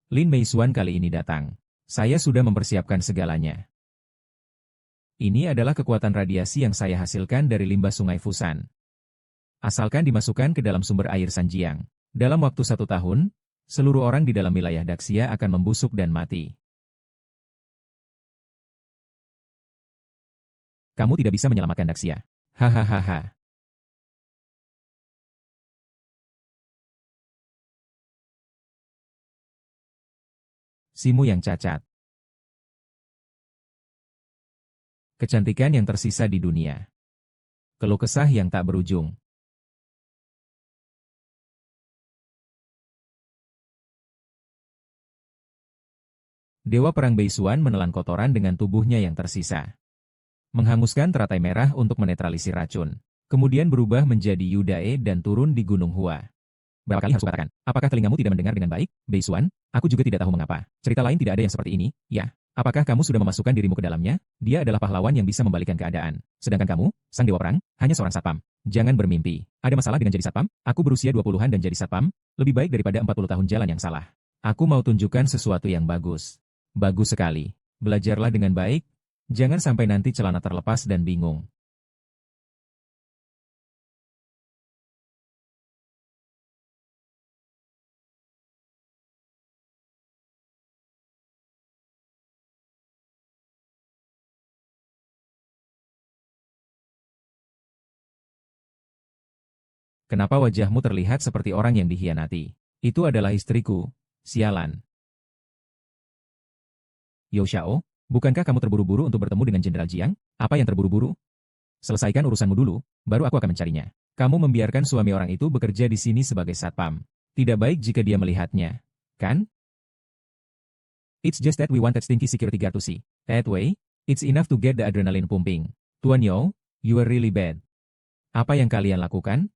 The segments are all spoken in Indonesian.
Lin Meisuan kali ini datang. Saya sudah mempersiapkan segalanya. Ini adalah kekuatan radiasi yang saya hasilkan dari limbah sungai Fusan. Asalkan dimasukkan ke dalam sumber air Sanjiang. Dalam waktu 1 tahun, seluruh orang di dalam wilayah Daxia akan membusuk dan mati. Kamu tidak bisa menyelamatkan Daxia. Hahaha. Simu yang cacat. Kecantikan yang tersisa di dunia. Keluh kesah yang tak berujung. Dewa Perang Beisuan menelan kotoran dengan tubuhnya yang tersisa. Menghanguskan teratai merah untuk menetralisir racun. Kemudian berubah menjadi Yudae dan turun di Gunung Hua. Berapa kali harus kukatakan, apakah telingamu tidak mendengar dengan baik, Beisuan? Aku juga tidak tahu mengapa. Cerita lain tidak ada yang seperti ini, ya. Apakah kamu sudah memasukkan dirimu ke dalamnya? Dia adalah pahlawan yang bisa membalikan keadaan. Sedangkan kamu, sang dewa perang, hanya seorang satpam. Jangan bermimpi. Ada masalah dengan jadi satpam? Aku berusia 20-an dan jadi satpam? Lebih baik daripada 40 tahun jalan yang salah. Aku mau tunjukkan sesuatu yang bagus. Bagus sekali. Belajarlah dengan baik. Jangan sampai nanti celana terlepas dan bingung. Kenapa wajahmu terlihat seperti orang yang dikhianati? Itu adalah istriku. Sialan. Yo Xiao, bukankah kamu terburu-buru untuk bertemu dengan Jenderal Jiang? Apa yang terburu-buru? Selesaikan urusanmu dulu, baru aku akan mencarinya. Kamu membiarkan suami orang itu bekerja di sini sebagai satpam. Tidak baik jika dia melihatnya. Kan? It's just that we wanted stinky security guard to see. That way, it's enough to get the adrenaline pumping. Tuan Yo, you are really bad. Apa yang kalian lakukan?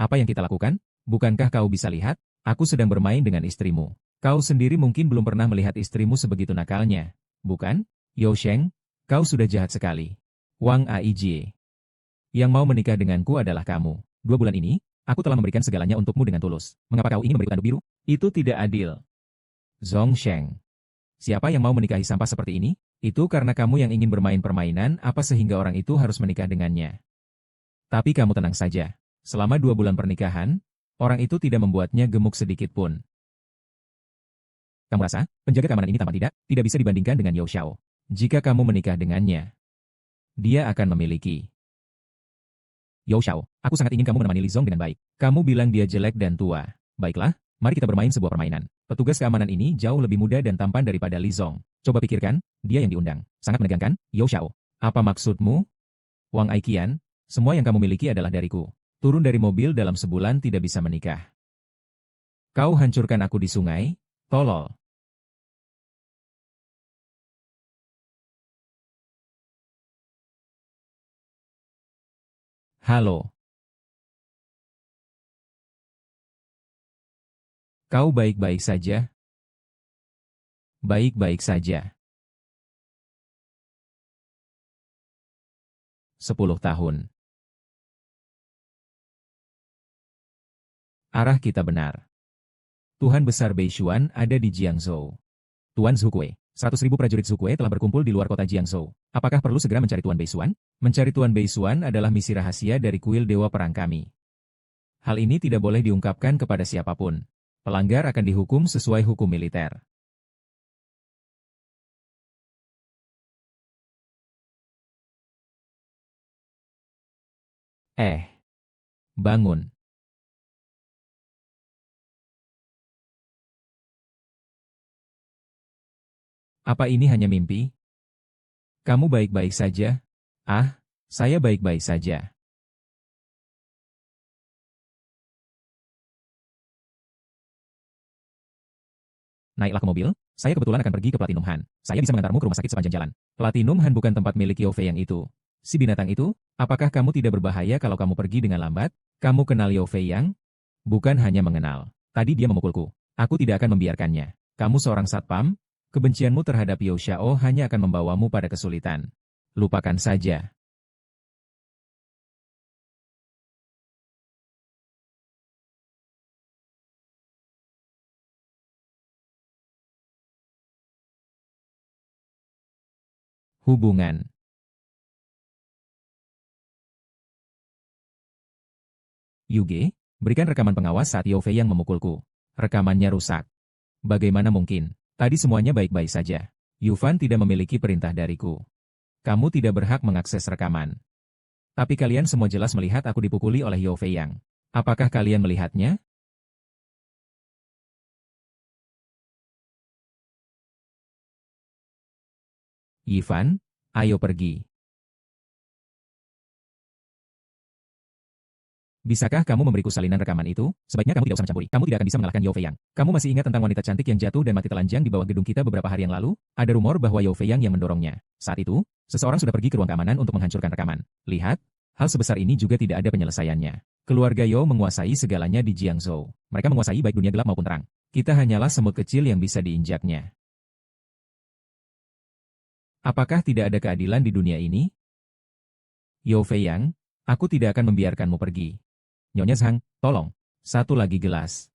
Apa yang kita lakukan? Bukankah kau bisa lihat? Aku sedang bermain dengan istrimu. Kau sendiri mungkin belum pernah melihat istrimu sebegitu nakalnya. Bukan? Yo Sheng, kau sudah jahat sekali. Wang Aijie. Yang mau menikah denganku adalah kamu. 2 bulan ini, aku telah memberikan segalanya untukmu dengan tulus. Mengapa kau ingin memberi tanduk biru? Itu tidak adil. Zhong Sheng. Siapa yang mau menikahi sampah seperti ini? Itu karena kamu yang ingin bermain permainan apa sehingga orang itu harus menikah dengannya. Tapi kamu tenang saja. Selama 2 bulan pernikahan, orang itu tidak membuatnya gemuk sedikit pun. Kamu rasa, penjaga keamanan ini tampan tidak? Tidak bisa dibandingkan dengan Yo Xiao. Jika kamu menikah dengannya, dia akan memiliki. Yo Xiao, aku sangat ingin kamu menemani Li Zong dengan baik. Kamu bilang dia jelek dan tua. Baiklah, mari kita bermain sebuah permainan. Petugas keamanan ini jauh lebih muda dan tampan daripada Li Zong. Coba pikirkan, dia yang diundang. Sangat menegangkan, Yo Xiao. Apa maksudmu? Wang Aikian, semua yang kamu miliki adalah dariku. Turun dari mobil dalam sebulan tidak bisa menikah. Kau hancurkan aku di sungai, tolol. Halo. Kau baik-baik saja? Baik-baik saja. 10 tahun. Arah kita benar. Tuhan besar Beishuan ada di Jiangzhou. Tuan Zhukue, 100.000 prajurit Zhukue telah berkumpul di luar kota Jiangzhou. Apakah perlu segera mencari Tuan Beishuan? Mencari Tuan Beishuan adalah misi rahasia dari kuil Dewa Perang kami. Hal ini tidak boleh diungkapkan kepada siapapun. Pelanggar akan dihukum sesuai hukum militer. Bangun. Apa ini hanya mimpi? Kamu baik-baik saja? Ah, saya baik-baik saja. Naiklah ke mobil, saya kebetulan akan pergi ke Platinum Han. Saya bisa mengantarmu ke rumah sakit sepanjang jalan. Platinum Han bukan tempat milik Yofei yang itu. Si binatang itu, apakah kamu tidak berbahaya kalau kamu pergi dengan lambat? Kamu kenal Yofei yang? Bukan hanya mengenal. Tadi dia memukulku. Aku tidak akan membiarkannya. Kamu seorang satpam? Kebencianmu terhadap Yo Xiao hanya akan membawamu pada kesulitan. Lupakan saja. Hubungan. Yuge, berikan rekaman pengawas saat Yao Fei yang memukulku. Rekamannya rusak. Bagaimana mungkin? Tadi semuanya baik-baik saja. Yufan tidak memiliki perintah dariku. Kamu tidak berhak mengakses rekaman. Tapi kalian semua jelas melihat aku dipukuli oleh Yao Fei Yang. Apakah kalian melihatnya? Yifan, ayo pergi. Bisakah kamu memberiku salinan rekaman itu? Sebaiknya kamu tidak usah mencampuri. Kamu tidak akan bisa mengalahkan Yao Fei Yang. Kamu masih ingat tentang wanita cantik yang jatuh dan mati telanjang di bawah gedung kita beberapa hari yang lalu? Ada rumor bahwa Yao Fei Yang yang mendorongnya. Saat itu, seseorang sudah pergi ke ruang keamanan untuk menghancurkan rekaman. Lihat, hal sebesar ini juga tidak ada penyelesaiannya. Keluarga Yao menguasai segalanya di Jiangzhou. Mereka menguasai baik dunia gelap maupun terang. Kita hanyalah semut kecil yang bisa diinjaknya. Apakah tidak ada keadilan di dunia ini? Yao Fei Yang, aku tidak akan membiarkanmu pergi. Nyonya Zhang, tolong. Satu lagi gelas.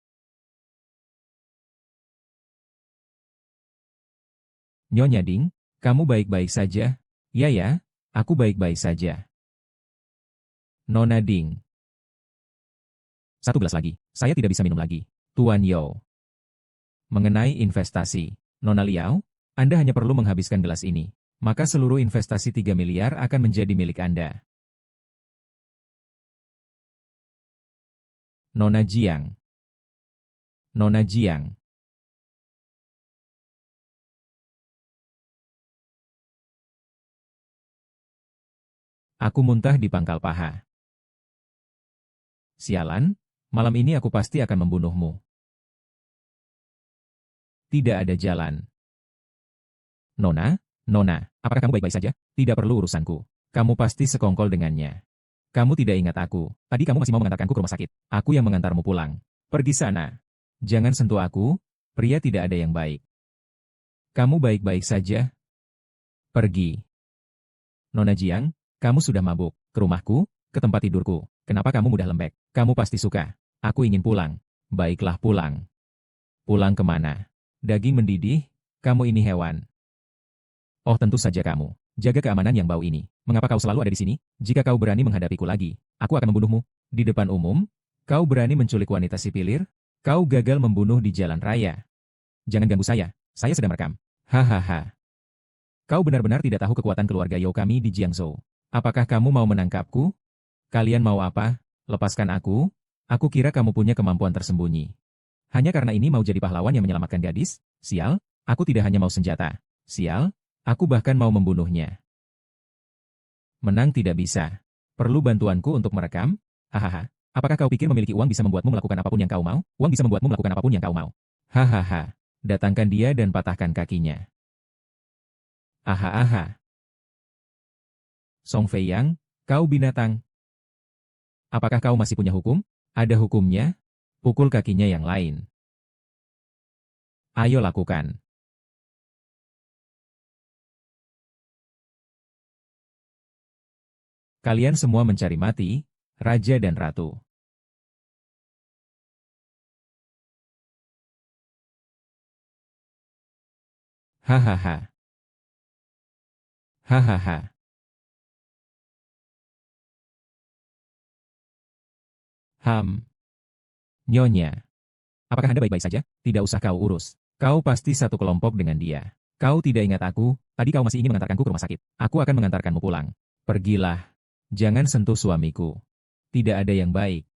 Nyonya Ding, kamu baik-baik saja? Ya ya, aku baik-baik saja. Nona Ding. Satu gelas lagi. Saya tidak bisa minum lagi. Tuan Yao. Mengenai investasi. Nona Liao, Anda hanya perlu menghabiskan gelas ini. Maka seluruh investasi 3 miliar akan menjadi milik Anda. Nona Jiang. Nona Jiang. Aku muntah di pangkal paha. Sialan, malam ini aku pasti akan membunuhmu. Tidak ada jalan. Nona, Nona, apakah kamu baik-baik saja? Tidak perlu urusanku. Kamu pasti sekongkol dengannya. Kamu tidak ingat aku. Tadi kamu masih mau mengantarkanku ke rumah sakit. Aku yang mengantarmu pulang. Pergi sana. Jangan sentuh aku, pria tidak ada yang baik. Kamu baik-baik saja? Pergi. Nona Jiang, kamu sudah mabuk. Ke rumahku, ke tempat tidurku. Kenapa kamu mudah lembek? Kamu pasti suka. Aku ingin pulang. Baiklah pulang. Pulang kemana? Daging mendidih? Kamu ini hewan. Oh tentu saja kamu. Jaga keamanan yang bau ini. Mengapa kau selalu ada di sini? Jika kau berani menghadapiku lagi, aku akan membunuhmu. Di depan umum, kau berani menculik wanita sipilir? Kau gagal membunuh di jalan raya. Jangan ganggu saya sedang merekam. Hahaha. Kau benar-benar tidak tahu kekuatan keluarga Yao kami di Jiangzhou. Apakah kamu mau menangkapku? Kalian mau apa? Lepaskan aku? Aku kira kamu punya kemampuan tersembunyi. Hanya karena ini mau jadi pahlawan yang menyelamatkan gadis? Sial, aku tidak hanya mau senjata. Sial, aku bahkan mau membunuhnya. Menang tidak bisa. Perlu bantuanku untuk merekam? Hahaha. Apakah kau pikir memiliki uang bisa membuatmu melakukan apapun yang kau mau? Uang bisa membuatmu melakukan apapun yang kau mau. Hahaha. Datangkan dia dan patahkan kakinya. Aha. Song Fei Yang, kau binatang. Apakah kau masih punya hukum? Ada hukumnya? Pukul kakinya yang lain. Ayo lakukan. Kalian semua mencari mati, raja dan ratu. Hahaha. Hahaha. Nyonya. Apakah Anda baik-baik saja? Tidak usah kau urus. Kau pasti satu kelompok dengan dia. Kau tidak ingat aku, tadi kau masih ingin mengantarkanku ke rumah sakit. Aku akan mengantarkanmu pulang. Pergilah. Jangan sentuh suamiku. Tidak ada yang baik.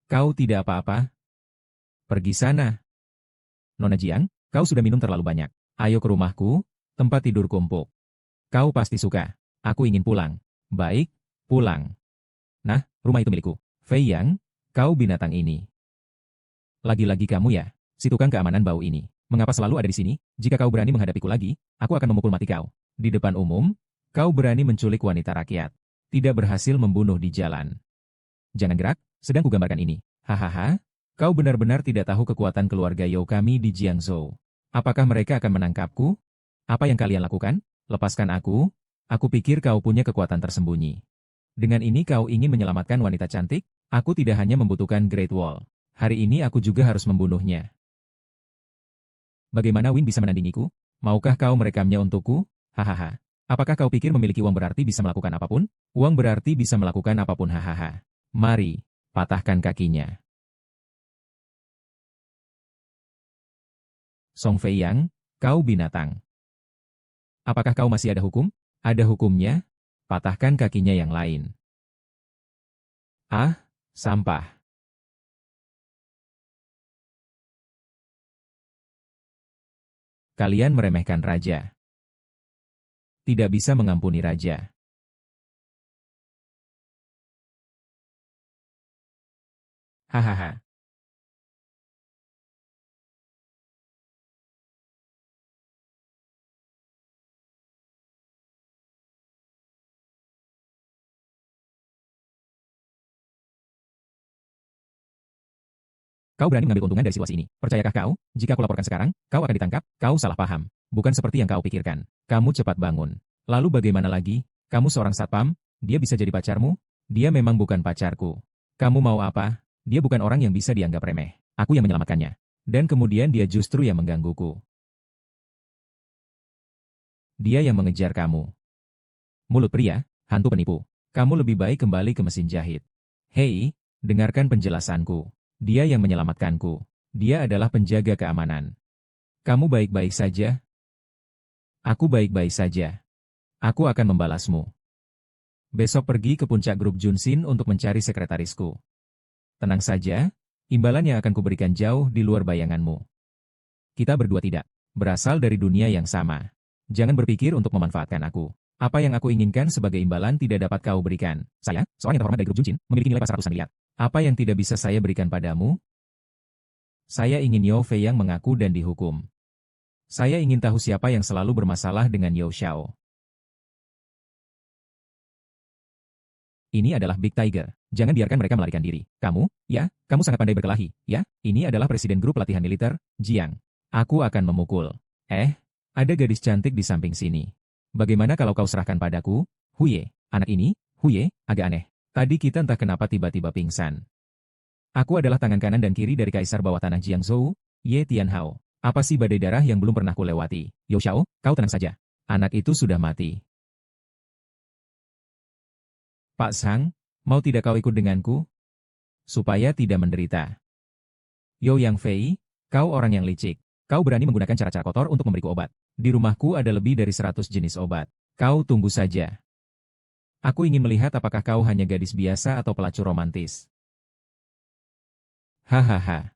Kau tidak apa-apa? Pergi sana. Nona Jiang, kau sudah minum terlalu banyak. Ayo ke rumahku, tempat tidurku empuk. Kau pasti suka. Aku ingin pulang. Baik, pulang. Nah, rumah itu milikku. Fei Yang, kau binatang ini. Lagi-lagi kamu ya, si tukang keamanan bau ini. Mengapa selalu ada di sini? Jika kau berani menghadapiku lagi, aku akan memukul mati kau. Di depan umum, kau berani menculik wanita rakyat. Tidak berhasil membunuh di jalan. Jangan gerak, sedang kugambarkan ini. Hahaha, kau benar-benar tidak tahu kekuatan keluarga Yao kami di Jiangzhou. Apakah mereka akan menangkapku? Apa yang kalian lakukan? Lepaskan aku. Aku pikir kau punya kekuatan tersembunyi. Dengan ini kau ingin menyelamatkan wanita cantik? Aku tidak hanya membutuhkan Great Wall. Hari ini aku juga harus membunuhnya. Bagaimana Win bisa menandingiku? Maukah kau merekamnya untukku? Hahaha. Apakah kau pikir memiliki uang berarti bisa melakukan apapun? Uang berarti bisa melakukan apapun, hahaha. Mari, patahkan kakinya. Song Fei Yang, kau binatang. Apakah kau masih ada hukum? Ada hukumnya? Patahkan kakinya yang lain. Ah, sampah. Kalian meremehkan raja. Tidak bisa mengampuni raja. Hahaha. Kau berani mengambil keuntungan dari situasi ini. Percayakah kau? Jika aku laporkan sekarang, kau akan ditangkap. Kau salah paham. Bukan seperti yang kau pikirkan. Kamu cepat bangun. Lalu bagaimana lagi? Kamu seorang satpam? Dia bisa jadi pacarmu? Dia memang bukan pacarku. Kamu mau apa? Dia bukan orang yang bisa dianggap remeh. Aku yang menyelamatkannya. Dan kemudian dia justru yang menggangguku. Dia yang mengejar kamu. Mulut pria, hantu penipu. Kamu lebih baik kembali ke mesin jahit. Hei, dengarkan penjelasanku. Dia yang menyelamatkanku. Dia adalah penjaga keamanan. Kamu baik-baik saja? Aku baik-baik saja. Aku akan membalasmu. Besok pergi ke puncak grup Junsin untuk mencari sekretarisku. Tenang saja, imbalan yang akan kuberikan jauh di luar bayanganmu. Kita berdua tidak berasal dari dunia yang sama. Jangan berpikir untuk memanfaatkan aku. Apa yang aku inginkan sebagai imbalan tidak dapat kau berikan. Saya, seorang yang terhormat dari grup Junsin, memiliki nilai pas ratusan miliar. Apa yang tidak bisa saya berikan padamu? Saya ingin Yao Fei yang mengaku dan dihukum. Saya ingin tahu siapa yang selalu bermasalah dengan Yao Xiao. Ini adalah Big Tiger. Jangan biarkan mereka melarikan diri. Kamu, ya, kamu sangat pandai berkelahi, ya. Ini adalah presiden grup pelatihan militer, Jiang. Aku akan memukul. Ada gadis cantik di samping sini. Bagaimana kalau kau serahkan padaku? Huye, anak ini, Huye, agak aneh. Tadi kita entah kenapa tiba-tiba pingsan. Aku adalah tangan kanan dan kiri dari kaisar bawah tanah Jiangzhou, Ye Tianhao. Apa sih badai darah yang belum pernah kulewati? Yao Xiao, kau tenang saja. Anak itu sudah mati. Pak Sang, mau tidak kau ikut denganku? Supaya tidak menderita. Yo Yang Fei, kau orang yang licik. Kau berani menggunakan cara-cara kotor untuk memberiku obat. Di rumahku ada lebih dari 100 jenis obat. Kau tunggu saja. Aku ingin melihat apakah kau hanya gadis biasa atau pelacur romantis. Hahaha.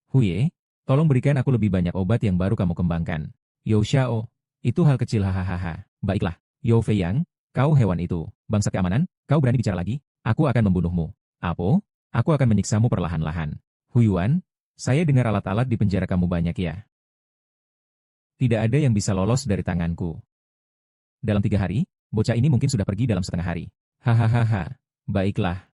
Huye, tolong berikan aku lebih banyak obat yang baru kamu kembangkan. Yao Xiao, itu hal kecil hahaha. Baiklah, Yao Fei Yang, kau hewan itu, bangsa keamanan, kau berani bicara lagi? Aku akan membunuhmu. Apo? Aku akan menyiksamu perlahan-lahan. Huyuan, saya dengar alat-alat di penjara kamu banyak ya. Tidak ada yang bisa lolos dari tanganku. Dalam 3 hari, bocah ini mungkin sudah pergi dalam setengah hari. Hahaha, baiklah.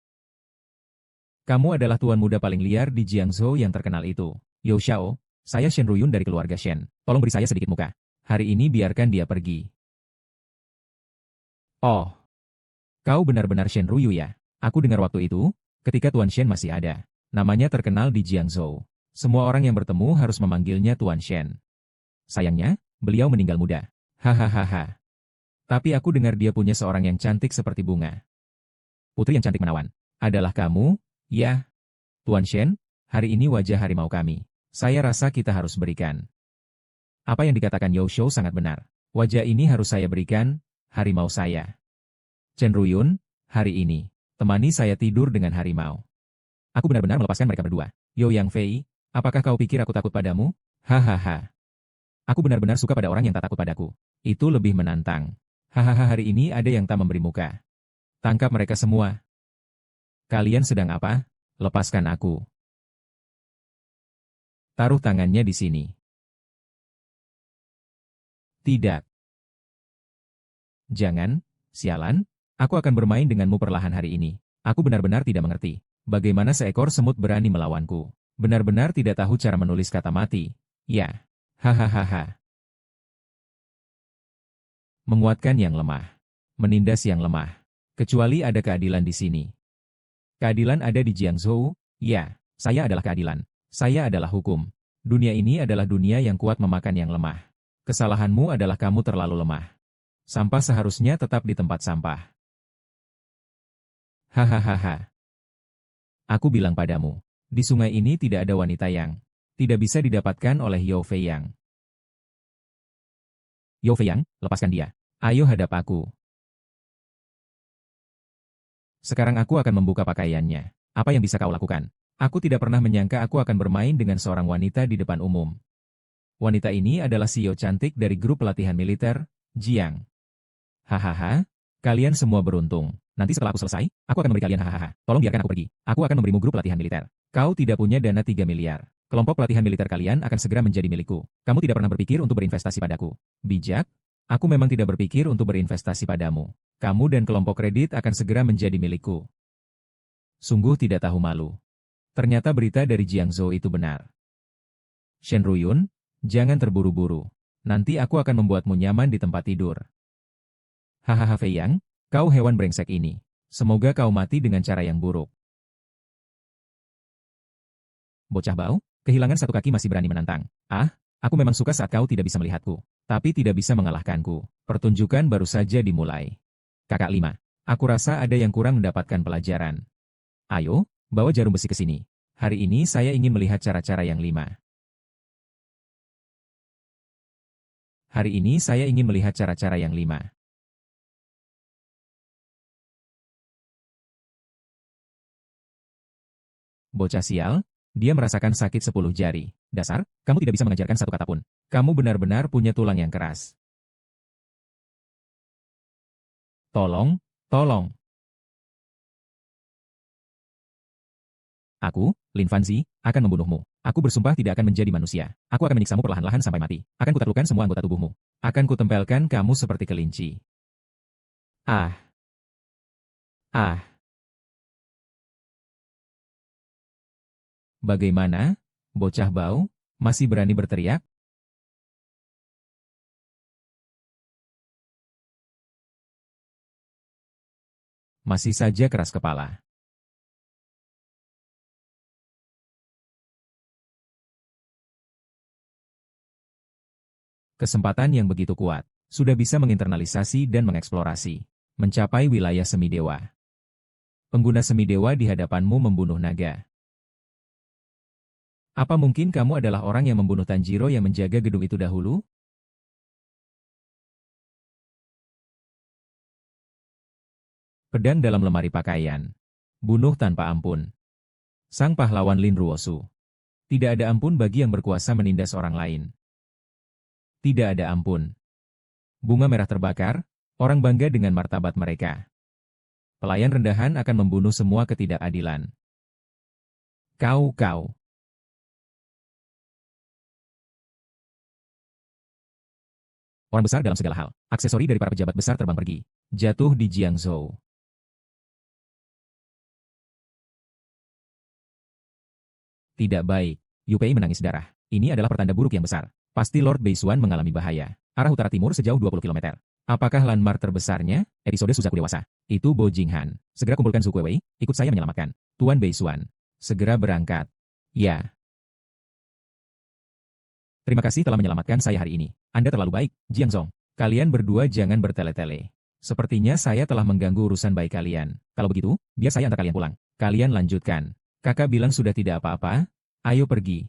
Kamu adalah tuan muda paling liar di Jiangzhou yang terkenal itu. Yao Xiao, saya Shen Ruyun dari keluarga Shen. Tolong beri saya sedikit muka. Hari ini biarkan dia pergi. Oh, kau benar-benar Shen Ruyu ya? Aku dengar waktu itu, ketika Tuan Shen masih ada. Namanya terkenal di Jiangzhou. Semua orang yang bertemu harus memanggilnya Tuan Shen. Sayangnya, beliau meninggal muda. Hahaha. Tapi aku dengar dia punya seorang yang cantik seperti bunga. Putri yang cantik menawan. Adalah kamu? Ya. Tuan Shen, hari ini wajah harimau kami. Saya rasa kita harus berikan. Apa yang dikatakan Yao Xiao sangat benar. Wajah ini harus saya berikan, harimau saya. Chen Ruyun, hari ini, temani saya tidur dengan harimau. Aku benar-benar melepaskan mereka berdua. Yo Yang Fei, apakah kau pikir aku takut padamu? Hahaha. Aku benar-benar suka pada orang yang tak takut padaku. Itu lebih menantang. Hahaha, hari ini ada yang tak memberi muka. Tangkap mereka semua. Kalian sedang apa? Lepaskan aku. Taruh tangannya di sini. Tidak. Jangan, sialan. Aku akan bermain denganmu perlahan hari ini. Aku benar-benar tidak mengerti. Bagaimana seekor semut berani melawanku. Benar-benar tidak tahu cara menulis kata mati. Ya. Hahaha. Menguatkan yang lemah. Menindas yang lemah. Kecuali ada keadilan di sini. Keadilan ada di Jiangzhou, ya, saya adalah keadilan. Saya adalah hukum. Dunia ini adalah dunia yang kuat memakan yang lemah. Kesalahanmu adalah kamu terlalu lemah. Sampah seharusnya tetap di tempat sampah. Hahaha. Aku bilang padamu, di sungai ini tidak ada wanita yang tidak bisa didapatkan oleh Yao Feiyang. Yao Feiyang, lepaskan dia. Ayo hadap aku. Sekarang aku akan membuka pakaiannya. Apa yang bisa kau lakukan? Aku tidak pernah menyangka aku akan bermain dengan seorang wanita di depan umum. Wanita ini adalah CEO cantik dari grup pelatihan militer, Jiang. Hahaha, kalian semua beruntung. Nanti setelah aku selesai, aku akan memberi kalian hahaha. Tolong biarkan aku pergi. Aku akan memberimu grup pelatihan militer. Kau tidak punya dana 3 miliar. Kelompok pelatihan militer kalian akan segera menjadi milikku. Kamu tidak pernah berpikir untuk berinvestasi padaku. Bijak? Aku memang tidak berpikir untuk berinvestasi padamu. Kamu dan kelompok kredit akan segera menjadi milikku. Sungguh tidak tahu malu. Ternyata berita dari Jiangzhou itu benar. Shen Ruyun, jangan terburu-buru. Nanti aku akan membuatmu nyaman di tempat tidur. Hahaha Feiyang, kau hewan brengsek ini. Semoga kau mati dengan cara yang buruk. Bocah bau, kehilangan satu kaki masih berani menantang. Ah, aku memang suka saat kau tidak bisa melihatku. Tapi tidak bisa mengalahkanku. Pertunjukan baru saja dimulai. Kakak 5. Aku rasa ada yang kurang mendapatkan pelajaran. Ayo, bawa jarum besi ke sini. Hari ini saya ingin melihat cara-cara yang 5. Hari ini saya ingin melihat cara-cara yang 5. Bocah sial, dia merasakan sakit 10 jari. Dasar, kamu tidak bisa mengajarkan satu kata pun. Kamu benar-benar punya tulang yang keras. Tolong, tolong. Aku, Lin Fanzi, akan membunuhmu. Aku bersumpah tidak akan menjadi manusia. Aku akan menyiksamu perlahan-lahan sampai mati. Akan kutaklukkan semua anggota tubuhmu. Akan kutempelkan kamu seperti kelinci. Ah. Ah. Bagaimana? Bocah bau, masih berani berteriak? Masih saja keras kepala. Kesempatan yang begitu kuat, sudah bisa menginternalisasi dan mengeksplorasi, mencapai wilayah semidewa. Pengguna semidewa di hadapanmu membunuh naga. Apa mungkin kamu adalah orang yang membunuh Tanjiro yang menjaga gedung itu dahulu? Pedang dalam lemari pakaian. Bunuh tanpa ampun. Sang pahlawan Lin Ruosu. Tidak ada ampun bagi yang berkuasa menindas orang lain. Tidak ada ampun. Bunga merah terbakar, orang bangga dengan martabat mereka. Pelayan rendahan akan membunuh semua ketidakadilan. Kau. Orang besar dalam segala hal. Aksesori dari para pejabat besar terbang pergi. Jatuh di Jiangzhou. Tidak baik. Yu Pei menangis darah. Ini adalah pertanda buruk yang besar. Pasti Lord Beisuan mengalami bahaya. Arah utara timur sejauh 20 km. Apakah landmark terbesarnya? Episode Suzaku Dewasa. Itu Bo Jinghan. Segera kumpulkan Zhu Kuiwei, ikut saya menyelamatkan. Tuan Beisuan. Segera berangkat. Ya. Terima kasih telah menyelamatkan saya hari ini. Anda terlalu baik, Jiangzong. Kalian berdua jangan bertele-tele. Sepertinya saya telah mengganggu urusan baik kalian. Kalau begitu, biar saya antar kalian pulang. Kalian lanjutkan. Kakak bilang sudah tidak apa-apa. Ayo pergi.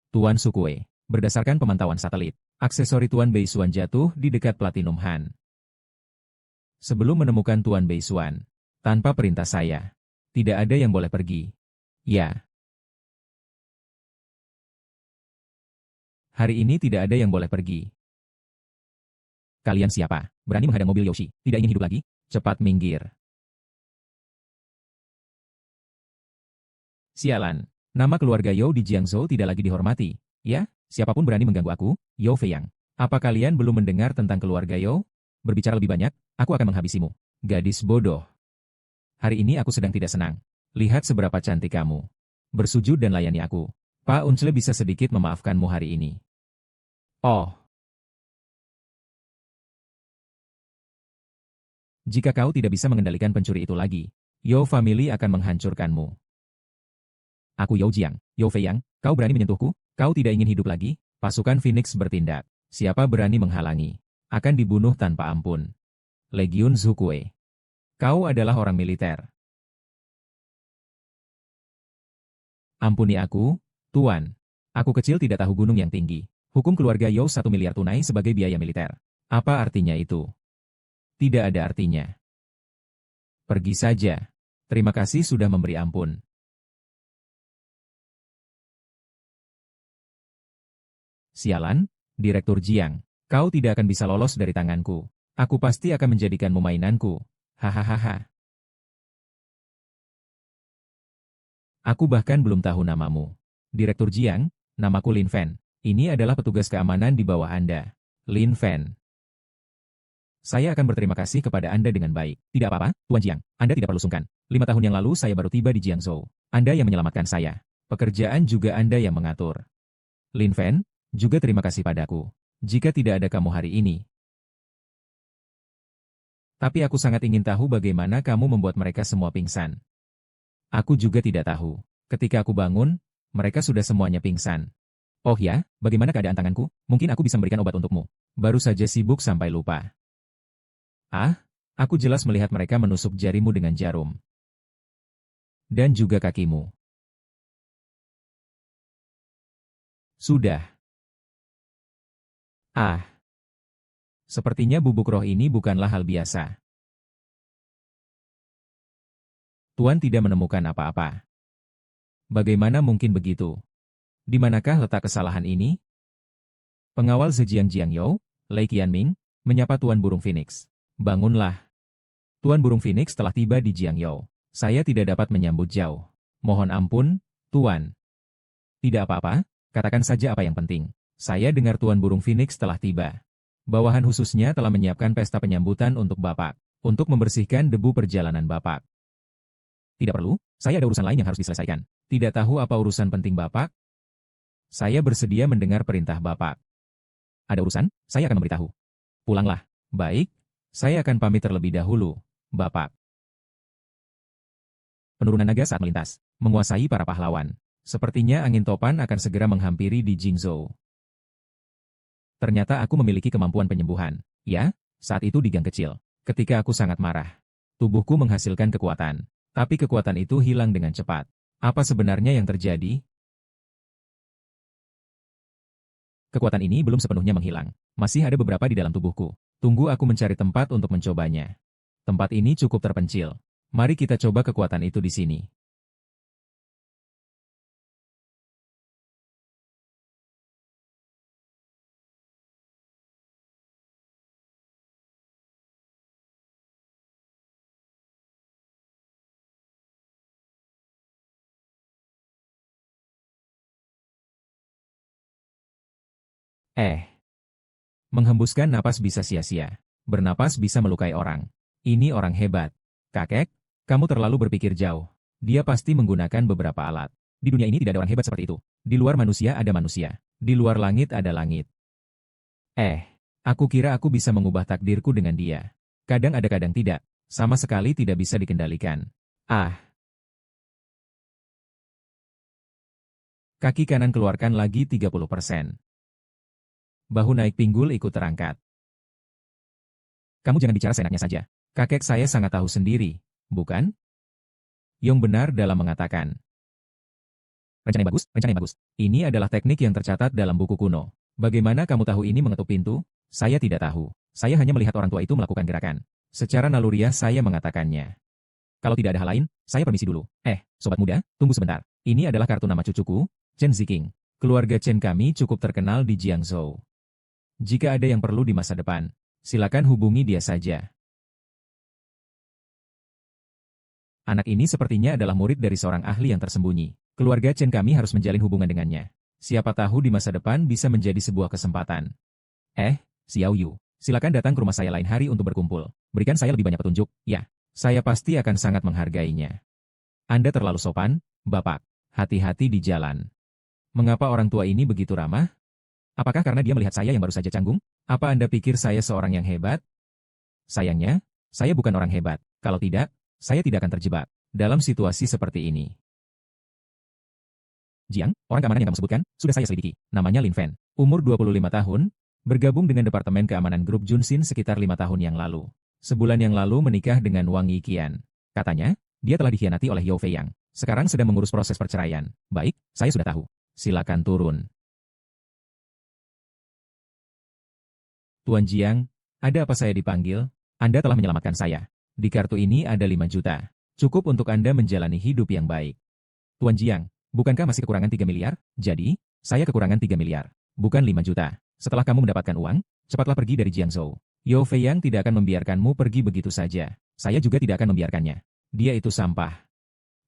Tuan Sukue. Berdasarkan pemantauan satelit, aksesori Tuan Beisuan jatuh di dekat Platinum Han. Sebelum menemukan Tuan Beisuan, tanpa perintah saya, tidak ada yang boleh pergi. Ya. Hari ini tidak ada yang boleh pergi. Kalian siapa? Berani menghadang mobil Yoshi? Tidak ingin hidup lagi? Cepat minggir. Sialan. Nama keluarga Yao di Jiangzhou tidak lagi dihormati. Ya, siapapun berani mengganggu aku, Yao Feiyang. Apa kalian belum mendengar tentang keluarga Yao? Berbicara lebih banyak, aku akan menghabisimu. Gadis bodoh. Hari ini aku sedang tidak senang. Lihat seberapa cantik kamu. Bersujud dan layani aku. Pak Unchle bisa sedikit memaafkanmu hari ini. Oh. Jika kau tidak bisa mengendalikan pencuri itu lagi, Yao family akan menghancurkanmu. Aku Yao Jiang, Yao Feiyang, kau berani menyentuhku? Kau tidak ingin hidup lagi? Pasukan Phoenix bertindak. Siapa berani menghalangi? Akan dibunuh tanpa ampun. Legiun Zhukue. Kau adalah orang militer. Ampuni aku, Tuan. Aku kecil tidak tahu gunung yang tinggi. Hukum keluarga Yao 1 miliar tunai sebagai biaya militer. Apa artinya itu? Tidak ada artinya. Pergi saja. Terima kasih sudah memberi ampun. Sialan, Direktur Jiang. Kau tidak akan bisa lolos dari tanganku. Aku pasti akan menjadikanmu mainanku. Hahaha. Aku bahkan belum tahu namamu. Direktur Jiang, namaku Lin Fan. Ini adalah petugas keamanan di bawah Anda. Lin Fan. Saya akan berterima kasih kepada Anda dengan baik. Tidak apa-apa, Tuan Jiang. Anda tidak perlu sungkan. 5 tahun yang lalu saya baru tiba di Jiangzhou. Anda yang menyelamatkan saya. Pekerjaan juga Anda yang mengatur. Lin Fan, juga terima kasih padaku. Jika tidak ada kamu hari ini. Tapi aku sangat ingin tahu bagaimana kamu membuat mereka semua pingsan. Aku juga tidak tahu. Ketika aku bangun, mereka sudah semuanya pingsan. Oh ya, bagaimana keadaan tanganku? Mungkin aku bisa memberikan obat untukmu. Baru saja sibuk sampai lupa. Ah, aku jelas melihat mereka menusuk jarimu dengan jarum. Dan juga kakimu. Sudah. Ah. Sepertinya bubuk roh ini bukanlah hal biasa. Tuan tidak menemukan apa-apa. Bagaimana mungkin begitu? Di manakah letak kesalahan ini? Pengawal Zhejiang Jiangyou, Lei Qianming, menyapa Tuan Burung Phoenix. Bangunlah. Tuan Burung Phoenix telah tiba di Jiangyou. Saya tidak dapat menyambut jauh. Mohon ampun, Tuan. Tidak apa-apa, katakan saja apa yang penting. Saya dengar Tuan Burung Phoenix telah tiba. Bawahan khususnya telah menyiapkan pesta penyambutan untuk Bapak. Untuk membersihkan debu perjalanan Bapak. Tidak perlu, saya ada urusan lain yang harus diselesaikan. Tidak tahu apa urusan penting Bapak? Saya bersedia mendengar perintah Bapak. Ada urusan, saya akan memberitahu. Pulanglah. Baik, saya akan pamit terlebih dahulu, Bapak. Penurunan naga saat melintas, menguasai para pahlawan. Sepertinya angin topan akan segera menghampiri di Jingzhou. Ternyata aku memiliki kemampuan penyembuhan. Ya, saat itu di gang kecil. Ketika aku sangat marah. Tubuhku menghasilkan kekuatan. Tapi kekuatan itu hilang dengan cepat. Apa sebenarnya yang terjadi? Kekuatan ini belum sepenuhnya menghilang. Masih ada beberapa di dalam tubuhku. Tunggu aku mencari tempat untuk mencobanya. Tempat ini cukup terpencil. Mari kita coba kekuatan itu di sini. Menghembuskan napas bisa sia-sia. Bernapas bisa melukai orang. Ini orang hebat. Kakek, kamu terlalu berpikir jauh. Dia pasti menggunakan beberapa alat. Di dunia ini tidak ada orang hebat seperti itu. Di luar manusia ada manusia. Di luar langit ada langit. Aku kira aku bisa mengubah takdirku dengan dia. Kadang ada kadang tidak. Sama sekali tidak bisa dikendalikan. Kaki kanan keluarkan lagi 30%. Bahu naik pinggul ikut terangkat. Kamu jangan bicara seenaknya saja. Kakek saya sangat tahu sendiri, bukan? Yong benar dalam mengatakan. Rencana yang bagus, rencana yang bagus. Ini adalah teknik yang tercatat dalam buku kuno. Bagaimana kamu tahu ini mengetuk pintu? Saya tidak tahu. Saya hanya melihat orang tua itu melakukan gerakan. Secara naluriah saya mengatakannya. Kalau tidak ada hal lain, saya permisi dulu. Sobat muda, tunggu sebentar. Ini adalah kartu nama cucuku, Chen Ziking. Keluarga Chen kami cukup terkenal di Jiangzhou. Jika ada yang perlu di masa depan, silakan hubungi dia saja. Anak ini sepertinya adalah murid dari seorang ahli yang tersembunyi. Keluarga Chen kami harus menjalin hubungan dengannya. Siapa tahu di masa depan bisa menjadi sebuah kesempatan. Xiao Yu, silakan datang ke rumah saya lain hari untuk berkumpul. Berikan saya lebih banyak petunjuk, ya. Saya pasti akan sangat menghargainya. Anda terlalu sopan, Bapak. Hati-hati di jalan. Mengapa orang tua ini begitu ramah? Apakah karena dia melihat saya yang baru saja canggung? Apa Anda pikir saya seorang yang hebat? Sayangnya, Saya bukan orang hebat. Kalau tidak, saya tidak akan terjebak dalam situasi seperti ini. Jiang, orang keamanan yang kamu sebutkan, sudah saya selidiki. Namanya Lin Fen. Umur 25 tahun, bergabung dengan Departemen Keamanan Grup Junsin sekitar 5 tahun yang lalu. Sebulan yang lalu menikah dengan Wang Yiqian. Katanya, dia telah dikhianati oleh Yao Feiyang. Sekarang sedang mengurus proses perceraian. Baik, saya sudah tahu. Silakan turun. Tuan Jiang, ada apa saya dipanggil? Anda telah menyelamatkan saya. Di kartu ini ada 5 juta. Cukup untuk Anda menjalani hidup yang baik. Tuan Jiang, bukankah masih kekurangan 3 miliar? Jadi, saya kekurangan 3 miliar. Bukan 5 juta. Setelah kamu mendapatkan uang, cepatlah pergi dari Jiangzhou. Yao Feiyang tidak akan membiarkanmu pergi begitu saja. Saya juga tidak akan membiarkannya. Dia itu sampah.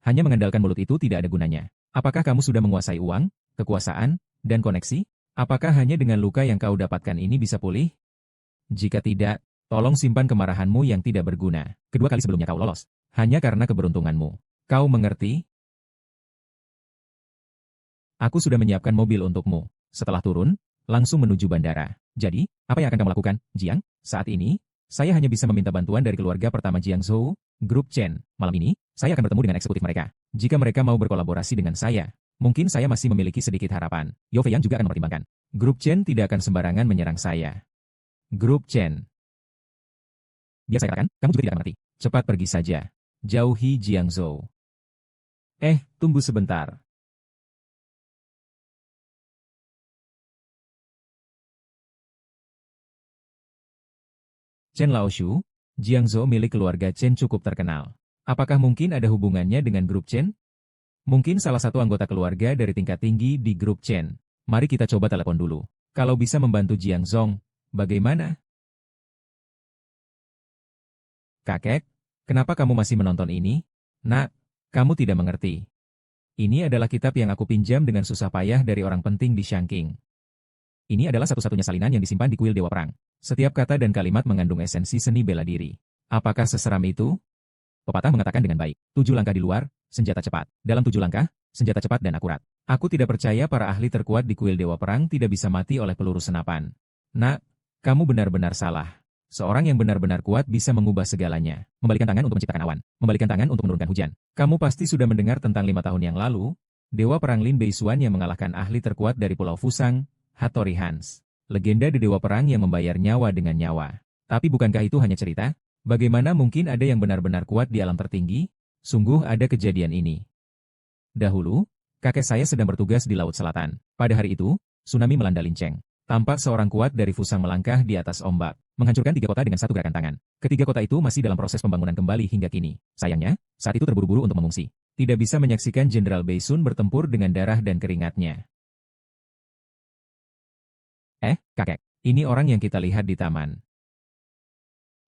Hanya mengandalkan mulut itu tidak ada gunanya. Apakah kamu sudah menguasai uang, kekuasaan, dan koneksi? Apakah hanya dengan luka yang kau dapatkan ini bisa pulih? Jika tidak, tolong simpan kemarahanmu yang tidak berguna. Kedua kali sebelumnya kau lolos. Hanya karena keberuntunganmu. Kau mengerti? Aku sudah menyiapkan mobil untukmu. Setelah turun, langsung menuju bandara. Jadi, apa yang akan kamu lakukan, Jiang? Saat ini, saya hanya bisa meminta bantuan dari keluarga pertama Jiangzhou, Grup Chen. Malam ini, saya akan bertemu dengan eksekutif mereka. Jika mereka mau berkolaborasi dengan saya, mungkin saya masih memiliki sedikit harapan. Yao Feiyang juga akan mempertimbangkan. Grup Chen tidak akan sembarangan menyerang saya. Grup Chen. Biar saya katakan, kamu juga tidak akan mengerti. Cepat pergi saja. Jauhi Jiangzhou. Tunggu sebentar. Chen Laoshu, Jiangzhou milik keluarga Chen cukup terkenal. Apakah mungkin ada hubungannya dengan grup Chen? Mungkin salah satu anggota keluarga dari tingkat tinggi di grup Chen. Mari kita coba telepon dulu. Kalau bisa membantu Jiangzhong, bagaimana? Kakek, kenapa kamu masih menonton ini? Nak, kamu tidak mengerti. Ini adalah kitab yang aku pinjam dengan susah payah dari orang penting di Shanking. Ini adalah satu-satunya salinan yang disimpan di kuil Dewa Perang. Setiap kata dan kalimat mengandung esensi seni bela diri. Apakah seseram itu? Pepatah mengatakan dengan baik, 7 langkah di luar, senjata cepat. Dalam 7 langkah, senjata cepat dan akurat. Aku tidak percaya para ahli terkuat di kuil Dewa Perang tidak bisa mati oleh peluru senapan. Nak, kamu benar-benar salah. Seorang yang benar-benar kuat bisa mengubah segalanya. Membalikan tangan untuk menciptakan awan. Membalikan tangan untuk menurunkan hujan. Kamu pasti sudah mendengar tentang 5 tahun yang lalu, Dewa Perang Lin Beisuan yang mengalahkan ahli terkuat dari Pulau Fusang, Hattori Hans. Legenda di Dewa Perang yang membayar nyawa dengan nyawa. Tapi bukankah itu hanya cerita? Bagaimana mungkin ada yang benar-benar kuat di alam tertinggi? Sungguh ada kejadian ini. Dahulu, kakek saya sedang bertugas di Laut Selatan. Pada hari itu, tsunami melanda Linceng. Tampak seorang kuat dari Fusang melangkah di atas ombak, menghancurkan 3 kota dengan satu gerakan tangan. Ketiga kota itu masih dalam proses pembangunan kembali hingga kini. Sayangnya, saat itu terburu-buru untuk mengungsi. Tidak bisa menyaksikan Jenderal Beisun bertempur dengan darah dan keringatnya. Kakek, ini orang yang kita lihat di taman.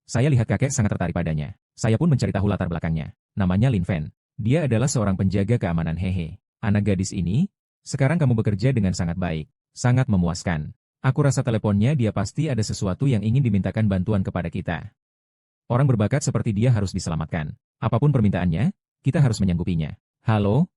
Saya lihat kakek sangat tertarik padanya. Saya pun mencari tahu latar belakangnya. Namanya Lin Fen. Dia adalah seorang penjaga keamanan Hehe. Anak gadis ini, sekarang kamu bekerja dengan sangat baik. Sangat memuaskan. Aku rasa teleponnya dia pasti ada sesuatu yang ingin dimintakan bantuan kepada kita. Orang berbakat seperti dia harus diselamatkan. Apapun permintaannya, kita harus menyanggupinya. Halo,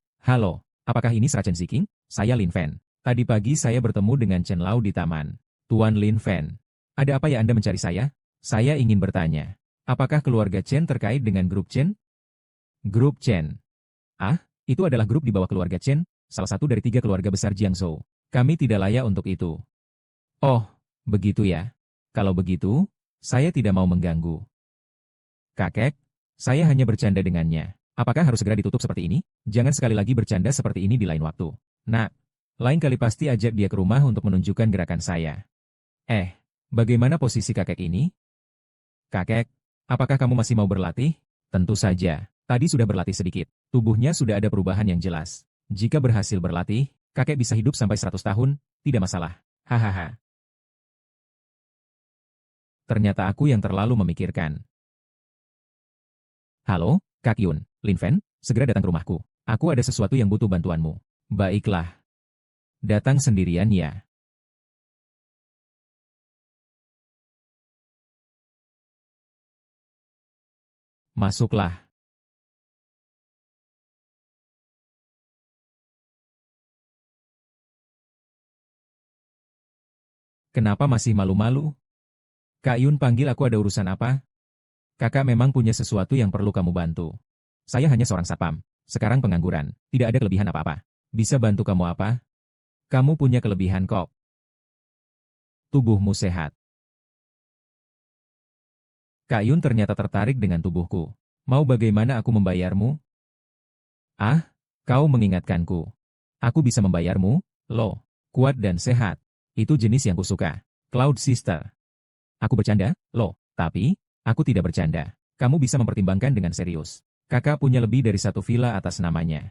apakah ini Sra Chen Ziking? Saya Lin Fen. Tadi pagi saya bertemu dengan Chen Lao di taman. Tuan Lin Fen, ada apa ya Anda mencari saya? Saya ingin bertanya, apakah keluarga Chen terkait dengan grup Chen? Grup Chen. Itu adalah grup di bawah keluarga Chen, salah satu dari 3 keluarga besar Jiangzhou. Kami tidak layak untuk itu. Oh, begitu ya. Kalau begitu, saya tidak mau mengganggu. Kakek, saya hanya bercanda dengannya. Apakah harus segera ditutup seperti ini? Jangan sekali lagi bercanda seperti ini di lain waktu. Nak, lain kali pasti ajak dia ke rumah untuk menunjukkan gerakan saya. Bagaimana posisi kakek ini? Kakek, apakah kamu masih mau berlatih? Tentu saja. Tadi sudah berlatih sedikit. Tubuhnya sudah ada perubahan yang jelas. Jika berhasil berlatih, kakek bisa hidup sampai 100 tahun, tidak masalah. Hahaha. Ternyata aku yang terlalu memikirkan. Halo, Kak Yun, Lin Fen, segera datang ke rumahku. Aku ada sesuatu yang butuh bantuanmu. Baiklah. Datang sendirian ya. Masuklah. Kenapa masih malu-malu? Kak Yun panggil aku ada urusan apa? Kakak memang punya sesuatu yang perlu kamu bantu. Saya hanya seorang satpam. Sekarang pengangguran. Tidak ada kelebihan apa-apa. Bisa bantu kamu apa? Kamu punya kelebihan kok. Tubuhmu sehat. Kak Yun ternyata tertarik dengan tubuhku. Mau bagaimana aku membayarmu? Ah, kau mengingatkanku. Aku bisa membayarmu, lo. Kuat dan sehat. Itu jenis yang kusuka. Cloud Sister. Aku bercanda, lo. Tapi, aku tidak bercanda. Kamu bisa mempertimbangkan dengan serius. Kakak punya lebih dari satu villa atas namanya.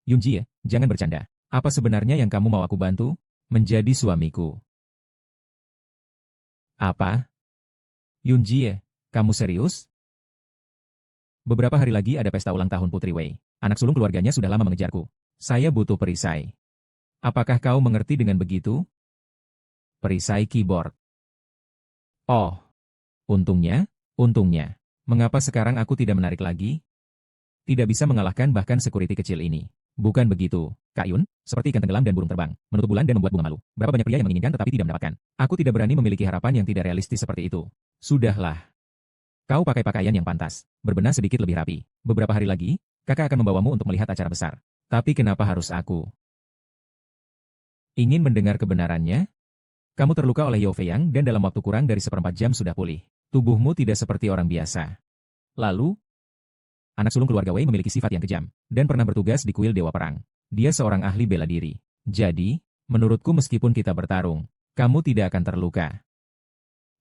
Yunji, jangan bercanda. Apa sebenarnya yang kamu mau aku bantu? Menjadi suamiku. Apa? Yunji, kamu serius? Beberapa hari lagi ada pesta ulang tahun Putri Wei. Anak sulung keluarganya sudah lama mengejarku. Saya butuh perisai. Apakah kau mengerti dengan begitu? Perisai keyboard. Oh, untungnya. Mengapa sekarang aku tidak menarik lagi? Tidak bisa mengalahkan bahkan security kecil ini. Bukan begitu, Kak Yun, seperti ikan tenggelam dan burung terbang, menutup bulan dan membuat bunga malu. Berapa banyak pria yang menginginkan tetapi tidak mendapatkan. Aku tidak berani memiliki harapan yang tidak realistis seperti itu. Sudahlah. Kau pakai pakaian yang pantas, berbenah sedikit lebih rapi. Beberapa hari lagi, kakak akan membawamu untuk melihat acara besar. Tapi kenapa harus aku? Ingin mendengar kebenarannya? Kamu terluka oleh Yao Feiyang dan dalam waktu kurang dari 1/4 jam sudah pulih. Tubuhmu tidak seperti orang biasa. Lalu, anak sulung keluarga Wei memiliki sifat yang kejam, dan pernah bertugas di kuil Dewa Perang. Dia seorang ahli bela diri. Jadi, menurutku meskipun kita bertarung, kamu tidak akan terluka.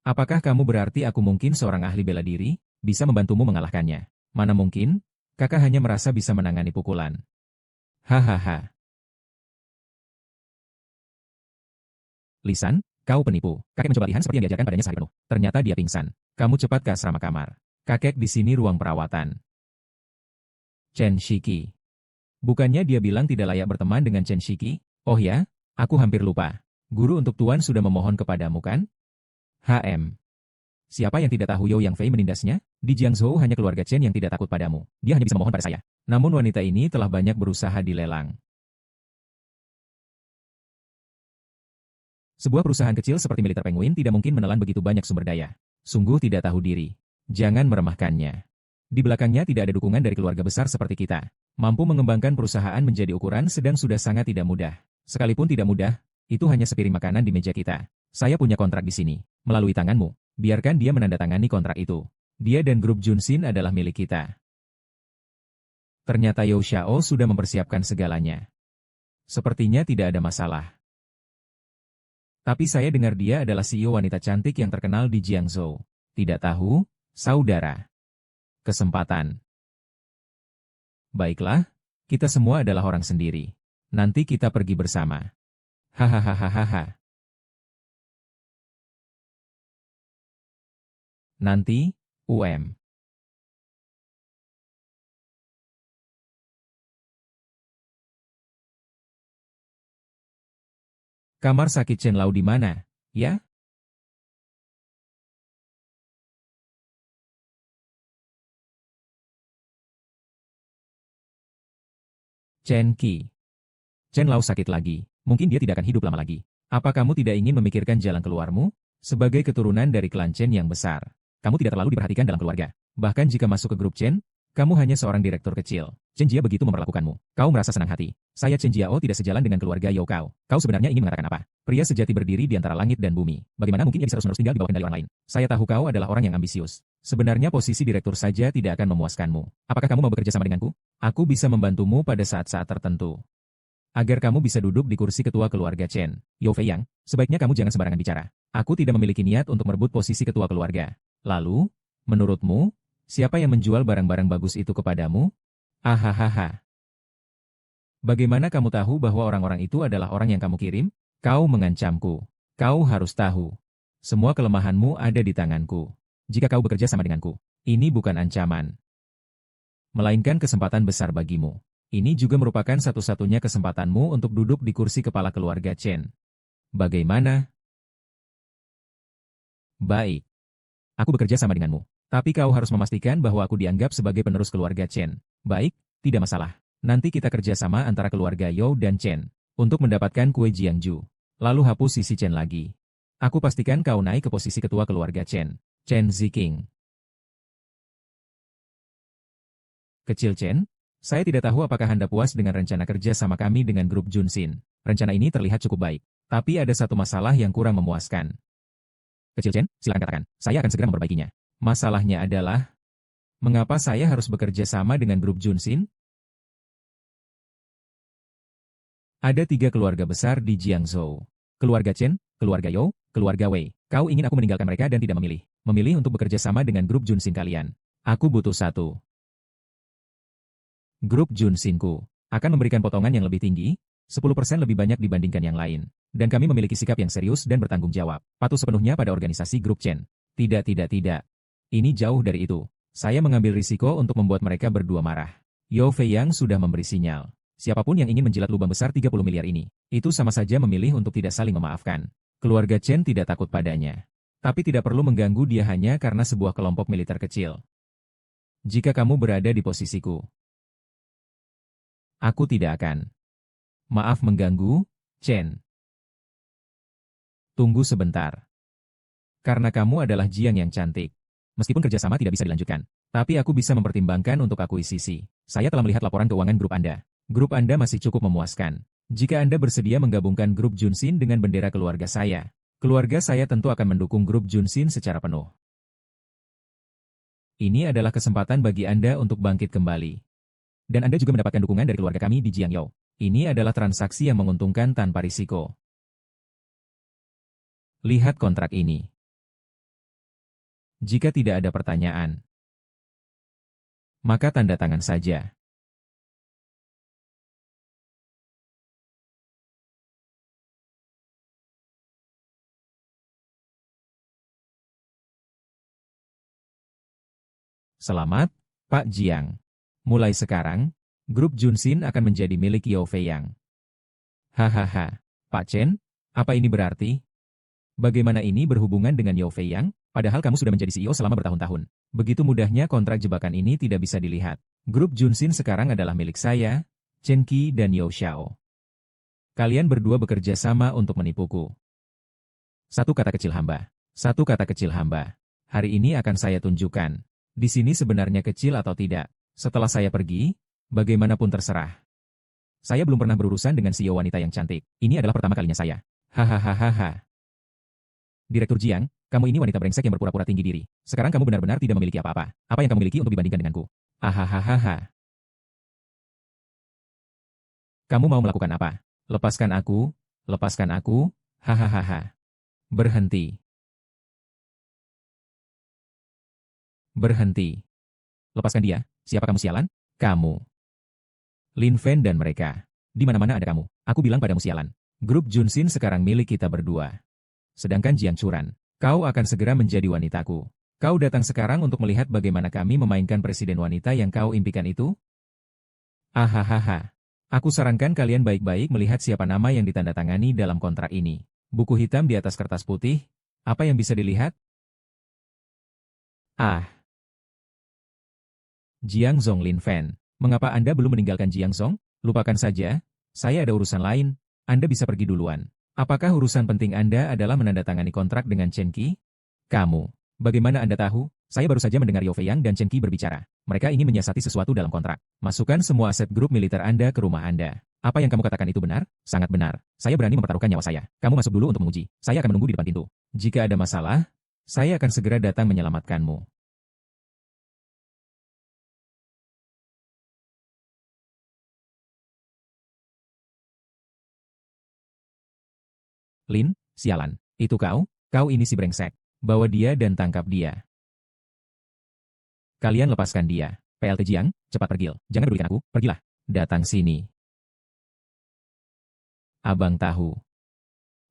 Apakah kamu berarti aku mungkin seorang ahli bela diri, bisa membantumu mengalahkannya? Mana mungkin, kakak hanya merasa bisa menangani pukulan. Hahaha. Lisan, kau penipu. Kakek mencoba latihan seperti yang diajarkan padanya sehari penuh. Ternyata dia pingsan. Kamu cepat ke asrama kamar. Kakek di sini ruang perawatan. Chen Shiki. Bukannya dia bilang tidak layak berteman dengan Chen Shiki? Oh ya, aku hampir lupa. Guru untuk Tuan sudah memohon kepadamu kan? Siapa yang tidak tahu You Yang Fei menindasnya? Di Jiangzhou hanya keluarga Chen yang tidak takut padamu. Dia hanya bisa memohon pada saya. Namun wanita ini telah banyak berusaha dilelang. Sebuah perusahaan kecil seperti militer Penguin tidak mungkin menelan begitu banyak sumber daya. Sungguh tidak tahu diri. Jangan meremehkannya. Di belakangnya tidak ada dukungan dari keluarga besar seperti kita. Mampu mengembangkan perusahaan menjadi ukuran sedang sudah sangat tidak mudah. Sekalipun tidak mudah, itu hanya sepiring makanan di meja kita. Saya punya kontrak di sini. Melalui tanganmu, biarkan dia menandatangani kontrak itu. Dia dan grup Junsin adalah milik kita. Ternyata Yao Xiao sudah mempersiapkan segalanya. Sepertinya tidak ada masalah. Tapi saya dengar dia adalah CEO wanita cantik yang terkenal di Jiangzhou. Tidak tahu, saudara. Kesempatan. Baiklah, kita semua adalah orang sendiri. Nanti kita pergi bersama. Hahaha. Nanti, Kamar sakit Chen Lao di mana, ya? Chen Qi. Chen Lao sakit lagi. Mungkin dia tidak akan hidup lama lagi. Apa kamu tidak ingin memikirkan jalan keluarmu? Sebagai keturunan dari klan Chen yang besar, kamu tidak terlalu diperhatikan dalam keluarga. Bahkan jika masuk ke grup Chen, kamu hanya seorang direktur kecil. Chen Jia begitu memperlakukanmu. Kau merasa senang hati. Saya Chen Jiao tidak sejalan dengan keluarga Yao Kau. Kau sebenarnya ingin mengatakan apa? Pria sejati berdiri di antara langit dan bumi. Bagaimana mungkin ia bisa terus-menerus tinggal di bawah kendali orang lain? Saya tahu kau adalah orang yang ambisius. Sebenarnya posisi direktur saja tidak akan memuaskanmu. Apakah kamu mau bekerja sama denganku? Aku bisa membantumu pada saat-saat tertentu. Agar kamu bisa duduk di kursi ketua keluarga Chen, Yao Feiyang, sebaiknya kamu jangan sembarangan bicara. Aku tidak memiliki niat untuk merebut posisi ketua keluarga. Lalu, menurutmu, siapa yang menjual barang-barang bagus itu kepadamu? Ahahaha. Bagaimana kamu tahu bahwa orang-orang itu adalah orang yang kamu kirim? Kau mengancamku. Kau harus tahu. Semua kelemahanmu ada di tanganku. Jika kau bekerja sama denganku, ini bukan ancaman, melainkan kesempatan besar bagimu. Ini juga merupakan satu-satunya kesempatanmu untuk duduk di kursi kepala keluarga Chen. Bagaimana? Baik. Aku bekerja sama denganmu. Tapi kau harus memastikan bahwa aku dianggap sebagai penerus keluarga Chen. Baik, tidak masalah. Nanti kita kerja sama antara keluarga Yao dan Chen untuk mendapatkan kue Jiangju. Lalu hapus sisi Chen lagi. Aku pastikan kau naik ke posisi ketua keluarga Chen. Chen Ziqing. Kecil Chen, saya tidak tahu apakah Anda puas dengan rencana kerja sama kami dengan grup Junsin. Rencana ini terlihat cukup baik. Tapi ada satu masalah yang kurang memuaskan. Kecil Chen, silakan katakan. Saya akan segera memperbaikinya. Masalahnya adalah, mengapa saya harus bekerja sama dengan grup Junsin? Ada 3 keluarga besar di Jiangzhou. Keluarga Chen, keluarga You, keluarga Wei. Kau ingin aku meninggalkan mereka dan tidak memilih. Memilih untuk bekerja sama dengan grup Junsin kalian. Aku butuh satu. Grup Junsinku akan memberikan potongan yang lebih tinggi, 10% lebih banyak dibandingkan yang lain. Dan kami memiliki sikap yang serius dan bertanggung jawab. Patuh sepenuhnya pada organisasi grup Chen. Tidak. Ini jauh dari itu. Saya mengambil risiko untuk membuat mereka berdua marah. Yao Feiyang sudah memberi sinyal. Siapapun yang ingin menjilat lubang besar 30 miliar ini, itu sama saja memilih untuk tidak saling memaafkan. Keluarga Chen tidak takut padanya. Tapi tidak perlu mengganggu dia hanya karena sebuah kelompok militer kecil. Jika kamu berada di posisiku, aku tidak akan. Maaf mengganggu, Chen. Tunggu sebentar. Karena kamu adalah Jiang yang cantik. Meskipun kerjasama tidak bisa dilanjutkan, tapi aku bisa mempertimbangkan untuk akuisisi. Saya telah melihat laporan keuangan grup Anda. Grup Anda masih cukup memuaskan. Jika Anda bersedia menggabungkan grup Junsin dengan bendera keluarga saya tentu akan mendukung grup Junsin secara penuh. Ini adalah kesempatan bagi Anda untuk bangkit kembali. Dan Anda juga mendapatkan dukungan dari keluarga kami di Jiangyou. Ini adalah transaksi yang menguntungkan tanpa risiko. Lihat kontrak ini. Jika tidak ada pertanyaan, maka tanda tangan saja. Selamat, Pak Jiang. Mulai sekarang, grup Junsin akan menjadi milik Yao Feiyang. Hahaha, Pak Chen, apa ini berarti? Bagaimana ini berhubungan dengan Yao Feiyang? Padahal kamu sudah menjadi CEO selama bertahun-tahun. Begitu mudahnya kontrak jebakan ini tidak bisa dilihat. Grup Junsin sekarang adalah milik saya, Chen Qi dan Yao Xiao. Kalian berdua bekerja sama untuk menipuku. Satu kata kecil hamba. Satu kata kecil hamba. Hari ini akan saya tunjukkan. Di sini sebenarnya kecil atau tidak. Setelah saya pergi, bagaimanapun terserah. Saya belum pernah berurusan dengan CEO wanita yang cantik. Ini adalah pertama kalinya saya. Hahaha. Direktur Jiang, kamu ini wanita brengsek yang berpura-pura tinggi diri. Sekarang kamu benar-benar tidak memiliki apa-apa. Apa yang kamu miliki untuk dibandingkan denganku? Ahahaha. Kamu mau melakukan apa? Lepaskan aku, lepaskan aku, hahaha. Berhenti. Berhenti. Lepaskan dia, siapa kamu sialan? Kamu. Lin Fen dan mereka. Di mana-mana ada kamu. Aku bilang padamu sialan. Grup Junsin sekarang milik kita berdua. Sedangkan Jiang Churan, kau akan segera menjadi wanitaku. Kau datang sekarang untuk melihat bagaimana kami memainkan presiden wanita yang kau impikan itu? Ahahaha. Aku sarankan kalian baik-baik melihat siapa nama yang ditandatangani dalam kontrak ini. Buku hitam di atas kertas putih, apa yang bisa dilihat? Jiang Zong Lin Fen. Mengapa Anda belum meninggalkan Jiang Zong? Lupakan saja, saya ada urusan lain, Anda bisa pergi duluan. Apakah urusan penting Anda adalah menandatangani kontrak dengan Chen Qi? Kamu. Bagaimana Anda tahu? Saya baru saja mendengar Yao Feiyang dan Chen Qi berbicara. Mereka ingin menyiasati sesuatu dalam kontrak. Masukkan semua aset grup militer Anda ke rumah Anda. Apa yang kamu katakan itu benar? Sangat benar. Saya berani mempertaruhkan nyawa saya. Kamu masuk dulu untuk menguji. Saya akan menunggu di depan pintu. Jika ada masalah, saya akan segera datang menyelamatkanmu. Lin, sialan. Itu kau? Kau ini si brengsek. Bawa dia dan tangkap dia. Kalian lepaskan dia. PLT Jiang, cepat pergi. Jangan pedulikan aku, pergilah. Datang sini. Abang tahu.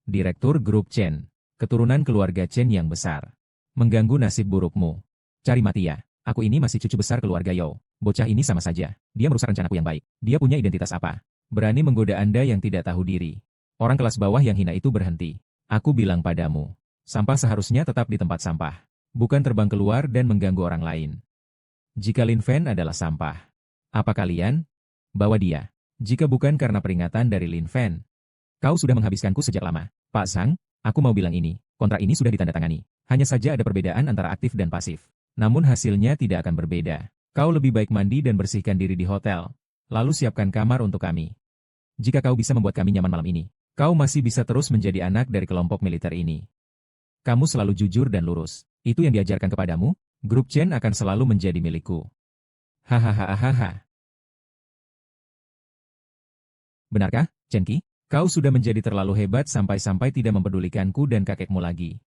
Direktur Grup Chen. Keturunan keluarga Chen yang besar. Mengganggu nasib burukmu. Cari mati ya. Aku ini masih cucu besar keluarga Yao. Bocah ini sama saja. Dia merusak rencanaku yang baik. Dia punya identitas apa? Berani menggoda Anda yang tidak tahu diri. Orang kelas bawah yang hina itu berhenti. Aku bilang padamu, sampah seharusnya tetap di tempat sampah, bukan terbang keluar dan mengganggu orang lain. Jika Lin Fen adalah sampah, apa kalian? Bawa dia. Jika bukan karena peringatan dari Lin Fen, kau sudah menghabiskanku sejak lama. Pak Sang, aku mau bilang ini, kontrak ini sudah ditandatangani. Hanya saja ada perbedaan antara aktif dan pasif. Namun hasilnya tidak akan berbeda. Kau lebih baik mandi dan bersihkan diri di hotel. Lalu siapkan kamar untuk kami. Jika kau bisa membuat kami nyaman malam ini, kau masih bisa terus menjadi anak dari kelompok militer ini. Kamu selalu jujur dan lurus. Itu yang diajarkan kepadamu, grup Chen akan selalu menjadi milikku. Hahaha. Benarkah, Chen Qi? Kau sudah menjadi terlalu hebat sampai-sampai tidak mempedulikanku dan kakekmu lagi.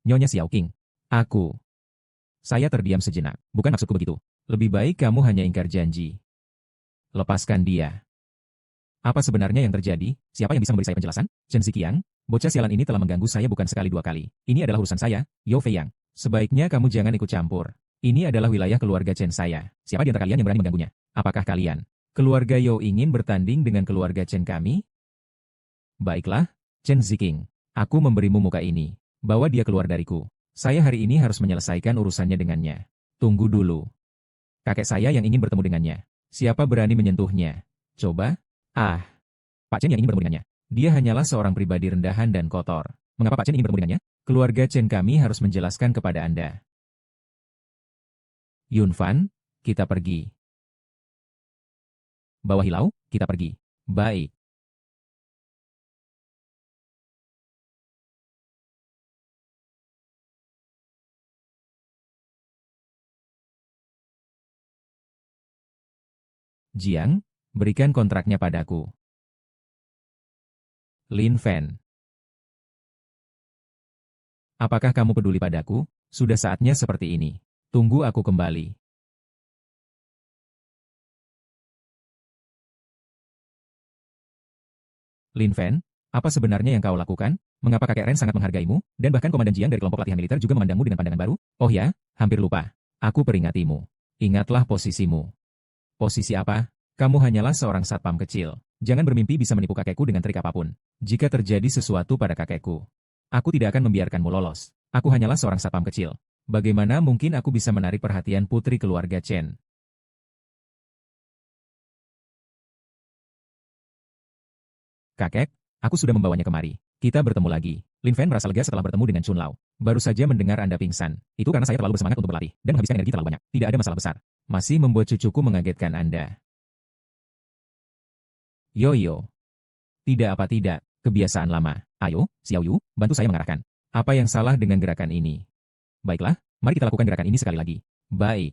Nyonya Xiao Qing. Saya terdiam sejenak. Bukan maksudku begitu. Lebih baik kamu hanya ingkar janji. Lepaskan dia. Apa sebenarnya yang terjadi? Siapa yang bisa memberi saya penjelasan? Chen Ziqiang, bocah sialan ini telah mengganggu saya bukan sekali dua kali. Ini adalah urusan saya, Yao Feiyang. Sebaiknya kamu jangan ikut campur. Ini adalah wilayah keluarga Chen saya. Siapa di antara kalian yang berani mengganggunya? Apakah kalian, keluarga Yao ingin bertanding dengan keluarga Chen kami? Baiklah, Chen Ziqing. Aku memberimu muka ini. Bawa dia keluar dariku. Saya hari ini harus menyelesaikan urusannya dengannya. Tunggu dulu. Kakek saya yang ingin bertemu dengannya. Siapa berani menyentuhnya? Coba? Pak Chen yang ingin bertemu dengannya. Dia hanyalah seorang pribadi rendahan dan kotor. Mengapa Pak Chen ingin bertemu dengannya? Keluarga Chen kami harus menjelaskan kepada Anda. Yun Fan, kita pergi. Bawah Hilau, kita pergi. Baik. Jiang, berikan kontraknya padaku. Lin Fan. Apakah kamu peduli padaku? Sudah saatnya seperti ini. Tunggu aku kembali. Lin Fan, apa sebenarnya yang kau lakukan? Mengapa kakek Ren sangat menghargaimu? Dan bahkan Komandan Jiang dari kelompok latihan militer juga memandangmu dengan pandangan baru? Oh ya, hampir lupa. Aku peringatimu. Ingatlah posisimu. Posisi apa? Kamu hanyalah seorang satpam kecil. Jangan bermimpi bisa menipu kakekku dengan trik apapun. Jika terjadi sesuatu pada kakekku, aku tidak akan membiarkanmu lolos. Aku hanyalah seorang satpam kecil. Bagaimana mungkin aku bisa menarik perhatian putri keluarga Chen? Kakek, aku sudah membawanya kemari. Kita bertemu lagi. Lin Fan merasa lega setelah bertemu dengan Chun Lao. Baru saja mendengar Anda pingsan. Itu karena saya terlalu bersemangat untuk berlatih dan menghabiskan energi terlalu banyak. Tidak ada masalah besar. Masih membuat cucuku mengagetkan Anda. Yo. Tidak apa tidak. Kebiasaan lama. Ayo, Xiao Yu, bantu saya mengarahkan. Apa yang salah dengan gerakan ini? Baiklah, mari kita lakukan gerakan ini sekali lagi. Baik.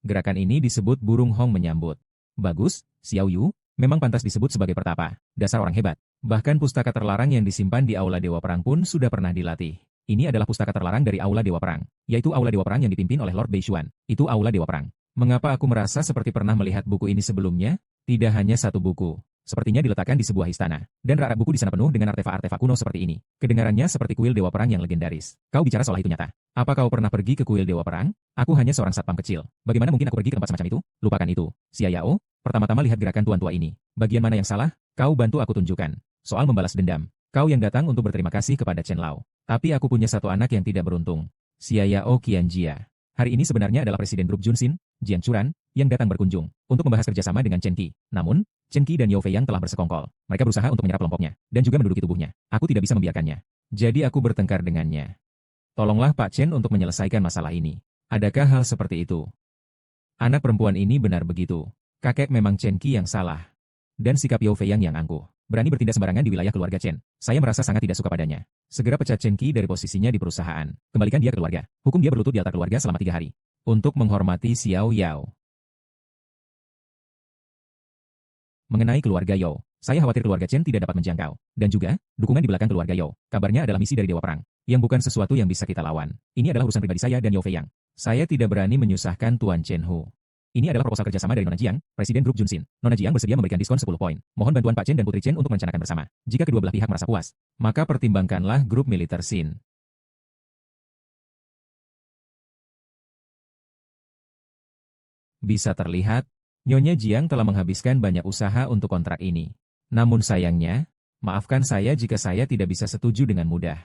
Gerakan ini disebut burung Hong menyambut. Bagus, Xiao Yu, memang pantas disebut sebagai pertapa. Dasar orang hebat. Bahkan pustaka terlarang yang disimpan di Aula Dewa Perang pun sudah pernah dilatih. Ini adalah pustaka terlarang dari Aula Dewa Perang, yaitu Aula Dewa Perang yang dipimpin oleh Lord Beishuan. Itu Aula Dewa Perang. Mengapa aku merasa seperti pernah melihat buku ini sebelumnya? Tidak hanya satu buku. Sepertinya diletakkan di sebuah istana. Dan rak buku di sana penuh dengan artefak-artefak kuno seperti ini. Kedengarannya seperti kuil Dewa Perang yang legendaris. Kau bicara seolah itu nyata. Apa kau pernah pergi ke kuil Dewa Perang? Aku hanya seorang satpam kecil. Bagaimana mungkin aku pergi ke tempat semacam itu? Lupakan itu. Xia Yao, pertama-tama lihat gerakan tuan tua ini. Bagian mana yang salah? Kau bantu aku tunjukkan. Soal membalas dendam. Kau yang datang untuk berterima kasih kepada Chen Lao. Tapi aku punya satu anak yang tidak beruntung. Xia Yao Qianjia. Hari ini sebenarnya adalah Presiden Grup Junsin, Jiang Churan, yang datang berkunjung untuk membahas kerjasama dengan Chen Qi. Namun, Chen Qi dan Yao Feiyang telah bersekongkol. Mereka berusaha untuk menyerap kelompoknya, dan juga menduduki tubuhnya. Aku tidak bisa membiarkannya. Jadi aku bertengkar dengannya. Tolonglah Pak Chen untuk menyelesaikan masalah ini. Adakah hal seperti itu? Anak perempuan ini benar begitu. Kakek memang Chen Qi yang salah. Dan sikap Yao Feiyang yang angkuh. Berani bertindak sembarangan di wilayah keluarga Chen. Saya merasa sangat tidak suka padanya. Segera pecat Chen Qi dari posisinya di perusahaan. Kembalikan dia ke keluarga. Hukum dia berlutut di altar keluarga selama 3 hari. Untuk menghormati Xiao Yao. Mengenai keluarga Yao, saya khawatir keluarga Chen tidak dapat menjangkau. Dan juga, dukungan di belakang keluarga Yao. Kabarnya adalah misi dari Dewa Perang. Yang bukan sesuatu yang bisa kita lawan. Ini adalah urusan pribadi saya dan Yao Feiyang. Saya tidak berani menyusahkan Tuan Chen Hu. Ini adalah proposal kerjasama dari Nona Jiang, Presiden Grup Junsin. Nona Jiang bersedia memberikan diskon 10 poin. Mohon bantuan Pak Chen dan Putri Chen untuk merencanakan bersama. Jika kedua belah pihak merasa puas, maka pertimbangkanlah grup militer Sin. Bisa terlihat, Nyonya Jiang telah menghabiskan banyak usaha untuk kontrak ini. Namun sayangnya, maafkan saya jika saya tidak bisa setuju dengan mudah.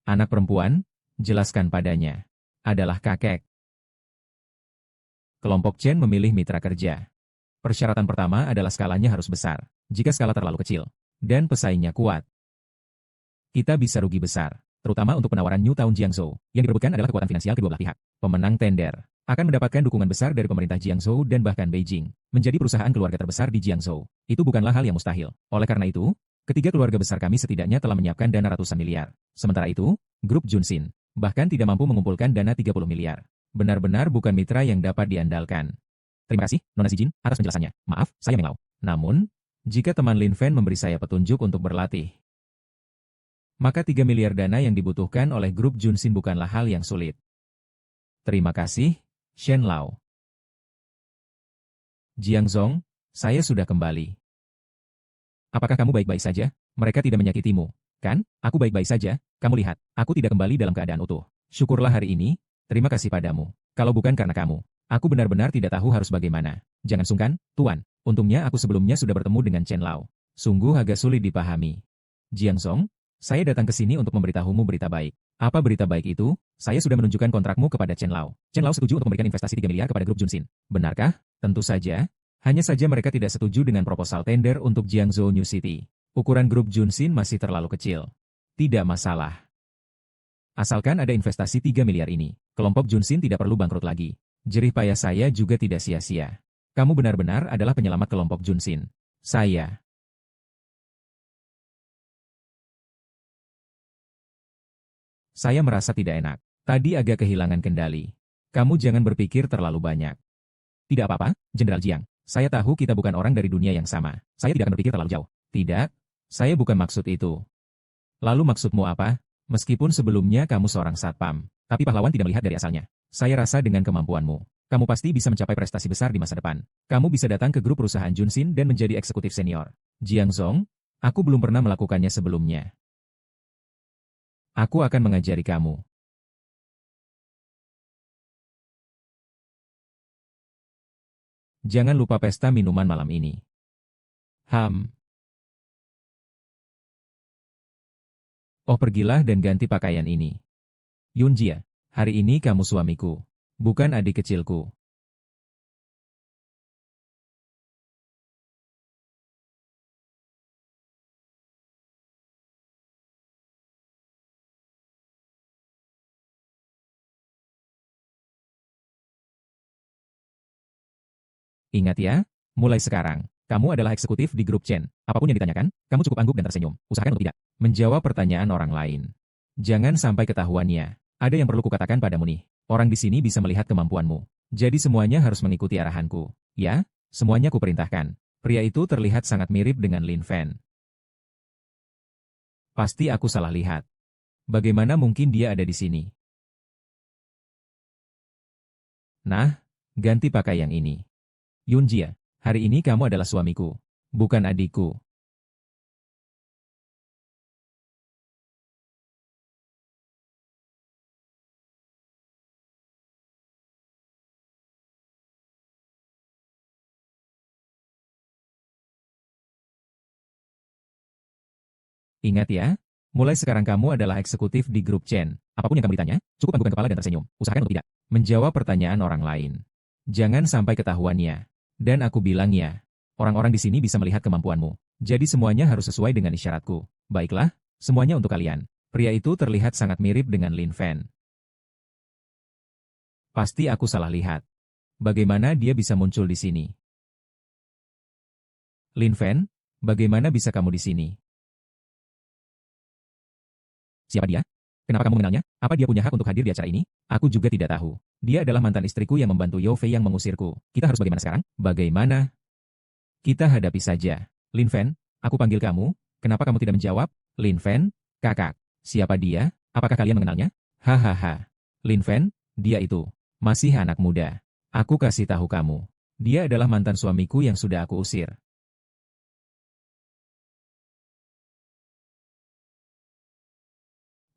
Anak perempuan, jelaskan padanya. Adalah kakek. Kelompok Chen memilih mitra kerja. Persyaratan pertama adalah skalanya harus besar. Jika skala terlalu kecil, dan pesaingnya kuat, Kita bisa rugi besar, terutama untuk penawaran New Town Jiangzhou. Yang diperebutkan adalah kekuatan finansial kedua belah pihak. Pemenang tender akan mendapatkan dukungan besar dari pemerintah Jiangzhou dan bahkan Beijing. Menjadi perusahaan keluarga terbesar di Jiangzhou, itu bukanlah hal yang mustahil. Oleh karena itu, ketiga keluarga besar kami setidaknya telah menyiapkan dana ratusan miliar. Sementara itu, grup Junsin bahkan tidak mampu mengumpulkan dana 30 miliar. Benar-benar bukan mitra yang dapat diandalkan. Terima kasih, Nona Zijin, atas penjelasannya. Maaf, saya Meng Lao. Namun, jika teman Lin Fan memberi saya petunjuk untuk berlatih, maka 3 miliar dana yang dibutuhkan oleh grup Junsin bukanlah hal yang sulit. Terima kasih, Shen Lao. Jiangzong, saya sudah kembali. Apakah kamu baik-baik saja? Mereka tidak menyakitimu, kan? Aku baik-baik saja, kamu lihat, aku tidak kembali dalam keadaan utuh. Syukurlah hari ini, terima kasih padamu. Kalau bukan karena kamu, aku benar-benar tidak tahu harus bagaimana. Jangan sungkan, Tuan. Untungnya aku sebelumnya sudah bertemu dengan Chen Lao. Sungguh agak sulit dipahami. Jiangzong, saya datang ke sini untuk memberitahumu berita baik. Apa berita baik itu? Saya sudah menunjukkan kontrakmu kepada Chen Lao. Chen Lao setuju untuk memberikan investasi 3 miliar kepada grup Junsin. Benarkah? Tentu saja. Hanya saja mereka tidak setuju dengan proposal tender untuk Jiangzhou New City. Ukuran grup Junsin masih terlalu kecil. Tidak masalah. Asalkan ada investasi 3 miliar ini, kelompok Junsin tidak perlu bangkrut lagi. Jerih payah saya juga tidak sia-sia. Kamu benar-benar adalah penyelamat kelompok Junsin. Saya merasa tidak enak. Tadi agak kehilangan kendali. Kamu jangan berpikir terlalu banyak. Tidak apa-apa, Jenderal Jiang. Saya tahu kita bukan orang dari dunia yang sama. Saya tidak akan berpikir terlalu jauh. Tidak, saya bukan maksud itu. Lalu maksudmu apa? Meskipun sebelumnya kamu seorang satpam, tapi pahlawan tidak melihat dari asalnya. Saya rasa dengan kemampuanmu, kamu pasti bisa mencapai prestasi besar di masa depan. Kamu bisa datang ke grup perusahaan Junsin dan menjadi eksekutif senior. Jiangzong, aku belum pernah melakukannya sebelumnya. Aku akan mengajari kamu. Jangan lupa pesta minuman malam ini. Oh, pergilah dan ganti pakaian ini. Yunjia, hari ini kamu suamiku, bukan adik kecilku. Ingat ya, mulai sekarang, kamu adalah eksekutif di grup Chen. Apapun yang ditanyakan, kamu cukup angguk dan tersenyum. Usahakan untuk tidak menjawab pertanyaan orang lain. Jangan sampai ketahuannya. Ada yang perlu kukatakan padamu nih. Orang di sini bisa melihat kemampuanmu. Jadi semuanya harus mengikuti arahanku. Ya, semuanya kuperintahkan. Pria itu terlihat sangat mirip dengan Lin Fan. Pasti aku salah lihat. Bagaimana mungkin dia ada di sini? Nah, ganti pakai yang ini. Yunjia, hari ini kamu adalah suamiku, bukan adikku. Ingat ya, mulai sekarang kamu adalah eksekutif di grup Chen. Apapun yang kamu ditanya, cukup anggukkan kepala dan tersenyum. Usahakan untuk tidak menjawab pertanyaan orang lain. Jangan sampai ketahuannya. Dan aku bilang ya, orang-orang di sini bisa melihat kemampuanmu. Jadi semuanya harus sesuai dengan isyaratku. Baiklah, semuanya untuk kalian. Pria itu terlihat sangat mirip dengan Lin Fan. Pasti aku salah lihat. Bagaimana dia bisa muncul di sini? Lin Fan, bagaimana bisa kamu di sini? Siapa dia? Kenapa kamu mengenalnya? Apa dia punya hak untuk hadir di acara ini? Aku juga tidak tahu. Dia adalah mantan istriku yang membantu Yao Fei yang mengusirku. Kita harus bagaimana sekarang? Bagaimana? Kita hadapi saja. Lin Fan, aku panggil kamu. Kenapa kamu tidak menjawab? Lin Fan, kakak. Siapa dia? Apakah kalian mengenalnya? Hahaha. Lin Fan, dia itu. Masih anak muda. Aku kasih tahu kamu. Dia adalah mantan suamiku yang sudah aku usir.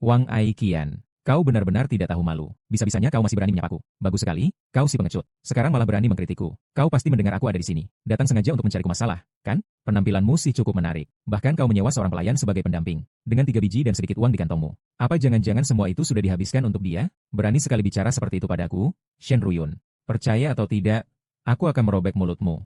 Wang Aikian, kau benar-benar tidak tahu malu. Bisa-bisanya kau masih berani menyapaku. Bagus sekali, kau si pengecut. Sekarang malah berani mengkritikku. Kau pasti mendengar aku ada di sini. Datang sengaja untuk mencariku masalah, kan? Penampilanmu sih cukup menarik. Bahkan kau menyewa seorang pelayan sebagai pendamping. Dengan 3 biji dan sedikit uang di kantongmu. Apa jangan-jangan semua itu sudah dihabiskan untuk dia? Berani sekali bicara seperti itu padaku? Shen Ruyun. Percaya atau tidak, aku akan merobek mulutmu.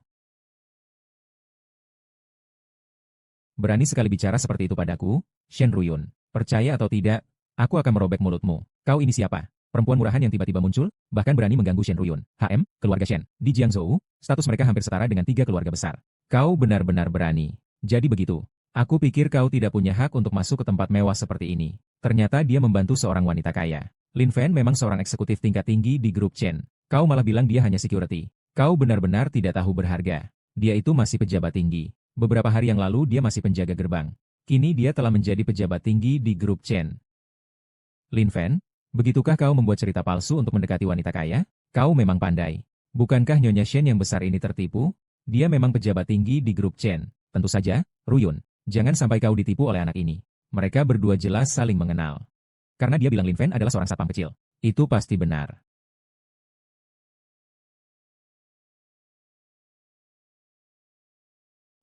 Berani sekali bicara seperti itu padaku? Shen Ruyun. Percaya atau tidak, aku akan merobek mulutmu. Kau ini siapa? Perempuan murahan yang tiba-tiba muncul, bahkan berani mengganggu Shen Ruyun. HM, keluarga Shen. Di Jiangzhou, status mereka hampir setara dengan 3 keluarga besar. Kau benar-benar berani. Jadi begitu. Aku pikir kau tidak punya hak untuk masuk ke tempat mewah seperti ini. Ternyata dia membantu seorang wanita kaya. Lin Fan memang seorang eksekutif tingkat tinggi di grup Chen. Kau malah bilang dia hanya security. Kau benar-benar tidak tahu berharga. Dia itu masih pejabat tinggi. Beberapa hari yang lalu dia masih penjaga gerbang. Kini dia telah menjadi pejabat tinggi di grup Chen. Lin Fan, begitukah kau membuat cerita palsu untuk mendekati wanita kaya? Kau memang pandai. Bukankah Nyonya Shen yang besar ini tertipu? Dia memang pejabat tinggi di grup Chen. Tentu saja, Ruyun. Jangan sampai kau ditipu oleh anak ini. Mereka berdua jelas saling mengenal. Karena dia bilang Lin Fan adalah seorang satpam kecil. Itu pasti benar.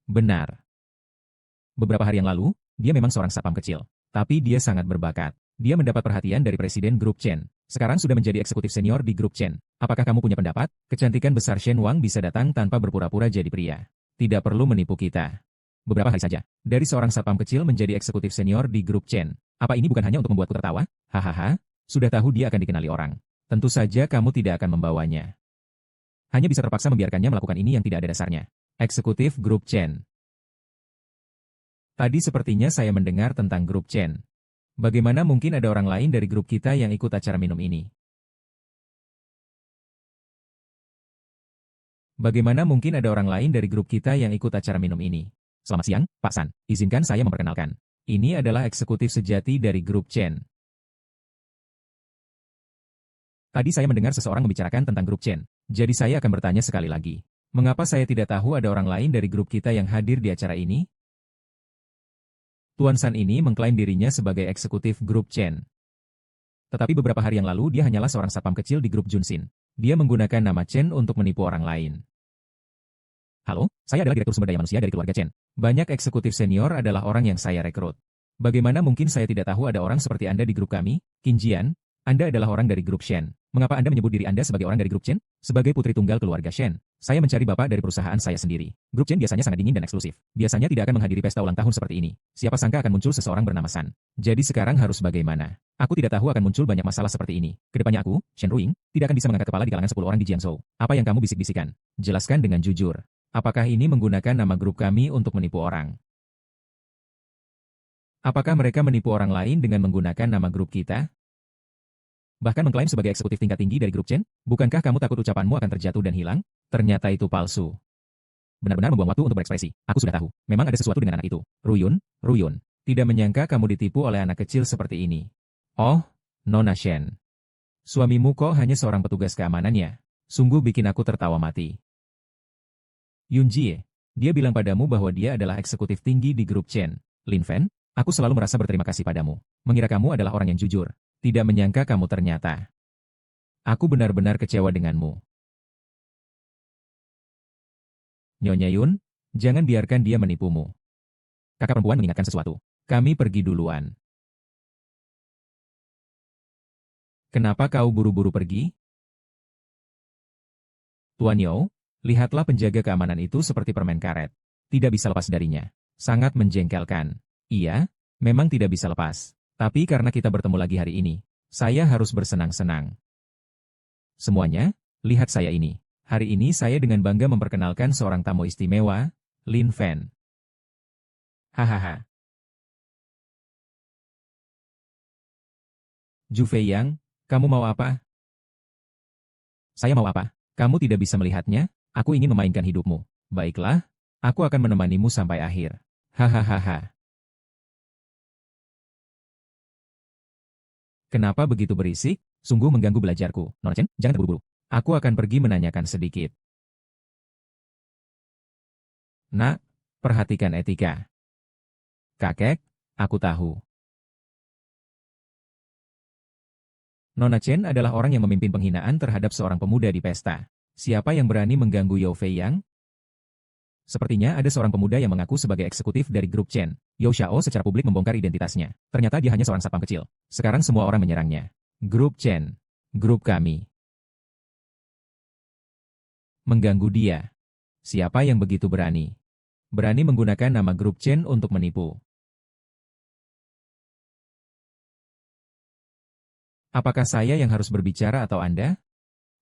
Benar. Beberapa hari yang lalu, dia memang seorang satpam kecil. Tapi dia sangat berbakat. Dia mendapat perhatian dari Presiden Grup Chen. Sekarang sudah menjadi eksekutif senior di Grup Chen. Apakah kamu punya pendapat? Kecantikan besar Shen Wang bisa datang tanpa berpura-pura jadi pria. Tidak perlu menipu kita. Beberapa hari saja, dari seorang satpam kecil menjadi eksekutif senior di Grup Chen. Apa ini bukan hanya untuk membuatku tertawa? Hahaha, sudah tahu dia akan dikenali orang. Tentu saja kamu tidak akan membawanya. Hanya bisa terpaksa membiarkannya melakukan ini yang tidak ada dasarnya. Eksekutif Grup Chen. Tadi sepertinya saya mendengar tentang Grup Chen. Bagaimana mungkin ada orang lain dari grup kita yang ikut acara minum ini? Bagaimana mungkin ada orang lain dari grup kita yang ikut acara minum ini? Selamat siang, Pak San. Izinkan saya memperkenalkan. Ini adalah eksekutif sejati dari grup Chen. Tadi saya mendengar seseorang membicarakan tentang grup Chen. Jadi saya akan bertanya sekali lagi. Mengapa saya tidak tahu ada orang lain dari grup kita yang hadir di acara ini? Tuan San ini mengklaim dirinya sebagai eksekutif grup Chen. Tetapi beberapa hari yang lalu dia hanyalah seorang satpam kecil di grup Junsin. Dia menggunakan nama Chen untuk menipu orang lain. Halo, saya adalah Direktur Sumber Daya Manusia dari keluarga Chen. Banyak eksekutif senior adalah orang yang saya rekrut. Bagaimana mungkin saya tidak tahu ada orang seperti Anda di grup kami? Qin Jian, Anda adalah orang dari grup Shen. Mengapa Anda menyebut diri Anda sebagai orang dari grup Chen? Sebagai putri tunggal keluarga Shen. Saya mencari bapak dari perusahaan saya sendiri. Grup Chen biasanya sangat dingin dan eksklusif. Biasanya tidak akan menghadiri pesta ulang tahun seperti ini. Siapa sangka akan muncul seseorang bernama San. Jadi sekarang harus bagaimana? Aku tidak tahu akan muncul banyak masalah seperti ini. Kedepannya aku, Shen Ruing, tidak akan bisa mengangkat kepala di kalangan 10 orang di Jiangzhou. Apa yang kamu bisik-bisikan? Jelaskan dengan jujur. Apakah ini menggunakan nama grup kami untuk menipu orang? Apakah mereka menipu orang lain dengan menggunakan nama grup kita? Bahkan mengklaim sebagai eksekutif tingkat tinggi dari grup Chen? Bukankah kamu takut ucapanmu akan terjatuh dan hilang? Ternyata itu palsu. Benar-benar membuang waktu untuk berekspresi. Aku sudah tahu. Memang ada sesuatu dengan anak itu. Ruyun. Tidak menyangka kamu ditipu oleh anak kecil seperti ini. Oh, Nona Shen. Suamimu kok hanya seorang petugas keamanannya? Sungguh bikin aku tertawa mati. Yun Jie. Dia bilang padamu bahwa dia adalah eksekutif tinggi di grup Chen. Lin Fan, aku selalu merasa berterima kasih padamu. Mengira kamu adalah orang yang jujur. Tidak menyangka kamu ternyata. Aku benar-benar kecewa denganmu. Nyonya Yun, jangan biarkan dia menipumu. Kakak perempuan mengingatkan sesuatu. Kami pergi duluan. Kenapa kau buru-buru pergi? Tuan Yo, lihatlah penjaga keamanan itu seperti permen karet. Tidak bisa lepas darinya. Sangat menjengkelkan. Iya, memang tidak bisa lepas. Tapi karena kita bertemu lagi hari ini, saya harus bersenang-senang. Semuanya, lihat saya ini. Hari ini saya dengan bangga memperkenalkan seorang tamu istimewa, Lin Fan. Hahaha. Ju Feiyang, kamu mau apa? Saya mau apa? Kamu tidak bisa melihatnya? Aku ingin memainkan hidupmu. Baiklah, aku akan menemanimu sampai akhir. Hahaha. Kenapa begitu berisik? Sungguh mengganggu belajarku. Nona Chen, jangan terburu-buru. Aku akan pergi menanyakan sedikit. Nak, perhatikan etika. Kakek, aku tahu. Nona Chen adalah orang yang memimpin penghinaan terhadap seorang pemuda di pesta. Siapa yang berani mengganggu Yao Feiyang? Sepertinya ada seorang pemuda yang mengaku sebagai eksekutif dari grup Chen. Yao Xiao secara publik membongkar identitasnya. Ternyata dia hanya seorang satpam kecil. Sekarang semua orang menyerangnya. Grup Chen. Grup kami. Mengganggu dia. Siapa yang begitu berani? Berani menggunakan nama grup Chen untuk menipu. Apakah saya yang harus berbicara atau Anda?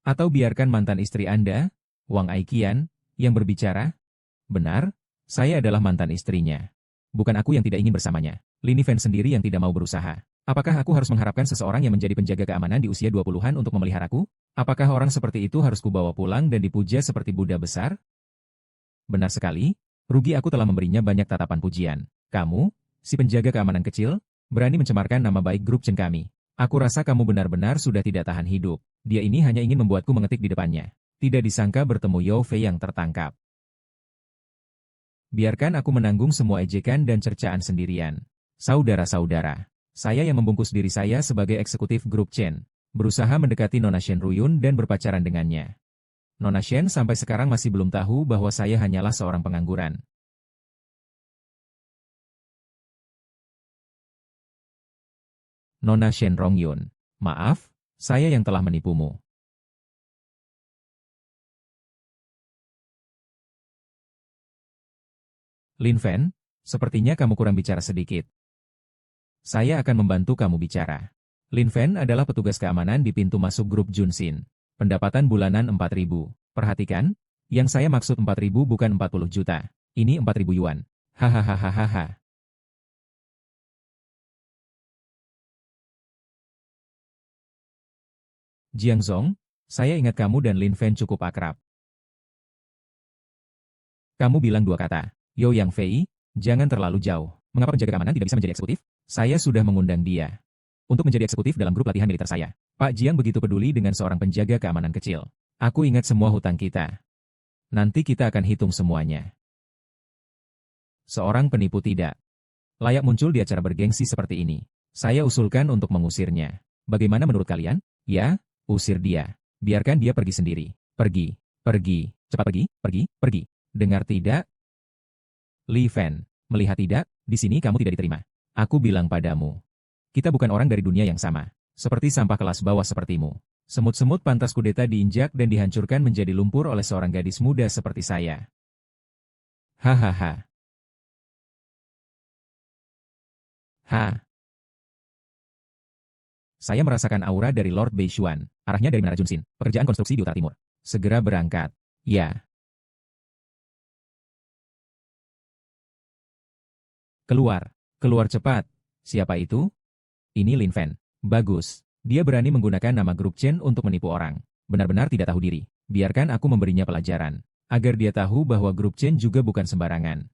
Atau biarkan mantan istri Anda, Wang Aikian, yang berbicara? Benar, saya adalah mantan istrinya. Bukan aku yang tidak ingin bersamanya. Lin Fen sendiri yang tidak mau berusaha. Apakah aku harus mengharapkan seseorang yang menjadi penjaga keamanan di usia 20-an untuk memeliharaku? Apakah orang seperti itu harus kubawa pulang dan dipuja seperti Buddha besar? Benar sekali, rugi aku telah memberinya banyak tatapan pujian. Kamu, si penjaga keamanan kecil, berani mencemarkan nama baik grup Chen kami. Aku rasa kamu benar-benar sudah tidak tahan hidup. Dia ini hanya ingin membuatku mengetik di depannya. Tidak disangka bertemu Yao Fei yang tertangkap. Biarkan aku menanggung semua ejekan dan cercaan sendirian. Saudara-saudara, saya yang membungkus diri saya sebagai eksekutif grup Chen, berusaha mendekati Nona Shen Ruyun dan berpacaran dengannya. Nona Shen sampai sekarang masih belum tahu bahwa saya hanyalah seorang pengangguran. Nona Shen Rongyun, maaf, saya yang telah menipumu. Lin Fen, sepertinya kamu kurang bicara sedikit. Saya akan membantu kamu bicara. Lin Fen adalah petugas keamanan di pintu masuk grup Junsin. Pendapatan bulanan 4.000. Perhatikan, yang saya maksud 4.000 bukan 40 juta. Ini 4.000 yuan. Hahaha. Jiang Zong, saya ingat kamu dan Lin Fen cukup akrab. Kamu bilang dua kata. Yo Yang Fei, jangan terlalu jauh. Mengapa penjaga keamanan tidak bisa menjadi eksekutif? Saya sudah mengundang dia untuk menjadi eksekutif dalam grup latihan militer saya. Pak Jiang begitu peduli dengan seorang penjaga keamanan kecil. Aku ingat semua hutang kita. Nanti kita akan hitung semuanya. Seorang penipu tidak layak muncul di acara bergengsi seperti ini. Saya usulkan untuk mengusirnya. Bagaimana menurut kalian? Ya, usir dia. Biarkan dia pergi sendiri. Pergi. Cepat pergi. Dengar tidak? Li Fen, melihat tidak, di sini kamu tidak diterima. Aku bilang padamu. Kita bukan orang dari dunia yang sama. Seperti sampah kelas bawah sepertimu. Semut-semut pantas kudeta diinjak dan dihancurkan menjadi lumpur oleh seorang gadis muda seperti saya. Hahaha. Saya merasakan aura dari Lord Beishuan, arahnya dari Menara Junsin, pekerjaan konstruksi di utara timur. Segera berangkat. Ya. Keluar cepat. Siapa itu? Ini Lin Fen. Bagus. Dia berani menggunakan nama grup Chen untuk menipu orang. Benar-benar tidak tahu diri. Biarkan aku memberinya pelajaran. Agar dia tahu bahwa grup Chen juga bukan sembarangan.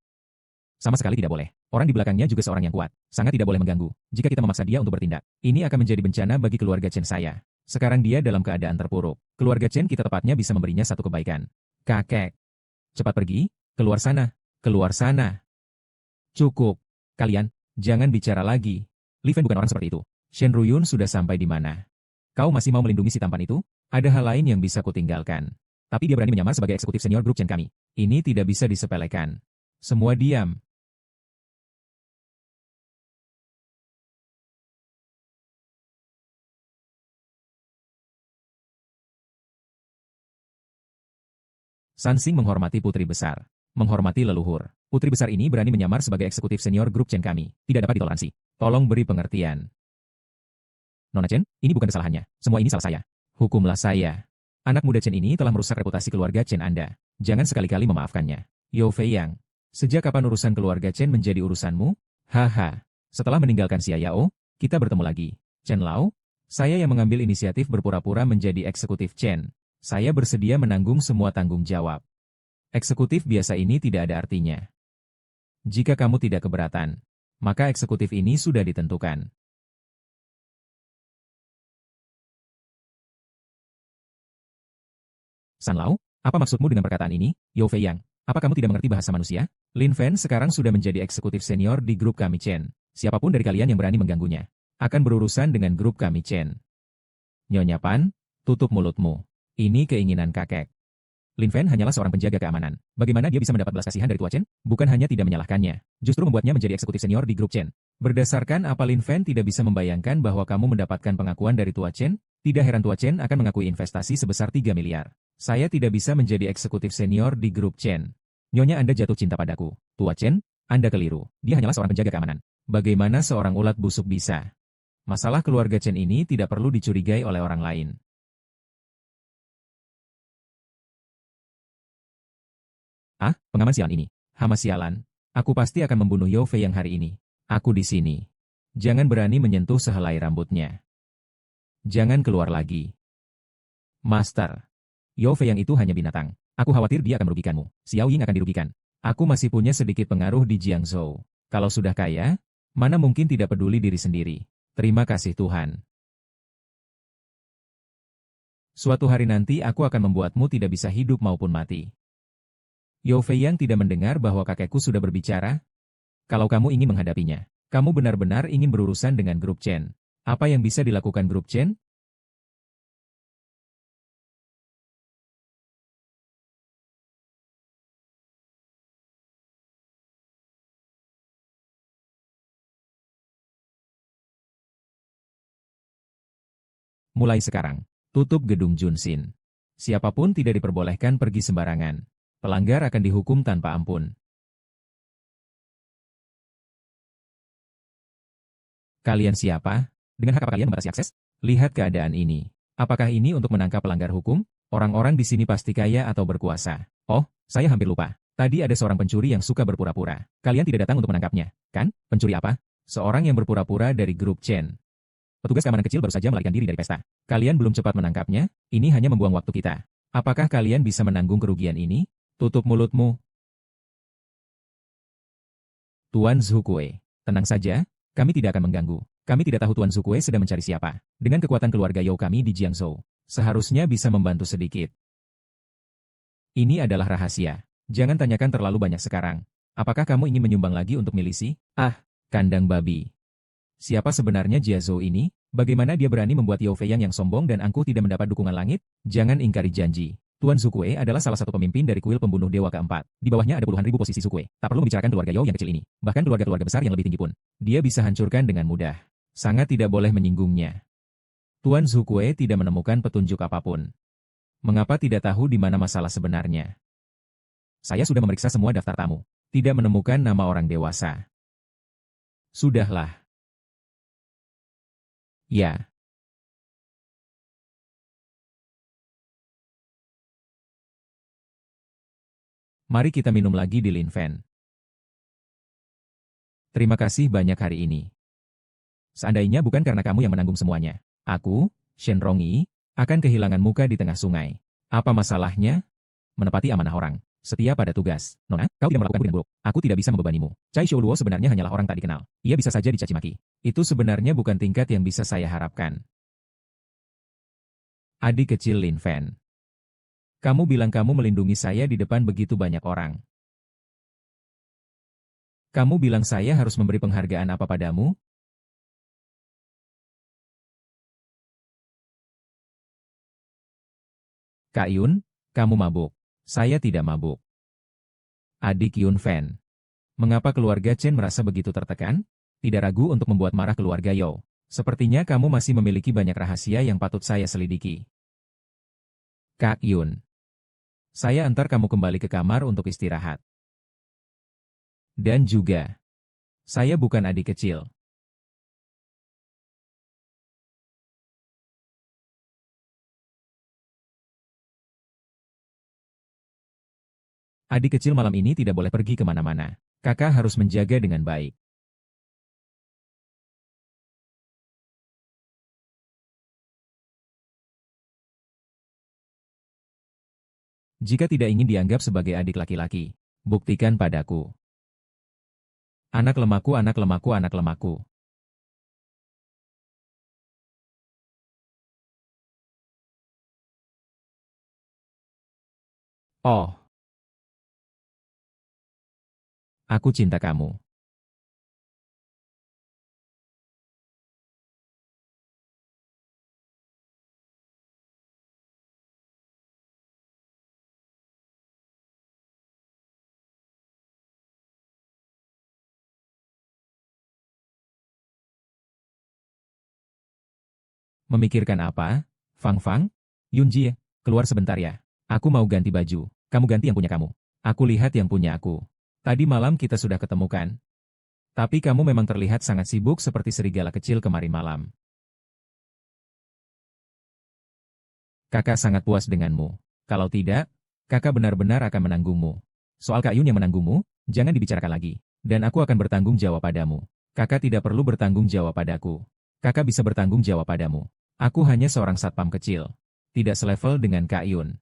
Sama sekali tidak boleh. Orang di belakangnya juga seorang yang kuat. Sangat tidak boleh mengganggu. Jika kita memaksa dia untuk bertindak, ini akan menjadi bencana bagi keluarga Chen saya. Sekarang dia dalam keadaan terpuruk. Keluarga Chen kita tepatnya bisa memberinya satu kebaikan. Kakek. Cepat pergi. Keluar sana. Cukup. Kalian, jangan bicara lagi. Li Fen bukan orang seperti itu. Shen Ruyun sudah sampai di mana? Kau masih mau melindungi si tampan itu? Ada hal lain yang bisa kutinggalkan. Tapi dia berani menyamar sebagai eksekutif senior grup Chen kami. Ini tidak bisa disepelekan. Semua diam. Sansing menghormati putri besar. Menghormati leluhur. Putri besar ini berani menyamar sebagai eksekutif senior grup Chen kami. Tidak dapat ditoleransi. Tolong beri pengertian. Nona Chen, ini bukan kesalahannya. Semua ini salah saya. Hukumlah saya. Anak muda Chen ini telah merusak reputasi keluarga Chen Anda. Jangan sekali-kali memaafkannya. Yo Fei Yang. Sejak kapan urusan keluarga Chen menjadi urusanmu? Haha. Setelah meninggalkan Xia Yao, kita bertemu lagi. Chen Lao, saya yang mengambil inisiatif berpura-pura menjadi eksekutif Chen. Saya bersedia menanggung semua tanggung jawab. Eksekutif biasa ini tidak ada artinya. Jika kamu tidak keberatan, maka eksekutif ini sudah ditentukan. San Lao, apa maksudmu dengan perkataan ini? Yo Fei Yang, apa kamu tidak mengerti bahasa manusia? Lin Fen sekarang sudah menjadi eksekutif senior di grup kami Chen. Siapapun dari kalian yang berani mengganggunya, akan berurusan dengan grup kami Chen. Nyonya Pan, tutup mulutmu. Ini keinginan kakek. Lin Fen hanyalah seorang penjaga keamanan. Bagaimana dia bisa mendapat belas kasihan dari tua Chen? Bukan hanya tidak menyalahkannya, justru membuatnya menjadi eksekutif senior di grup Chen. Berdasarkan apa Lin Fen tidak bisa membayangkan bahwa kamu mendapatkan pengakuan dari tua Chen? Tidak heran tua Chen akan mengakui investasi sebesar 3 miliar. Saya tidak bisa menjadi eksekutif senior di grup Chen. Nyonya Anda jatuh cinta padaku. Tua Chen, Anda keliru. Dia hanyalah seorang penjaga keamanan. Bagaimana seorang ulat busuk bisa Masalah keluarga Chen ini tidak perlu dicurigai oleh orang lain. Ah, pengaman sialan ini. Hama sialan. Aku pasti akan membunuh Yao Fei yang hari ini. Aku di sini. Jangan berani menyentuh sehelai rambutnya. Jangan keluar lagi. Master. Yao Fei yang itu hanya binatang. Aku khawatir dia akan merugikanmu. Xiao Ying akan dirugikan. Aku masih punya sedikit pengaruh di Jiangzhou. Kalau sudah kaya, mana mungkin tidak peduli diri sendiri. Terima kasih Tuhan. Suatu hari nanti aku akan membuatmu tidak bisa hidup maupun mati. Yao Fei yang tidak mendengar bahwa kakekku sudah berbicara. Kalau kamu ingin menghadapinya, kamu benar-benar ingin berurusan dengan grup Chen. Apa yang bisa dilakukan grup Chen? Mulai sekarang, tutup gedung Junsin. Siapapun tidak diperbolehkan pergi sembarangan. Pelanggar akan dihukum tanpa ampun. Kalian siapa? Dengan hak apa kalian membatasi akses? Lihat keadaan ini. Apakah ini untuk menangkap pelanggar hukum? Orang-orang di sini pasti kaya atau berkuasa. Oh, saya hampir lupa. Tadi ada seorang pencuri yang suka berpura-pura. Kalian tidak datang untuk menangkapnya, kan? Pencuri apa? Seorang yang berpura-pura dari grup Chen. Petugas keamanan kecil baru saja melarikan diri dari pesta. Kalian belum cepat menangkapnya? Ini hanya membuang waktu kita. Apakah kalian bisa menanggung kerugian ini? Tutup mulutmu. Tuan Zhukue. Tenang saja, kami tidak akan mengganggu. Kami tidak tahu Tuan Zhukue sedang mencari siapa. Dengan kekuatan keluarga Yao kami di Jiangzhou, seharusnya bisa membantu sedikit. Ini adalah rahasia. Jangan tanyakan terlalu banyak sekarang. Apakah kamu ingin menyumbang lagi untuk milisi? Ah, kandang babi. Siapa sebenarnya Jia Zhou ini? Bagaimana dia berani membuat Yao Fei yang sombong dan angkuh tidak mendapat dukungan langit? Jangan ingkari janji. Tuan Zhukue adalah salah satu pemimpin dari kuil pembunuh dewa keempat. Di bawahnya ada puluhan ribu posisi Zhukue. Tak perlu membicarakan keluarga Yao yang kecil ini. Bahkan keluarga-keluarga besar yang lebih tinggi pun. Dia bisa hancurkan dengan mudah. Sangat tidak boleh menyinggungnya. Tuan Zhukue tidak menemukan petunjuk apapun. Mengapa tidak tahu di mana masalah sebenarnya? Saya sudah memeriksa semua daftar tamu. Tidak menemukan nama orang dewasa. Sudahlah. Ya. Mari kita minum lagi di Linfen. Terima kasih banyak hari ini. Seandainya bukan karena kamu yang menanggung semuanya, aku, Shen Rongyi, akan kehilangan muka di tengah sungai. Apa masalahnya? Menepati amanah orang. Setia pada tugas. Nona, kau tidak melakukanku dengan buruk. Aku tidak bisa membebanimu. Cai Shouluo sebenarnya hanyalah orang tak dikenal. Ia bisa saja dicaci maki. Itu sebenarnya bukan tingkat yang bisa saya harapkan. Adik kecil Lin Fen. Kamu bilang kamu melindungi saya di depan begitu banyak orang. Kamu bilang saya harus memberi penghargaan apa padamu? Kak Yun, kamu mabuk. Saya tidak mabuk. Adik Yun Fen. Mengapa keluarga Chen merasa begitu tertekan? Tidak ragu untuk membuat marah keluarga Yao. Sepertinya kamu masih memiliki banyak rahasia yang patut saya selidiki. Kak Yun. Saya antar kamu kembali ke kamar untuk istirahat. Dan juga, saya bukan adik kecil. Adik kecil malam ini tidak boleh pergi kemana-mana. Kakak harus menjaga dengan baik. Jika tidak ingin dianggap sebagai adik laki-laki, buktikan padaku. Anak lemahku, anak lemahku, anak lemahku. Oh, aku cinta kamu. Memikirkan apa? Fang Fang? Yunji, keluar sebentar ya. Aku mau ganti baju. Kamu ganti yang punya kamu. Aku lihat yang punya aku. Tadi malam kita sudah ketemu kan? Tapi kamu memang terlihat sangat sibuk seperti serigala kecil kemarin malam. Kakak sangat puas denganmu. Kalau tidak, kakak benar-benar akan menanggungmu. Soal Kak Yun yang menanggungmu, jangan dibicarakan lagi. Dan aku akan bertanggung jawab padamu. Kakak tidak perlu bertanggung jawab padaku. Kakak bisa bertanggung jawab padamu. Aku hanya seorang satpam kecil. Tidak selevel dengan Kak Yun.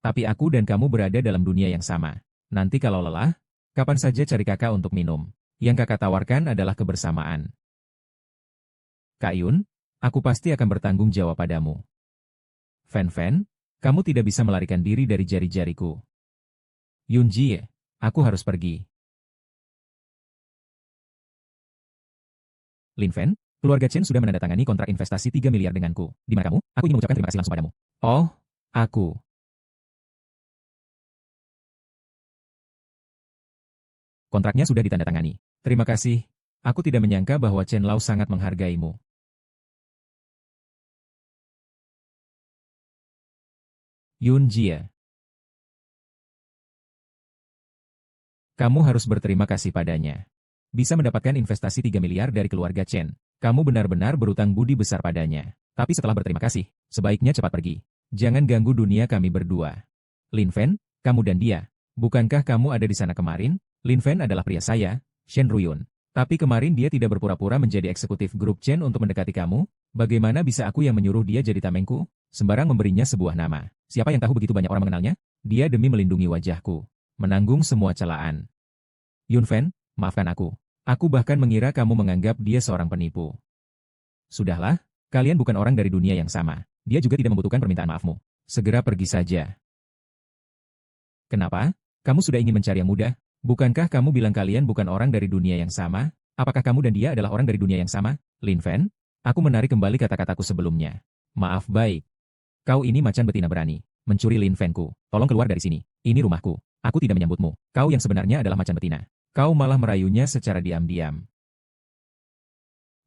Tapi aku dan kamu berada dalam dunia yang sama. Nanti kalau lelah, kapan saja cari kakak untuk minum. Yang kakak tawarkan adalah kebersamaan. Kak Yun, aku pasti akan bertanggung jawab padamu. Fan, kamu tidak bisa melarikan diri dari jari-jariku. Yun Jie, aku harus pergi. Lin Fan, keluarga Chen sudah menandatangani kontrak investasi 3 miliar denganku. Di mana kamu? Aku ingin mengucapkan terima kasih langsung padamu. Oh, aku. Kontraknya sudah ditandatangani. Terima kasih. Aku tidak menyangka bahwa Chen Lao sangat menghargaimu. Yun Jie. Kamu harus berterima kasih padanya. Bisa mendapatkan investasi 3 miliar dari keluarga Chen. Kamu benar-benar berutang budi besar padanya. Tapi setelah berterima kasih, sebaiknya cepat pergi. Jangan ganggu dunia kami berdua. Lin Fan, kamu dan dia. Bukankah kamu ada di sana kemarin? Lin Fan adalah pria saya, Shen Ruyun. Tapi kemarin dia tidak berpura-pura menjadi eksekutif grup Chen untuk mendekati kamu. Bagaimana bisa aku yang menyuruh dia jadi tamengku? Sembarang memberinya sebuah nama. Siapa yang tahu begitu banyak orang mengenalnya? Dia demi melindungi wajahku. Menanggung semua celaan. Yun Fan, maafkan aku. Aku bahkan mengira kamu menganggap dia seorang penipu. Sudahlah, kalian bukan orang dari dunia yang sama. Dia juga tidak membutuhkan permintaan maafmu. Segera pergi saja. Kenapa? Kamu sudah ingin mencari yang mudah? Bukankah kamu bilang kalian bukan orang dari dunia yang sama? Apakah kamu dan dia adalah orang dari dunia yang sama? Lin Fan, aku menarik kembali kata-kataku sebelumnya. Maaf baik. Kau ini macan betina berani. Mencuri Lin Fan-ku. Tolong keluar dari sini. Ini rumahku. Aku tidak menyambutmu. Kau yang sebenarnya adalah macan betina. Kau malah merayunya secara diam-diam.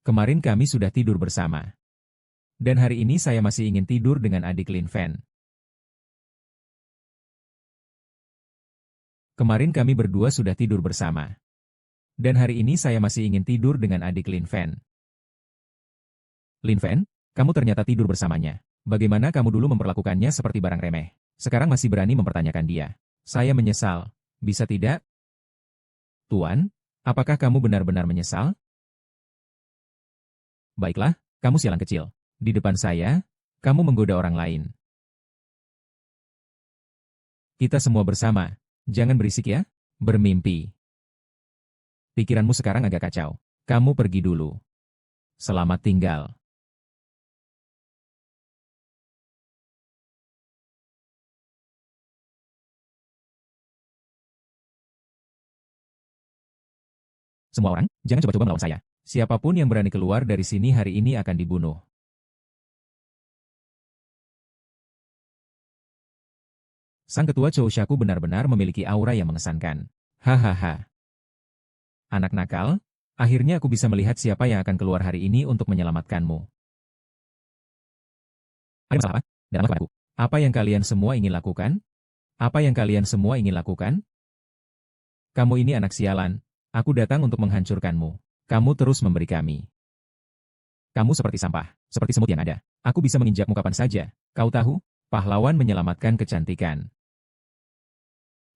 Kemarin kami sudah tidur bersama. Dan hari ini saya masih ingin tidur dengan adik Lin Fan. Kemarin kami berdua sudah tidur bersama. Dan hari ini saya masih ingin tidur dengan adik Lin Fan. Lin Fan, kamu ternyata tidur bersamanya. Bagaimana kamu dulu memperlakukannya seperti barang remeh? Sekarang masih berani mempertanyakan dia. Saya menyesal. Bisa tidak? Tuan, apakah kamu benar-benar menyesal? Baiklah, kamu sialan kecil. Di depan saya, kamu menggoda orang lain. Kita semua bersama. Jangan berisik ya. Bermimpi. Pikiranmu sekarang agak kacau. Kamu pergi dulu. Selamat tinggal. Semua orang, jangan coba-coba melawan saya. Siapapun yang berani keluar dari sini hari ini akan dibunuh. Sang ketua Chou Shaku benar-benar memiliki aura yang mengesankan. Hahaha. Anak nakal, akhirnya aku bisa melihat siapa yang akan keluar hari ini untuk menyelamatkanmu. Ada masalah apa? Datanglah kepadaku. Apa yang kalian semua ingin lakukan? Apa yang kalian semua ingin lakukan? Kamu ini anak sialan. Aku datang untuk menghancurkanmu. Kamu terus memberi kami. Kamu seperti sampah, seperti semut yang ada. Aku bisa menginjakmu kapan saja. Kau tahu, pahlawan menyelamatkan kecantikan.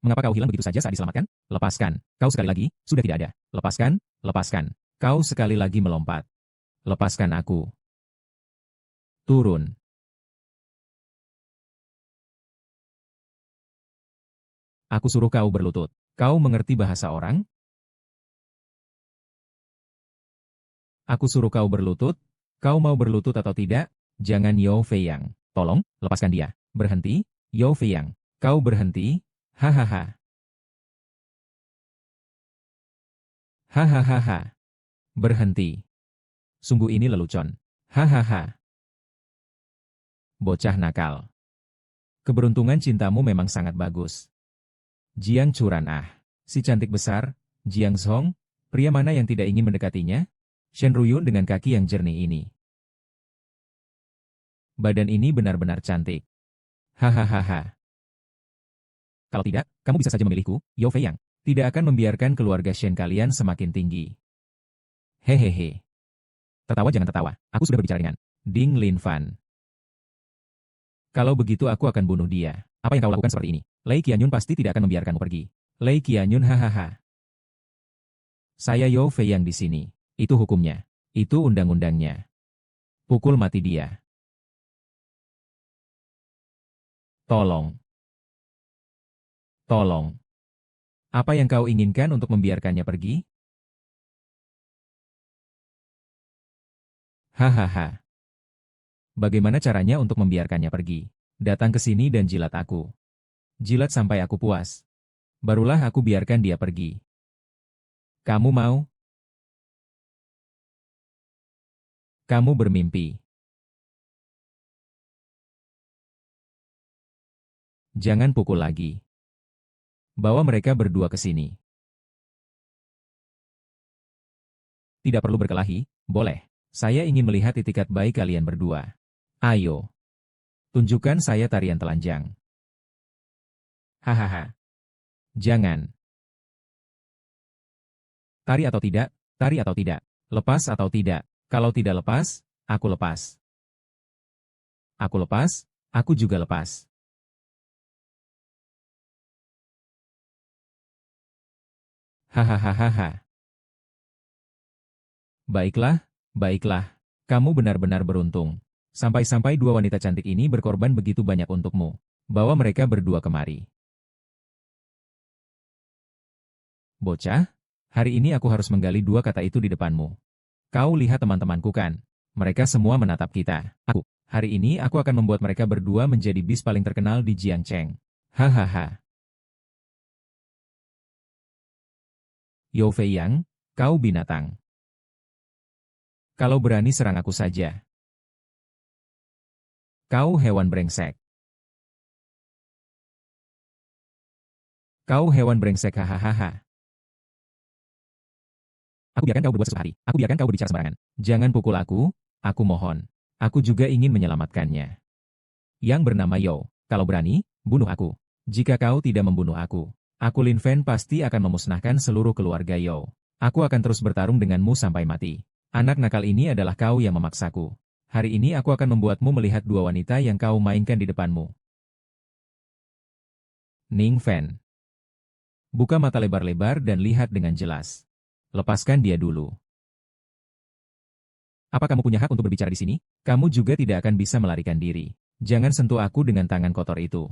Mengapa kau hilang begitu saja saat diselamatkan? Lepaskan. Kau sekali lagi, sudah tidak ada. Lepaskan, lepaskan. Kau sekali lagi melompat. Lepaskan aku. Turun. Aku suruh kau berlutut. Kau mengerti bahasa orang? Aku suruh kau berlutut. Kau mau berlutut atau tidak? Jangan Yao Feiyang. Tolong, lepaskan dia. Berhenti, Yao Feiyang. Kau berhenti? Hahaha. Hahaha. Berhenti. Sungguh ini lelucon. Hahaha. Bocah nakal. Keberuntungan cintamu memang sangat bagus. Jiang Churan si cantik besar, Jiang Zhong, pria mana yang tidak ingin mendekatinya? Shen Ruyun dengan kaki yang jernih ini. Badan ini benar-benar cantik. Hahaha. Kalau tidak, kamu bisa saja memilihku, Yao Feiyang. Tidak akan membiarkan keluarga Shen kalian semakin tinggi. Hehehe. Tertawa jangan tertawa, aku sudah berbicara dengan Ding Lin Fan. Kalau begitu aku akan bunuh dia. Apa yang kau lakukan seperti ini? Lei Qianyun pasti tidak akan membiarkanmu pergi. Lei Qianyun hahaha. Saya Yao Fei yang di sini. Itu hukumnya. Itu undang-undangnya. Pukul mati dia. Tolong. Tolong. Apa yang kau inginkan untuk membiarkannya pergi? Hahaha. Bagaimana caranya untuk membiarkannya pergi? Datang ke sini dan jilat aku. Jilat sampai aku puas. Barulah aku biarkan dia pergi. Kamu mau? Kamu bermimpi. Jangan pukul lagi. Bawa mereka berdua ke sini. Tidak perlu berkelahi, boleh. Saya ingin melihat itikat baik kalian berdua. Ayo. Tunjukkan saya tarian telanjang. Hahaha. Jangan. Tari atau tidak, tari atau tidak. Lepas atau tidak. Kalau tidak lepas, aku lepas. Aku lepas, aku juga lepas. Hahaha. Baiklah, baiklah. Kamu benar-benar beruntung. Sampai-sampai dua wanita cantik ini berkorban begitu banyak untukmu. Bawa mereka berdua kemari. Bocah, hari ini aku harus menggali dua kata itu di depanmu. Kau lihat teman-temanku kan? Mereka semua menatap kita. Hari ini aku akan membuat mereka berdua menjadi bis paling terkenal di Jiangcheng. Hahaha. Yao Fei Yang, kau binatang. Kalau berani serang aku saja. Kau hewan brengsek. Kau hewan brengsek hahaha. Aku biarkan kau berbuat sesuatu hari. Aku biarkan kau berbicara sembarangan. Jangan pukul aku mohon. Aku juga ingin menyelamatkannya. Yang bernama Yao, kalau berani, bunuh aku. Jika kau tidak membunuh aku Lin Fen pasti akan memusnahkan seluruh keluarga Yao. Aku akan terus bertarung denganmu sampai mati. Anak nakal ini adalah kau yang memaksaku. Hari ini aku akan membuatmu melihat dua wanita yang kau mainkan di depanmu. Ning Fen. Buka mata lebar-lebar dan lihat dengan jelas. Lepaskan dia dulu. Apa kamu punya hak untuk berbicara di sini? Kamu juga tidak akan bisa melarikan diri. Jangan sentuh aku dengan tangan kotor itu.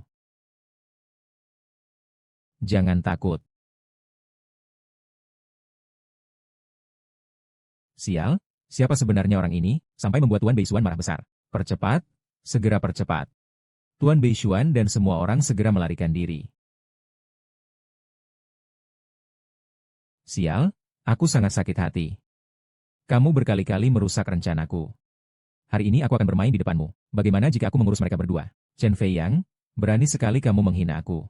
Jangan takut. Sial, siapa sebenarnya orang ini, sampai membuat Tuan Beisuan marah besar. Percepat, segera percepat. Tuan Beisuan dan semua orang segera melarikan diri. Sial, aku sangat sakit hati. Kamu berkali-kali merusak rencanaku. Hari ini aku akan bermain di depanmu. Bagaimana jika aku mengurus mereka berdua? Chen Fei Yang, berani sekali kamu menghina aku.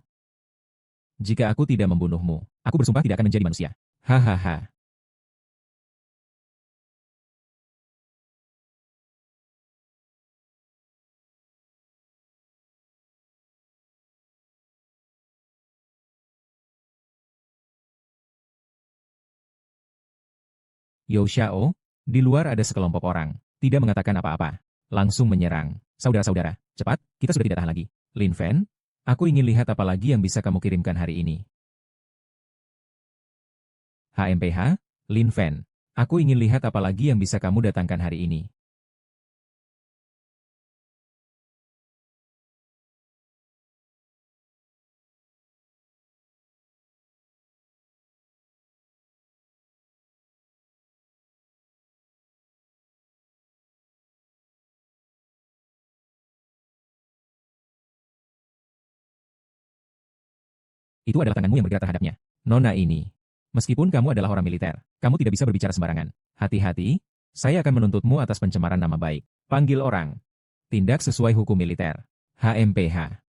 Jika aku tidak membunuhmu, aku bersumpah tidak akan menjadi manusia. Hahaha. Yao Xiao, di luar ada sekelompok orang, tidak mengatakan apa-apa. Langsung menyerang. Saudara-saudara, cepat, kita sudah tidak tahan lagi. Lin Fen, aku ingin lihat apa lagi yang bisa kamu kirimkan hari ini. HMPH, Lin Fen, aku ingin lihat apa lagi yang bisa kamu datangkan hari ini. Itu adalah tanganmu yang bergerak terhadapnya. Nona ini. Meskipun kamu adalah orang militer, kamu tidak bisa berbicara sembarangan. Hati-hati, saya akan menuntutmu atas pencemaran nama baik. Panggil orang. Tindak sesuai hukum militer. HMPH.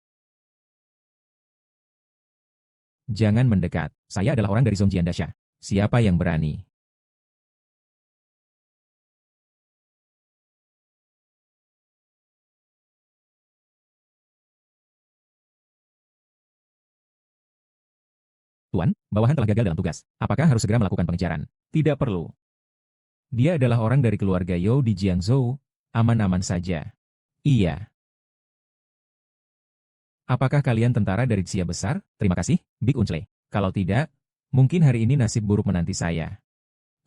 Jangan mendekat. Saya adalah orang dari Zhongjian Dasha. Siapa yang berani? Tuan, bawahan telah gagal dalam tugas. Apakah harus segera melakukan pengejaran? Tidak perlu. Dia adalah orang dari keluarga Yao di Jiangzhou. Aman-aman saja. Iya. Apakah kalian tentara dari Xia besar? Terima kasih, Big Unchle. Kalau tidak, mungkin hari ini nasib buruk menanti saya.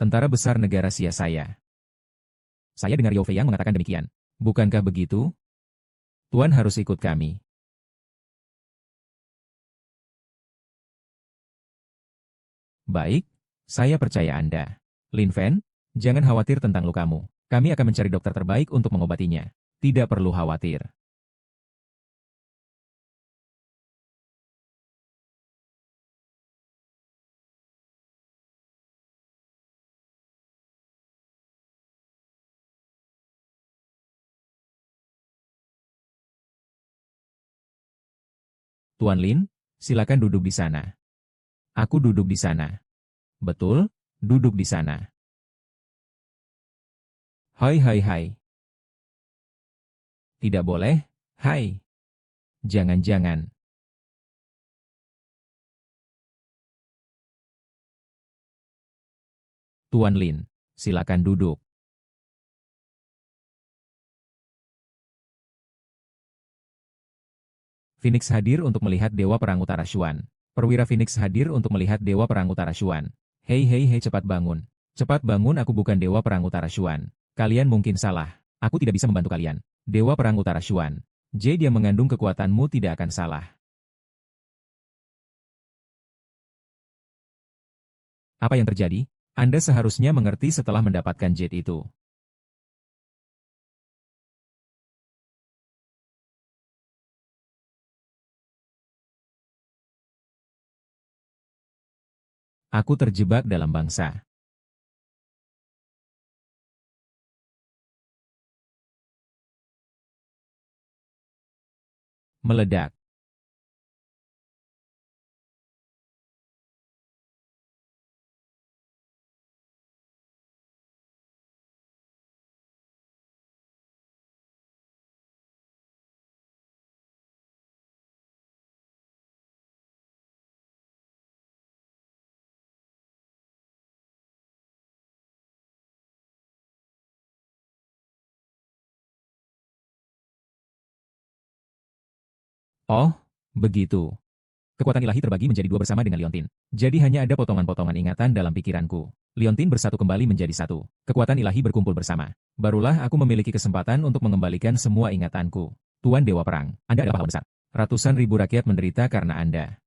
Tentara besar negara Xia saya. Saya dengar Yao Fei yang mengatakan demikian. Bukankah begitu? Tuan harus ikut kami. Baik, saya percaya Anda. Lin Fen, jangan khawatir tentang lukamu. Kami akan mencari dokter terbaik untuk mengobatinya. Tidak perlu khawatir. Tuan Lin, silakan duduk di sana. Aku duduk di sana. Betul, duduk di sana. Hai hai hai. Tidak boleh, hai. Jangan-jangan. Tuan Lin, silakan duduk. Phoenix hadir untuk melihat Dewa Perang Utara Xuan. Perwira Phoenix hadir untuk melihat Dewa Perang Utara Xuan. Hei hei hei, cepat bangun. Cepat bangun, aku bukan Dewa Perang Utara Xuan. Kalian mungkin salah. Aku tidak bisa membantu kalian. Dewa Perang Utara Xuan. Jade yang mengandung kekuatanmu tidak akan salah. Apa yang terjadi? Anda seharusnya mengerti setelah mendapatkan Jade itu. Aku terjebak dalam bangsa. Meledak. Oh, begitu. Kekuatan ilahi terbagi menjadi dua bersama dengan Liontin. Jadi hanya ada potongan-potongan ingatan dalam pikiranku. Liontin bersatu kembali menjadi satu. Kekuatan ilahi berkumpul bersama. Barulah aku memiliki kesempatan untuk mengembalikan semua ingatanku. Tuan Dewa Perang, Anda adalah pahlawan besar. Ratusan ribu rakyat menderita karena Anda.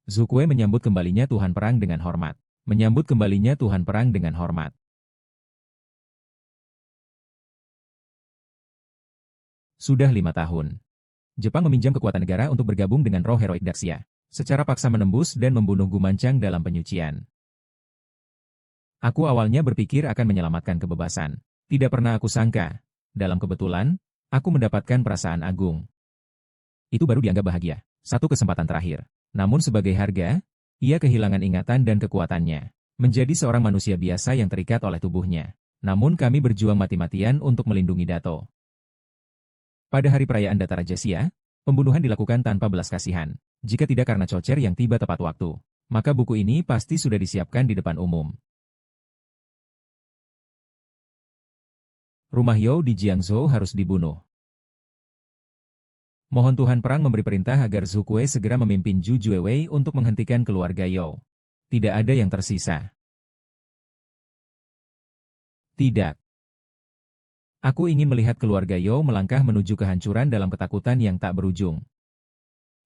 Zukue menyambut kembalinya Tuhan Perang dengan hormat. Menyambut kembalinya Tuhan Perang dengan hormat. Sudah 5 tahun. Jepang meminjam kekuatan negara untuk bergabung dengan roh heroik Daxia. Secara paksa menembus dan membunuh Gumancang dalam penyucian. Aku awalnya berpikir akan menyelamatkan kebebasan. Tidak pernah aku sangka. Dalam kebetulan, aku mendapatkan perasaan agung. Itu baru dianggap bahagia. Satu kesempatan terakhir. Namun sebagai harga, ia kehilangan ingatan dan kekuatannya. Menjadi seorang manusia biasa yang terikat oleh tubuhnya. Namun kami berjuang mati-matian untuk melindungi Dato. Pada hari perayaan Data Raja Xia, pembunuhan dilakukan tanpa belas kasihan. Jika tidak karena Cocer yang tiba tepat waktu, maka buku ini pasti sudah disiapkan di depan umum. Rumah Yao di Jiangzhou harus dibunuh. Mohon Tuhan Perang memberi perintah agar Zukue segera memimpin Zhu Juewei untuk menghentikan keluarga Yao. Tidak ada yang tersisa. Tidak. Aku ingin melihat keluarga Yao melangkah menuju kehancuran dalam ketakutan yang tak berujung.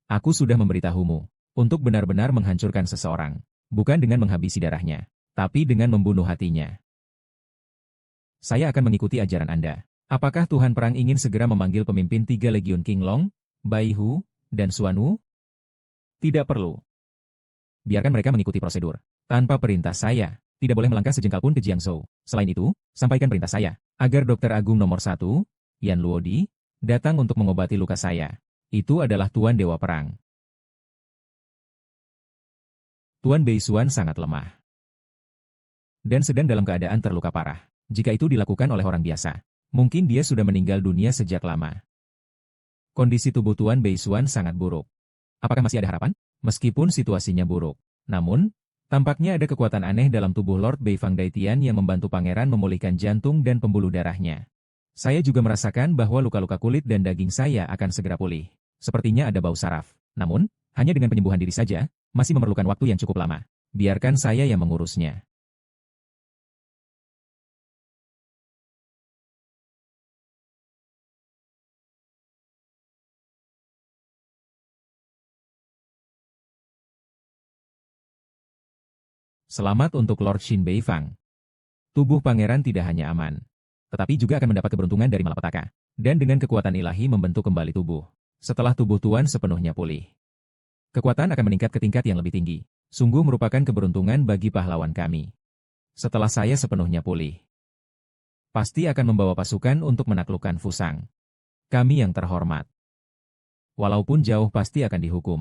Aku sudah memberitahumu, untuk benar-benar menghancurkan seseorang, bukan dengan menghabisi darahnya, tapi dengan membunuh hatinya. Saya akan mengikuti ajaran Anda. Apakah Tuhan Perang ingin segera memanggil pemimpin 3 Legiun King Long, Bai Hu, dan Xuan Wu? Tidak perlu. Biarkan mereka mengikuti prosedur. Tanpa perintah saya, tidak boleh melangkah sejengkal pun ke Jiangzhou. Selain itu, sampaikan perintah saya, agar Dokter Agung nomor 1, Yan Luodi, datang untuk mengobati luka saya. Itu adalah Tuan Dewa Perang. Tuan Bei Xuan sangat lemah. Dan sedang dalam keadaan terluka parah. Jika itu dilakukan oleh orang biasa, mungkin dia sudah meninggal dunia sejak lama. Kondisi tubuh Tuan Bei Xuan sangat buruk. Apakah masih ada harapan? Meskipun situasinya buruk. Namun, tampaknya ada kekuatan aneh dalam tubuh Lord Bei Fang Daitian yang membantu pangeran memulihkan jantung dan pembuluh darahnya. Saya juga merasakan bahwa luka-luka kulit dan daging saya akan segera pulih. Sepertinya ada bau saraf. Namun, hanya dengan penyembuhan diri saja, masih memerlukan waktu yang cukup lama. Biarkan saya yang mengurusnya. Selamat untuk Lord Shin Beifang. Tubuh pangeran tidak hanya aman, tetapi juga akan mendapat keberuntungan dari malapetaka. Dan dengan kekuatan ilahi membentuk kembali tubuh. Setelah tubuh Tuan sepenuhnya pulih, kekuatan akan meningkat ke tingkat yang lebih tinggi. Sungguh merupakan keberuntungan bagi pahlawan kami. Setelah saya sepenuhnya pulih, pasti akan membawa pasukan untuk menaklukkan Fusang. Kami yang terhormat. Walaupun jauh pasti akan dihukum.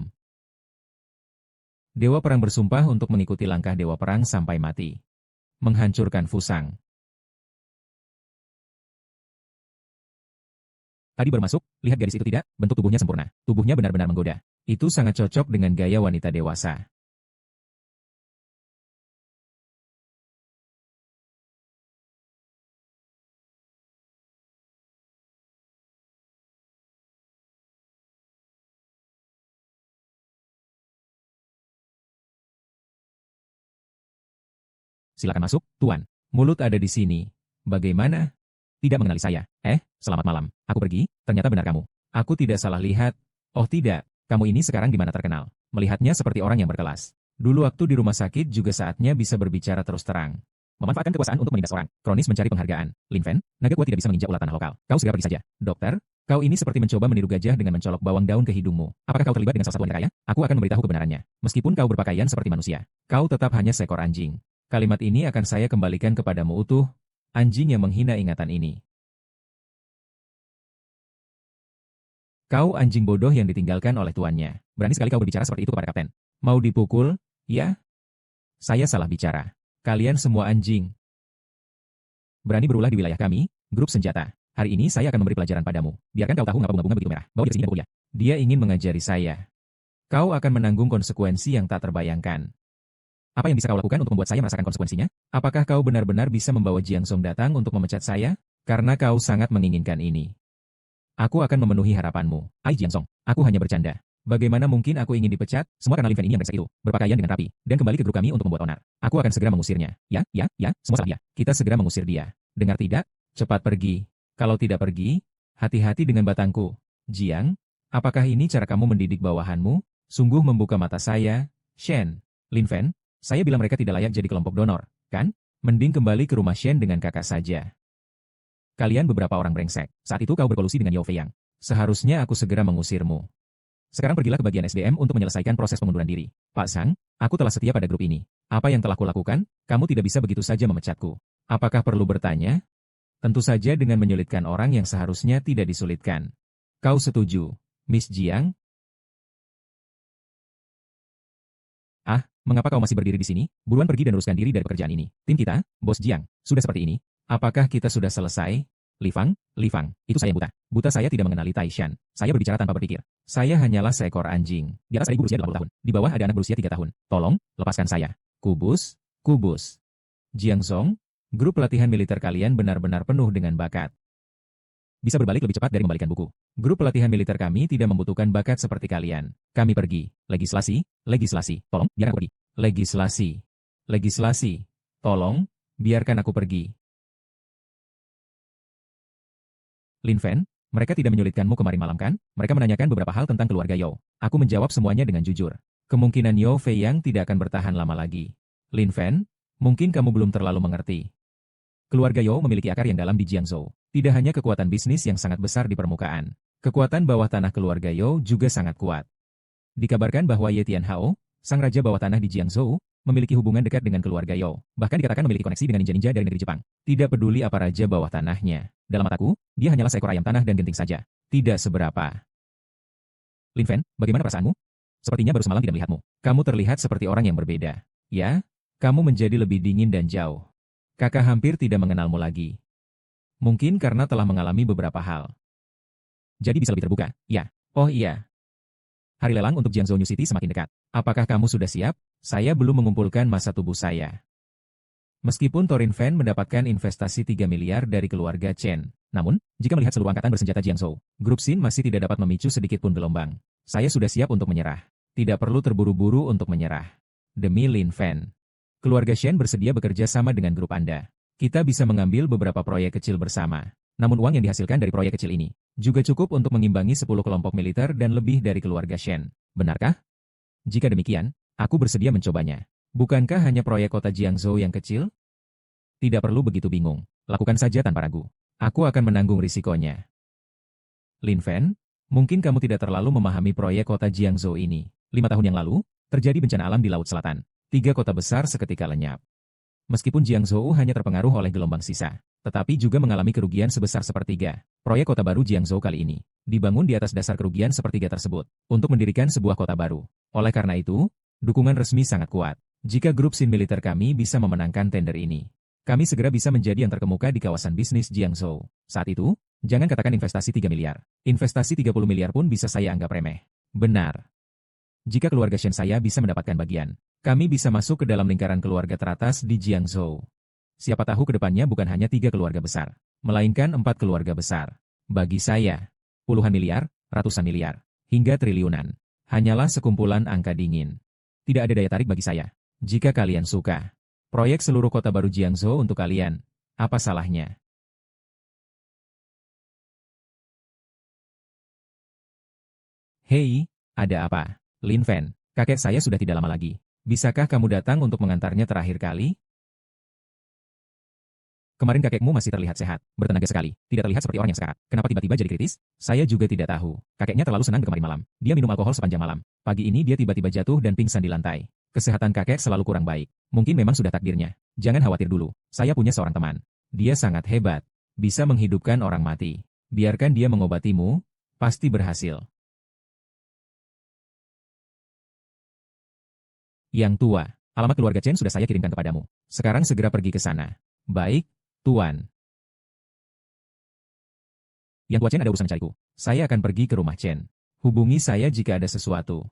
Dewa Perang bersumpah untuk mengikuti langkah Dewa Perang sampai mati. Menghancurkan Fusang. Tadi baru masuk, lihat garis itu tidak? Bentuk tubuhnya sempurna. Tubuhnya benar-benar menggoda. Itu sangat cocok dengan gaya wanita dewasa. Silakan masuk, Tuan. Mulut ada di sini. Bagaimana? Tidak mengenali saya. Selamat malam. Aku pergi, ternyata benar kamu. Aku tidak salah lihat. Oh tidak, kamu ini sekarang di mana terkenal. Melihatnya seperti orang yang berkelas. Dulu waktu di rumah sakit juga saatnya bisa berbicara terus terang. Memanfaatkan kekuasaan untuk menindas orang. Kronis mencari penghargaan. Lin Fen, naga kuat tidak bisa menginjak ulat tanah lokal. Kau segera pergi saja. Dokter, kau ini seperti mencoba meniru gajah dengan mencolok bawang daun ke hidungmu. Apakah kau terlibat dengan salah satu wanita kaya? Aku akan memberitahu kebenarannya. Meskipun kau berpakaian seperti manusia, kau tetap hanya seekor anjing. Kalimat ini akan saya kembalikan kepadamu utuh, anjing yang menghina ingatan ini. Kau anjing bodoh yang ditinggalkan oleh tuannya. Berani sekali kau berbicara seperti itu kepada kapten. Mau dipukul? Ya? Saya salah bicara. Kalian semua anjing. Berani berulah di wilayah kami, grup senjata. Hari ini saya akan memberi pelajaran padamu. Biarkan kau tahu mengapa bunga-bunga begitu merah. Bawa dia ke sini dan pukul dia. Dia ingin mengajari saya. Kau akan menanggung konsekuensi yang tak terbayangkan. Apa yang bisa kau lakukan untuk membuat saya merasakan konsekuensinya? Apakah kau benar-benar bisa membawa Jiang Song datang untuk memecat saya? Karena kau sangat menginginkan ini. Aku akan memenuhi harapanmu. Jiang Song, aku hanya bercanda. Bagaimana mungkin aku ingin dipecat? Semua karena Lin Fen ini yang brengsek itu. Berpakaian dengan rapi, dan kembali ke grup kami untuk membuat onar. Aku akan segera mengusirnya. Ya, semua salah dia. Kita segera mengusir dia. Dengar tidak? Cepat pergi. Kalau tidak pergi, hati-hati dengan batangku. Jiang, apakah ini cara kamu mendidik bawahanmu? Sungguh membuka mata saya. Shen, Lin Fen, saya bilang mereka tidak layak jadi kelompok donor, kan? Mending kembali ke rumah Shen dengan kakak saja. Kalian beberapa orang brengsek. Saat itu kau berkolusi dengan Yao Feiyang. Seharusnya aku segera mengusirmu. Sekarang pergilah ke bagian SDM untuk menyelesaikan proses pengunduran diri. Pak Sang, aku telah setia pada grup ini. Apa yang telah kulakukan? Kamu tidak bisa begitu saja memecatku. Apakah perlu bertanya? Tentu saja dengan menyulitkan orang yang seharusnya tidak disulitkan. Kau setuju, Miss Jiang? Mengapa kau masih berdiri di sini? Buruan pergi dan uruskan diri dari pekerjaan ini. Tim kita, Bos Jiang, sudah seperti ini. Apakah kita sudah selesai? Li Fang, itu saya yang buta. Buta saya tidak mengenali Taishan. Saya berbicara tanpa berpikir. Saya hanyalah seekor anjing. Di atas ada ibu berusia 80 tahun. Di bawah ada anak berusia 3 tahun. Tolong, lepaskan saya. Kubus. Jiang Song, grup pelatihan militer kalian benar-benar penuh dengan bakat. Bisa berbalik lebih cepat dari membalikan buku. Grup pelatihan militer kami tidak membutuhkan bakat seperti kalian. Kami pergi. Legislasi. Tolong, biarkan aku pergi. Legislasi. Tolong, biarkan aku pergi. Lin Fen, mereka tidak menyulitkanmu kemarin malam kan? Mereka menanyakan beberapa hal tentang keluarga Yao. Aku menjawab semuanya dengan jujur. Kemungkinan Yao Feiyang tidak akan bertahan lama lagi. Lin Fen, mungkin kamu belum terlalu mengerti. Keluarga Yao memiliki akar yang dalam di Jiangzhou. Tidak hanya kekuatan bisnis yang sangat besar di permukaan. Kekuatan bawah tanah keluarga Yao juga sangat kuat. Dikabarkan bahwa Ye Tianhao, sang raja bawah tanah di Jiangzhou, memiliki hubungan dekat dengan keluarga Yao. Bahkan dikatakan memiliki koneksi dengan ninja-ninja dari negeri Jepang. Tidak peduli apa raja bawah tanahnya. Dalam mataku, dia hanyalah seekor ayam tanah dan genting saja. Tidak seberapa. Lin Fen, bagaimana perasaanmu? Sepertinya baru semalam tidak melihatmu. Kamu terlihat seperti orang yang berbeda. Ya, kamu menjadi lebih dingin dan jauh. Kakak hampir tidak mengenalmu lagi. Mungkin karena telah mengalami beberapa hal. Jadi bisa lebih terbuka? Ya. Oh iya. Hari lelang untuk Jiangzhou New City semakin dekat. Apakah kamu sudah siap? Saya belum mengumpulkan massa tubuh saya. Meskipun Torin Fen mendapatkan investasi 3 miliar dari keluarga Chen, Namun, jika melihat seluruh angkatan bersenjata Jiangzhou, grup Xin masih tidak dapat memicu sedikit pun gelombang. Saya sudah siap untuk menyerah. Tidak perlu terburu-buru untuk menyerah. Demi Lin Fen. Keluarga Shen bersedia bekerja sama dengan grup Anda. Kita bisa mengambil beberapa proyek kecil bersama. Namun uang yang dihasilkan dari proyek kecil ini juga cukup untuk mengimbangi 10 kelompok militer dan lebih dari keluarga Shen. Benarkah? Jika demikian, aku bersedia mencobanya. Bukankah hanya proyek kota Jiangzhou yang kecil? Tidak perlu begitu bingung. Lakukan saja tanpa ragu. Aku akan menanggung risikonya. Lin Fen, mungkin kamu tidak terlalu memahami proyek kota Jiangzhou ini. 5 tahun yang lalu, terjadi bencana alam di Laut Selatan. 3 kota besar seketika lenyap. Meskipun Jiangzhou hanya terpengaruh oleh gelombang sisa, tetapi juga mengalami kerugian sebesar sepertiga. Proyek kota baru Jiangzhou kali ini dibangun di atas dasar kerugian sepertiga tersebut untuk mendirikan sebuah kota baru. Oleh karena itu, dukungan resmi sangat kuat. Jika grup Xin militer kami bisa memenangkan tender ini, kami segera bisa menjadi yang terkemuka di kawasan bisnis Jiangzhou. Saat itu, jangan katakan investasi 3 miliar. Investasi 30 miliar pun bisa saya anggap remeh. Benar. Jika keluarga Shen saya bisa mendapatkan bagian, kami bisa masuk ke dalam lingkaran keluarga teratas di Jiangzhou. Siapa tahu ke depannya bukan hanya 3 keluarga besar, melainkan 4 keluarga besar. Bagi saya, puluhan miliar, ratusan miliar, hingga triliunan, hanyalah sekumpulan angka dingin. Tidak ada daya tarik bagi saya. Jika kalian suka, proyek seluruh kota baru Jiangzhou untuk kalian, apa salahnya? Hei, ada apa? Lin Fen, kakek saya sudah tidak lama lagi. Bisakah kamu datang untuk mengantarnya terakhir kali? Kemarin kakekmu masih terlihat sehat, bertenaga sekali, tidak terlihat seperti orang yang sekarat. Kenapa tiba-tiba jadi kritis? Saya juga tidak tahu. Kakeknya terlalu senang kemarin malam. Dia minum alkohol sepanjang malam. Pagi ini dia tiba-tiba jatuh dan pingsan di lantai. Kesehatan kakek selalu kurang baik. Mungkin memang sudah takdirnya. Jangan khawatir dulu. Saya punya seorang teman. Dia sangat hebat. Bisa menghidupkan orang mati. Biarkan dia mengobatimu, pasti berhasil. Yang tua, alamat keluarga Chen sudah saya kirimkan kepadamu. Sekarang segera pergi ke sana. Baik, Tuan. Yang tua Chen ada urusan mencariku. Saya akan pergi ke rumah Chen. Hubungi saya jika ada sesuatu.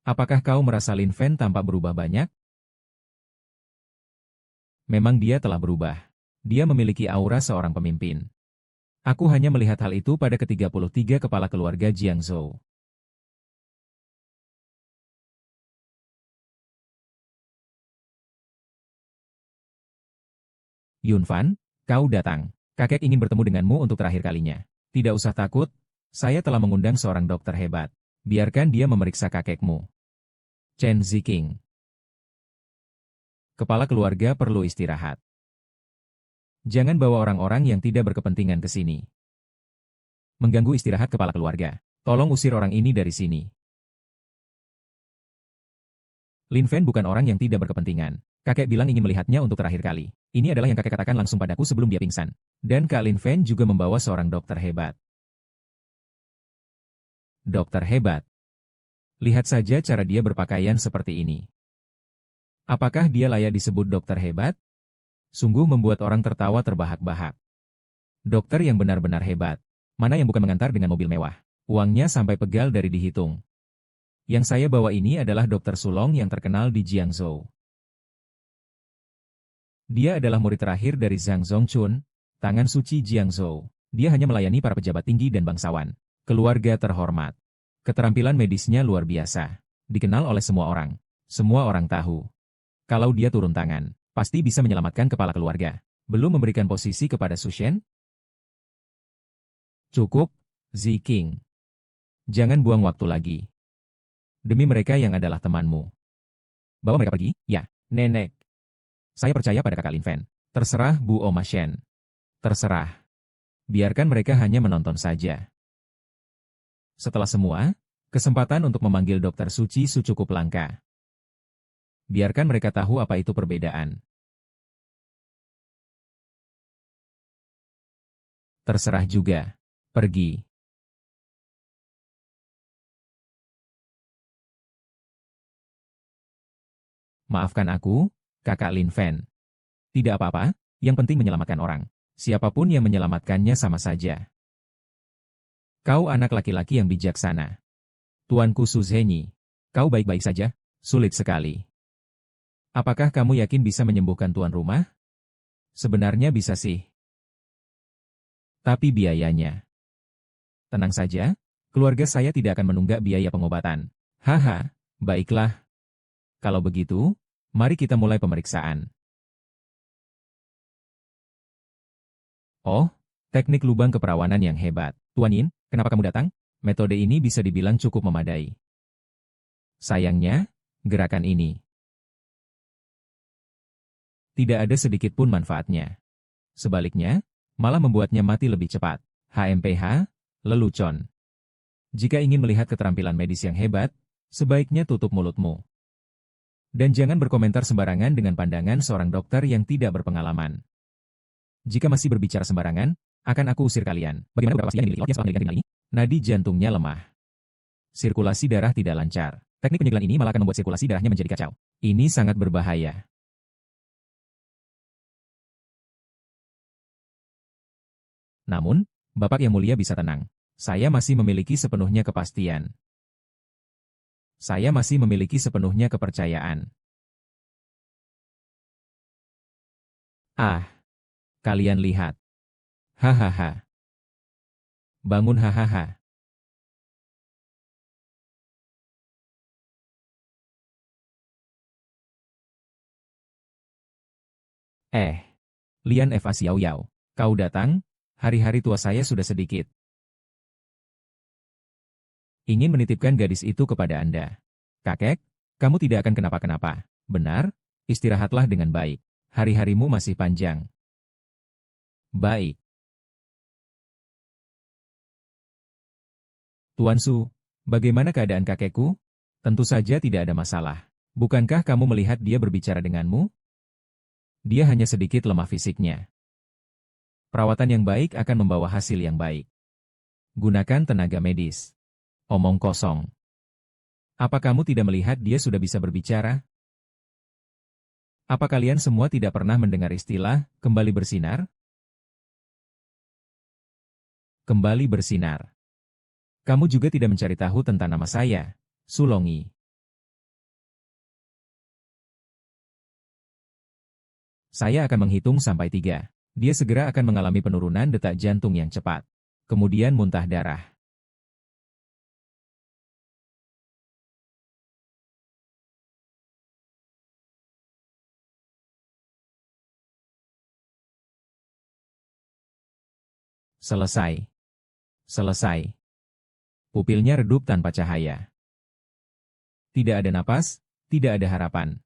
Apakah kau merasa Lin Fen tampak berubah banyak? Memang dia telah berubah. Dia memiliki aura seorang pemimpin. Aku hanya melihat hal itu pada ke-33 kepala keluarga Jiangzhou. Yun Fan, kau datang. Kakek ingin bertemu denganmu untuk terakhir kalinya. Tidak usah takut, saya telah mengundang seorang dokter hebat. Biarkan dia memeriksa kakekmu. Chen Ziqing. Kepala keluarga perlu istirahat. Jangan bawa orang-orang yang tidak berkepentingan ke sini. Mengganggu istirahat kepala keluarga. Tolong usir orang ini dari sini. Lin Fen bukan orang yang tidak berkepentingan. Kakek bilang ingin melihatnya untuk terakhir kali. Ini adalah yang kakek katakan langsung padaku sebelum dia pingsan. Dan Kak Lin Fen juga membawa seorang dokter hebat. Dokter hebat. Lihat saja cara dia berpakaian seperti ini. Apakah dia layak disebut dokter hebat? Sungguh membuat orang tertawa terbahak-bahak. Dokter yang benar-benar hebat. Mana yang bukan mengantar dengan mobil mewah? Uangnya sampai pegal dari dihitung. Yang saya bawa ini adalah Dokter Sulong yang terkenal di Jiangzhou. Dia adalah murid terakhir dari Zhang Zongchun, tangan suci Jiangzhou. Dia hanya melayani para pejabat tinggi dan bangsawan. Keluarga terhormat. Keterampilan medisnya luar biasa. Dikenal oleh semua orang. Semua orang tahu. Kalau dia turun tangan, pasti bisa menyelamatkan kepala keluarga. Belum memberikan posisi kepada Su Shen? Cukup, Ziqing. Jangan buang waktu lagi. Demi mereka yang adalah temanmu. Bawa mereka pergi, ya, nenek. Saya percaya pada kakak Lin Fen. Terserah Bu Oma Shen. Terserah. Biarkan mereka hanya menonton saja. Setelah semua, kesempatan untuk memanggil Dokter Suci Su cukup langka. Biarkan mereka tahu apa itu perbedaan. Terserah juga. Pergi. Maafkan aku, kakak Lin Fen. Tidak apa-apa, yang penting menyelamatkan orang. Siapapun yang menyelamatkannya sama saja. Kau anak laki-laki yang bijaksana. Tuanku Su Zhenyi, kau baik-baik saja? Sulit sekali. Apakah kamu yakin bisa menyembuhkan tuan rumah? Sebenarnya bisa sih. Tapi biayanya. Tenang saja, keluarga saya tidak akan menunggak biaya pengobatan. Haha, baiklah. Kalau begitu, mari kita mulai pemeriksaan. Oh, teknik lubang keperawanan yang hebat. Tuan Yin, kenapa kamu datang? Metode ini bisa dibilang cukup memadai. Sayangnya, gerakan ini tidak ada sedikit pun manfaatnya. Sebaliknya, malah membuatnya mati lebih cepat. HMPH, lelucon. Jika ingin melihat keterampilan medis yang hebat, sebaiknya tutup mulutmu. Dan jangan berkomentar sembarangan dengan pandangan seorang dokter yang tidak berpengalaman. Jika masih berbicara sembarangan, akan aku usir kalian. Bagaimana beberapa pasien yang dimiliki setelah meneliti ini? Nadi jantungnya lemah. Sirkulasi darah tidak lancar. Teknik penyegelan ini malah akan membuat sirkulasi darahnya menjadi kacau. Ini sangat berbahaya. Namun, Bapak yang mulia bisa tenang. Saya masih memiliki sepenuhnya kepastian. Saya masih memiliki sepenuhnya kepercayaan. Ah, kalian lihat. Hahaha. Bangun hahaha. Lian Eva Xiao Yao. Kau datang? Hari-hari tua saya sudah sedikit. Ingin menitipkan gadis itu kepada Anda. Kakek, kamu tidak akan kenapa-kenapa. Benar? Istirahatlah dengan baik. Hari-harimu masih panjang. Baik. Tuan Su, bagaimana keadaan kakekku? Tentu saja tidak ada masalah. Bukankah kamu melihat dia berbicara denganmu? Dia hanya sedikit lemah fisiknya. Perawatan yang baik akan membawa hasil yang baik. Gunakan tenaga medis. Omong kosong. Apa kamu tidak melihat dia sudah bisa berbicara? Apa kalian semua tidak pernah mendengar istilah kembali bersinar? Kembali bersinar. Kamu juga tidak mencari tahu tentang nama saya, Sulongi. Saya akan menghitung sampai 3. Dia segera akan mengalami penurunan detak jantung yang cepat. Kemudian muntah darah. Selesai. Selesai. Pupilnya redup tanpa cahaya. Tidak ada napas, tidak ada harapan.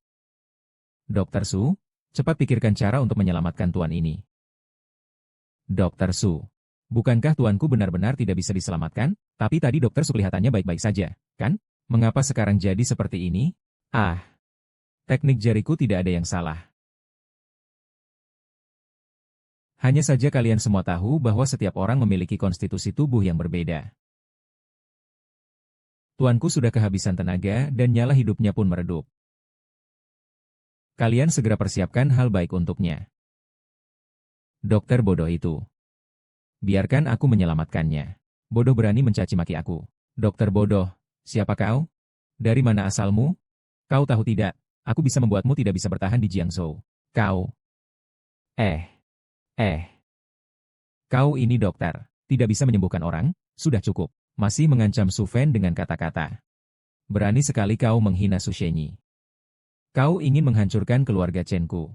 Dokter Su, cepat pikirkan cara untuk menyelamatkan tuan ini. Dokter Su, bukankah tuanku benar-benar tidak bisa diselamatkan? Tapi tadi Dokter Su kelihatannya baik-baik saja, kan? Mengapa sekarang jadi seperti ini? Ah, teknik jariku tidak ada yang salah. Hanya saja kalian semua tahu bahwa setiap orang memiliki konstitusi tubuh yang berbeda. Tuanku sudah kehabisan tenaga dan nyala hidupnya pun meredup. Kalian segera persiapkan hal baik untuknya. Dokter bodoh itu. Biarkan aku menyelamatkannya. Bodoh berani mencaci maki aku. Dokter bodoh, siapa kau? Dari mana asalmu? Kau tahu tidak, aku bisa membuatmu tidak bisa bertahan di Jiangzhou. Kau. Eh. Kau ini dokter. Tidak bisa menyembuhkan orang? Sudah cukup. Masih mengancam Su Fen dengan kata-kata. Berani sekali kau menghina Su Shenyi. Kau ingin menghancurkan keluarga Chen-ku.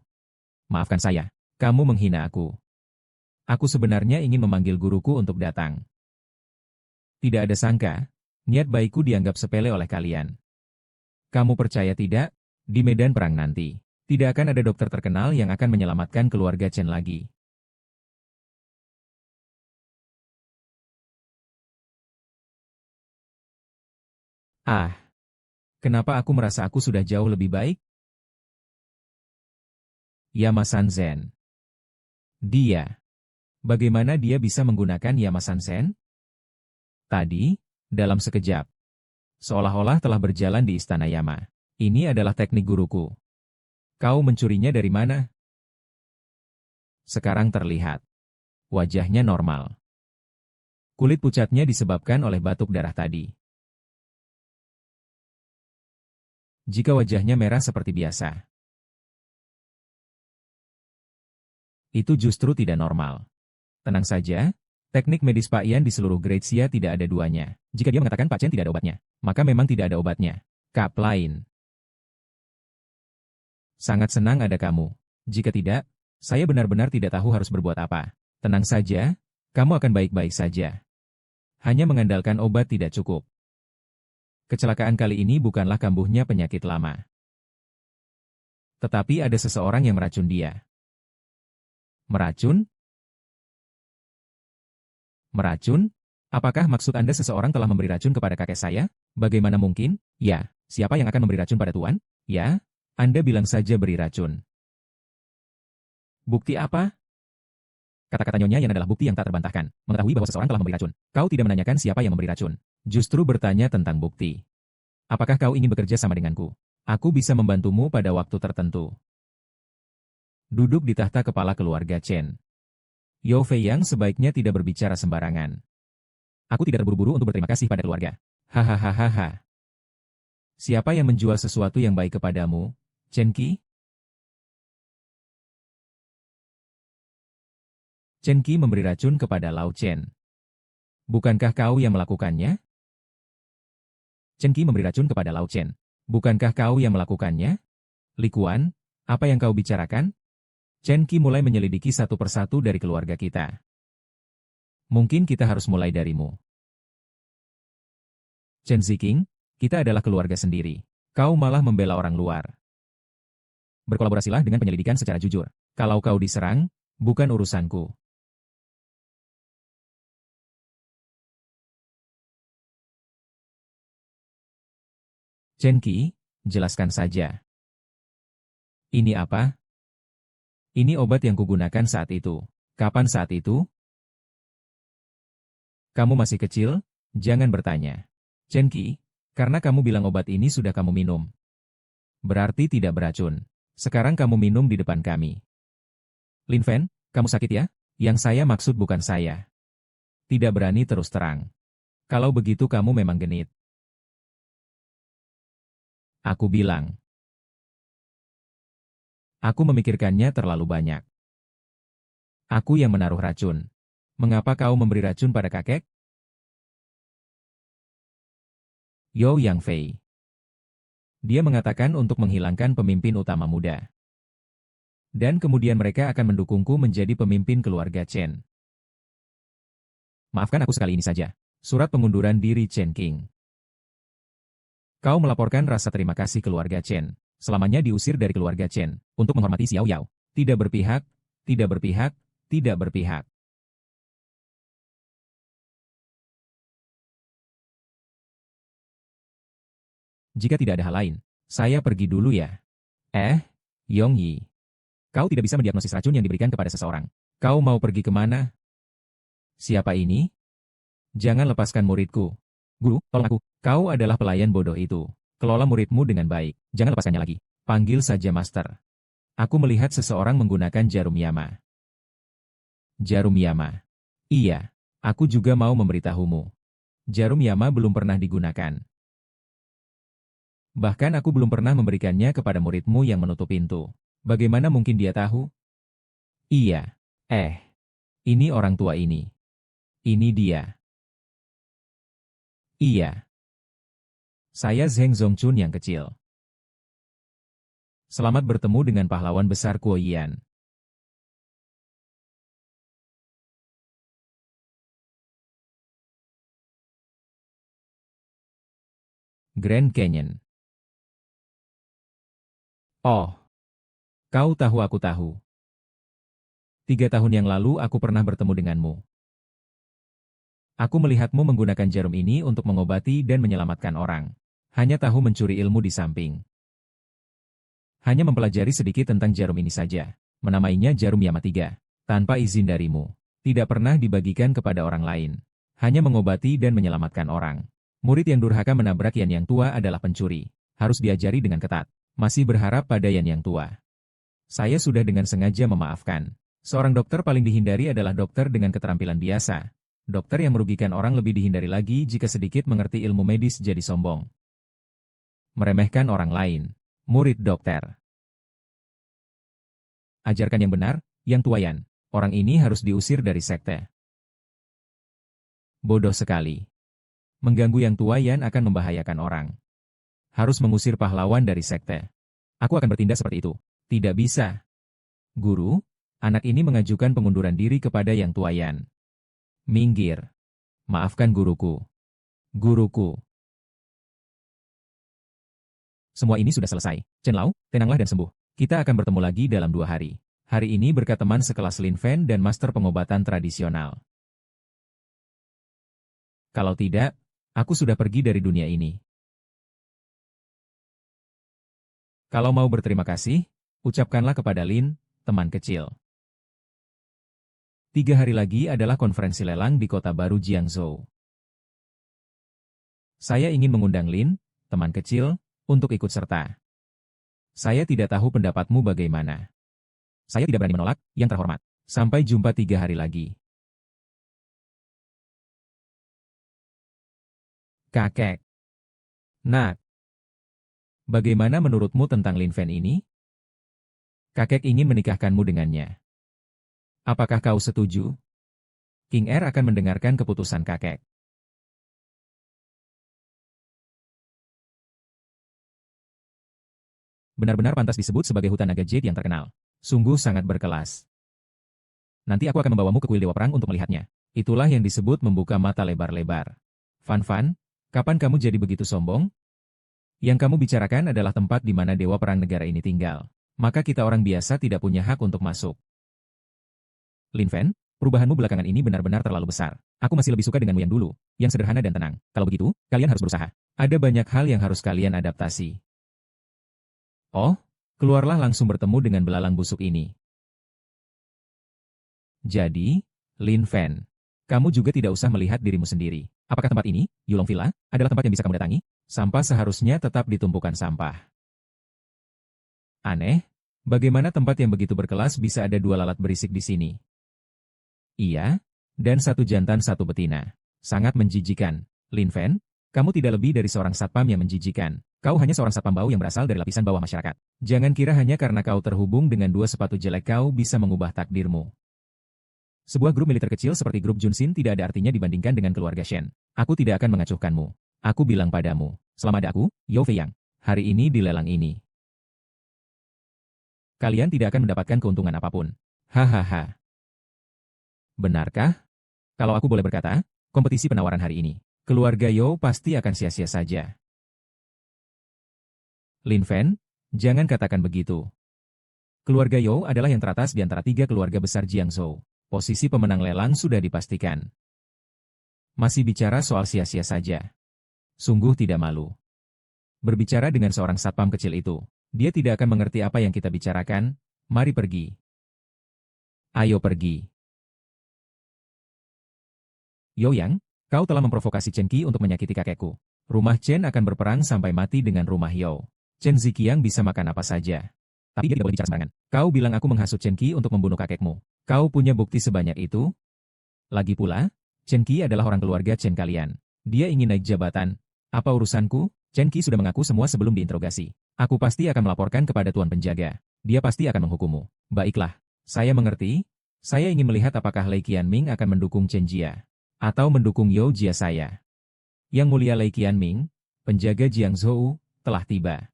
Maafkan saya, kamu menghina aku. Aku sebenarnya ingin memanggil guruku untuk datang. Tidak ada sangka, niat baikku dianggap sepele oleh kalian. Kamu percaya tidak? Di medan perang nanti, tidak akan ada dokter terkenal yang akan menyelamatkan keluarga Chen lagi. Ah, kenapa aku merasa aku sudah jauh lebih baik? Yama-Sanzen. Dia. Bagaimana dia bisa menggunakan Yama-Sanzen? Tadi, dalam sekejap. Seolah-olah telah berjalan di istana Yama. Ini adalah teknik guruku. Kau mencurinya dari mana? Sekarang terlihat. Wajahnya normal. Kulit pucatnya disebabkan oleh batuk darah tadi. Jika wajahnya merah seperti biasa. Itu justru tidak normal. Tenang saja, teknik medis Pak Ian di seluruh Grazia tidak ada duanya. Jika dia mengatakan Pak Chen tidak ada obatnya, maka memang tidak ada obatnya. Kap lain. Sangat senang ada kamu. Jika tidak, saya benar-benar tidak tahu harus berbuat apa. Tenang saja, kamu akan baik-baik saja. Hanya mengandalkan obat tidak cukup. Kecelakaan kali ini bukanlah kambuhnya penyakit lama. Tetapi ada seseorang yang meracun dia. Meracun? Meracun? Apakah maksud Anda seseorang telah memberi racun kepada kakek saya? Bagaimana mungkin? Ya, siapa yang akan memberi racun pada Tuan? Ya, Anda bilang saja beri racun. Bukti apa? Kata-kata Nyonya yang adalah bukti yang tak terbantahkan. Mengetahui bahwa seseorang telah memberi racun. Kau tidak menanyakan siapa yang memberi racun. Justru bertanya tentang bukti. Apakah kau ingin bekerja sama denganku? Aku bisa membantumu pada waktu tertentu. Duduk di tahta kepala keluarga Chen. Yao Fei Yang sebaiknya tidak berbicara sembarangan. Aku tidak terburu-buru untuk berterima kasih pada keluarga. Hahaha. Siapa yang menjual sesuatu yang baik kepadamu, Chen Qi? Chen Qi memberi racun kepada Lao Chen. Bukankah kau yang melakukannya? Chen Qi memberi racun kepada Lao Chen. Bukankah kau yang melakukannya? Li Kuan, apa yang kau bicarakan? Chen Qi mulai menyelidiki satu persatu dari keluarga kita. Mungkin kita harus mulai darimu. Chen Ziqing, kita adalah keluarga sendiri. Kau malah membela orang luar. Berkolaborasilah dengan penyelidikan secara jujur. Kalau kau diserang, bukan urusanku. Chen Qi, jelaskan saja. Ini apa? Ini obat yang kugunakan saat itu. Kapan saat itu? Kamu masih kecil, jangan bertanya. Chen Qi, karena kamu bilang obat ini sudah kamu minum. Berarti tidak beracun. Sekarang kamu minum di depan kami. Lin Fen, kamu sakit ya? Yang saya maksud bukan saya. Tidak berani terus terang. Kalau begitu kamu memang genit. Aku bilang. Aku memikirkannya terlalu banyak. Aku yang menaruh racun. Mengapa kau memberi racun pada kakek? Yao Yang Fei. Dia mengatakan untuk menghilangkan pemimpin utama muda. Dan kemudian mereka akan mendukungku menjadi pemimpin keluarga Chen. Maafkan aku sekali ini saja. Surat pengunduran diri Chen Qing. Kau melaporkan rasa terima kasih keluarga Chen. Selamanya diusir dari keluarga Chen, untuk menghormati Xiao Yao. Tidak berpihak, tidak berpihak, tidak berpihak. Jika tidak ada hal lain, saya pergi dulu ya. Yong Yi. Kau tidak bisa mendiagnosis racun yang diberikan kepada seseorang. Kau mau pergi kemana? Siapa ini? Jangan lepaskan muridku. Guru, tolong aku. Kau adalah pelayan bodoh itu. Kelola muridmu dengan baik. Jangan lepaskannya lagi. Panggil saja Master. Aku melihat seseorang menggunakan jarum Yama. Jarum Yama. Iya, aku juga mau memberitahumu. Jarum Yama belum pernah digunakan. Bahkan aku belum pernah memberikannya kepada muridmu yang menutup pintu. Bagaimana mungkin dia tahu? Iya. Ini orang tua ini. Ini dia. Iya. Saya Zheng Zongchun yang kecil. Selamat bertemu dengan pahlawan besar Kuo Yan. Grand Canyon. Oh. Kau tahu aku tahu. 3 tahun yang lalu aku pernah bertemu denganmu. Aku melihatmu menggunakan jarum ini untuk mengobati dan menyelamatkan orang. Hanya tahu mencuri ilmu di samping. Hanya mempelajari sedikit tentang jarum ini saja. Menamainya jarum Yama 3. Tanpa izin darimu. Tidak pernah dibagikan kepada orang lain. Hanya mengobati dan menyelamatkan orang. Murid yang durhaka menabrak Yan yang tua adalah pencuri. Harus diajari dengan ketat. Masih berharap pada Yan yang tua. Saya sudah dengan sengaja memaafkan. Seorang dokter paling dihindari adalah dokter dengan keterampilan biasa. Dokter yang merugikan orang lebih dihindari lagi jika sedikit mengerti ilmu medis jadi sombong. Meremehkan orang lain. Murid dokter. Ajarkan yang benar, Yang Tuayan, orang ini harus diusir dari sekte. Bodoh sekali. Mengganggu Yang Tuayan akan membahayakan orang. Harus mengusir pahlawan dari sekte. Aku akan bertindak seperti itu. Tidak bisa. Guru, anak ini mengajukan pengunduran diri kepada Yang Tuayan. Minggir. Maafkan guruku. Guruku. Semua ini sudah selesai. Chen Lao, tenanglah dan sembuh. Kita akan bertemu lagi dalam 2 hari. Hari ini berkat teman sekelas Lin Fen dan master pengobatan tradisional. Kalau tidak, aku sudah pergi dari dunia ini. Kalau mau berterima kasih, ucapkanlah kepada Lin, teman kecil. 3 hari lagi adalah konferensi lelang di kota baru Jiangzhou. Saya ingin mengundang Lin, teman kecil, untuk ikut serta. Saya tidak tahu pendapatmu bagaimana. Saya tidak berani menolak, yang terhormat. Sampai jumpa 3 hari lagi. Kakek. Nak. Bagaimana menurutmu tentang Lin Fen ini? Kakek ingin menikahkanmu dengannya. Apakah kau setuju? King Er akan mendengarkan keputusan kakek. Benar-benar pantas disebut sebagai hutan naga jade yang terkenal. Sungguh sangat berkelas. Nanti aku akan membawamu ke kuil Dewa Perang untuk melihatnya. Itulah yang disebut membuka mata lebar-lebar. Fan, kapan kamu jadi begitu sombong? Yang kamu bicarakan adalah tempat di mana Dewa Perang negara ini tinggal. Maka kita orang biasa tidak punya hak untuk masuk. Lin Fen, perubahanmu belakangan ini benar-benar terlalu besar. Aku masih lebih suka denganmu yang dulu, yang sederhana dan tenang. Kalau begitu, kalian harus berusaha. Ada banyak hal yang harus kalian adaptasi. Oh, keluarlah langsung bertemu dengan belalang busuk ini. Jadi, Lin Fen, kamu juga tidak usah melihat dirimu sendiri. Apakah tempat ini, Yulong Villa, adalah tempat yang bisa kamu datangi? Sampah seharusnya tetap di tumpukan sampah. Aneh, bagaimana tempat yang begitu berkelas bisa ada 2 lalat berisik di sini? Iya, dan 1 jantan 1 betina. Sangat menjijikan. Lin Fen, kamu tidak lebih dari seorang satpam yang menjijikan. Kau hanya seorang satpam bau yang berasal dari lapisan bawah masyarakat. Jangan kira hanya karena kau terhubung dengan 2 sepatu jelek kau bisa mengubah takdirmu. Sebuah grup militer kecil seperti grup Junsin tidak ada artinya dibandingkan dengan keluarga Shen. Aku tidak akan mengacuhkanmu. Aku bilang padamu, selama ada aku, Yao Feiyang, hari ini di lelang ini. Kalian tidak akan mendapatkan keuntungan apapun. Hahaha. Benarkah? Kalau aku boleh berkata, kompetisi penawaran hari ini, keluarga Yao pasti akan sia-sia saja. Lin Fen, jangan katakan begitu. Keluarga Yao adalah yang teratas di antara 3 keluarga besar Jiangzhou. Posisi pemenang lelang sudah dipastikan. Masih bicara soal sia-sia saja. Sungguh tidak malu. Berbicara dengan seorang satpam kecil itu, dia tidak akan mengerti apa yang kita bicarakan. Mari pergi. Ayo pergi. Youyang, kau telah memprovokasi Chen Qi untuk menyakiti kakekku. Rumah Chen akan berperang sampai mati dengan rumah Yao. Chen Ziqiang bisa makan apa saja. Tapi dia tidak boleh bicara sembarangan. Kau bilang aku menghasut Chen Qi untuk membunuh kakekmu. Kau punya bukti sebanyak itu? Lagi pula, Chen Qi adalah orang keluarga Chen kalian. Dia ingin naik jabatan. Apa urusanku? Chen Qi sudah mengaku semua sebelum diinterogasi. Aku pasti akan melaporkan kepada tuan penjaga. Dia pasti akan menghukummu. Baiklah, saya mengerti. Saya ingin melihat apakah Lei Qianming akan mendukung Chen Jia. Atau mendukung Yao Jia saya. Yang mulia Lei Qianming, penjaga Jiangzhou, telah tiba.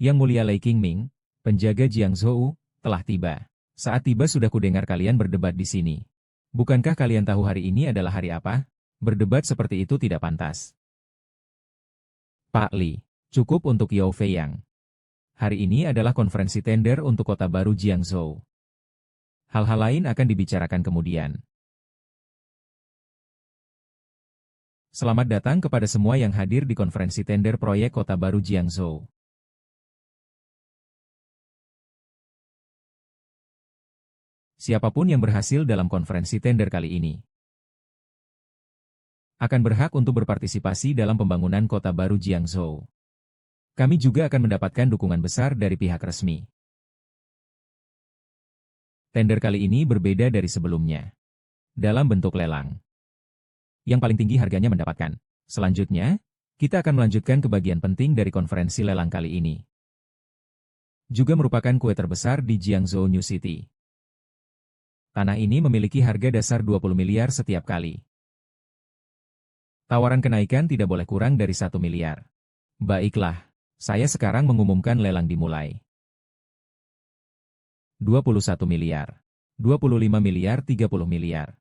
Yang mulia Lei Qingming, penjaga Jiangzhou, telah tiba. Saat tiba sudah kudengar kalian berdebat di sini. Bukankah kalian tahu hari ini adalah hari apa? Berdebat seperti itu tidak pantas. Pak Li, cukup untuk Yao Feiyang. Hari ini adalah konferensi tender untuk kota baru Jiangzhou. Hal-hal lain akan dibicarakan kemudian. Selamat datang kepada semua yang hadir di konferensi tender proyek kota baru Jiangzhou. Siapapun yang berhasil dalam konferensi tender kali ini akan berhak untuk berpartisipasi dalam pembangunan kota baru Jiangzhou. Kami juga akan mendapatkan dukungan besar dari pihak resmi. Tender kali ini berbeda dari sebelumnya. Dalam bentuk lelang. Yang paling tinggi harganya mendapatkan. Selanjutnya, kita akan melanjutkan ke bagian penting dari konferensi lelang kali ini. Juga merupakan kue terbesar di Jiangzhou New City. Tanah ini memiliki harga dasar 20 miliar setiap kali. Tawaran kenaikan tidak boleh kurang dari 1 miliar. Baiklah, saya sekarang mengumumkan lelang dimulai. 21 miliar. 25 miliar 30 miliar.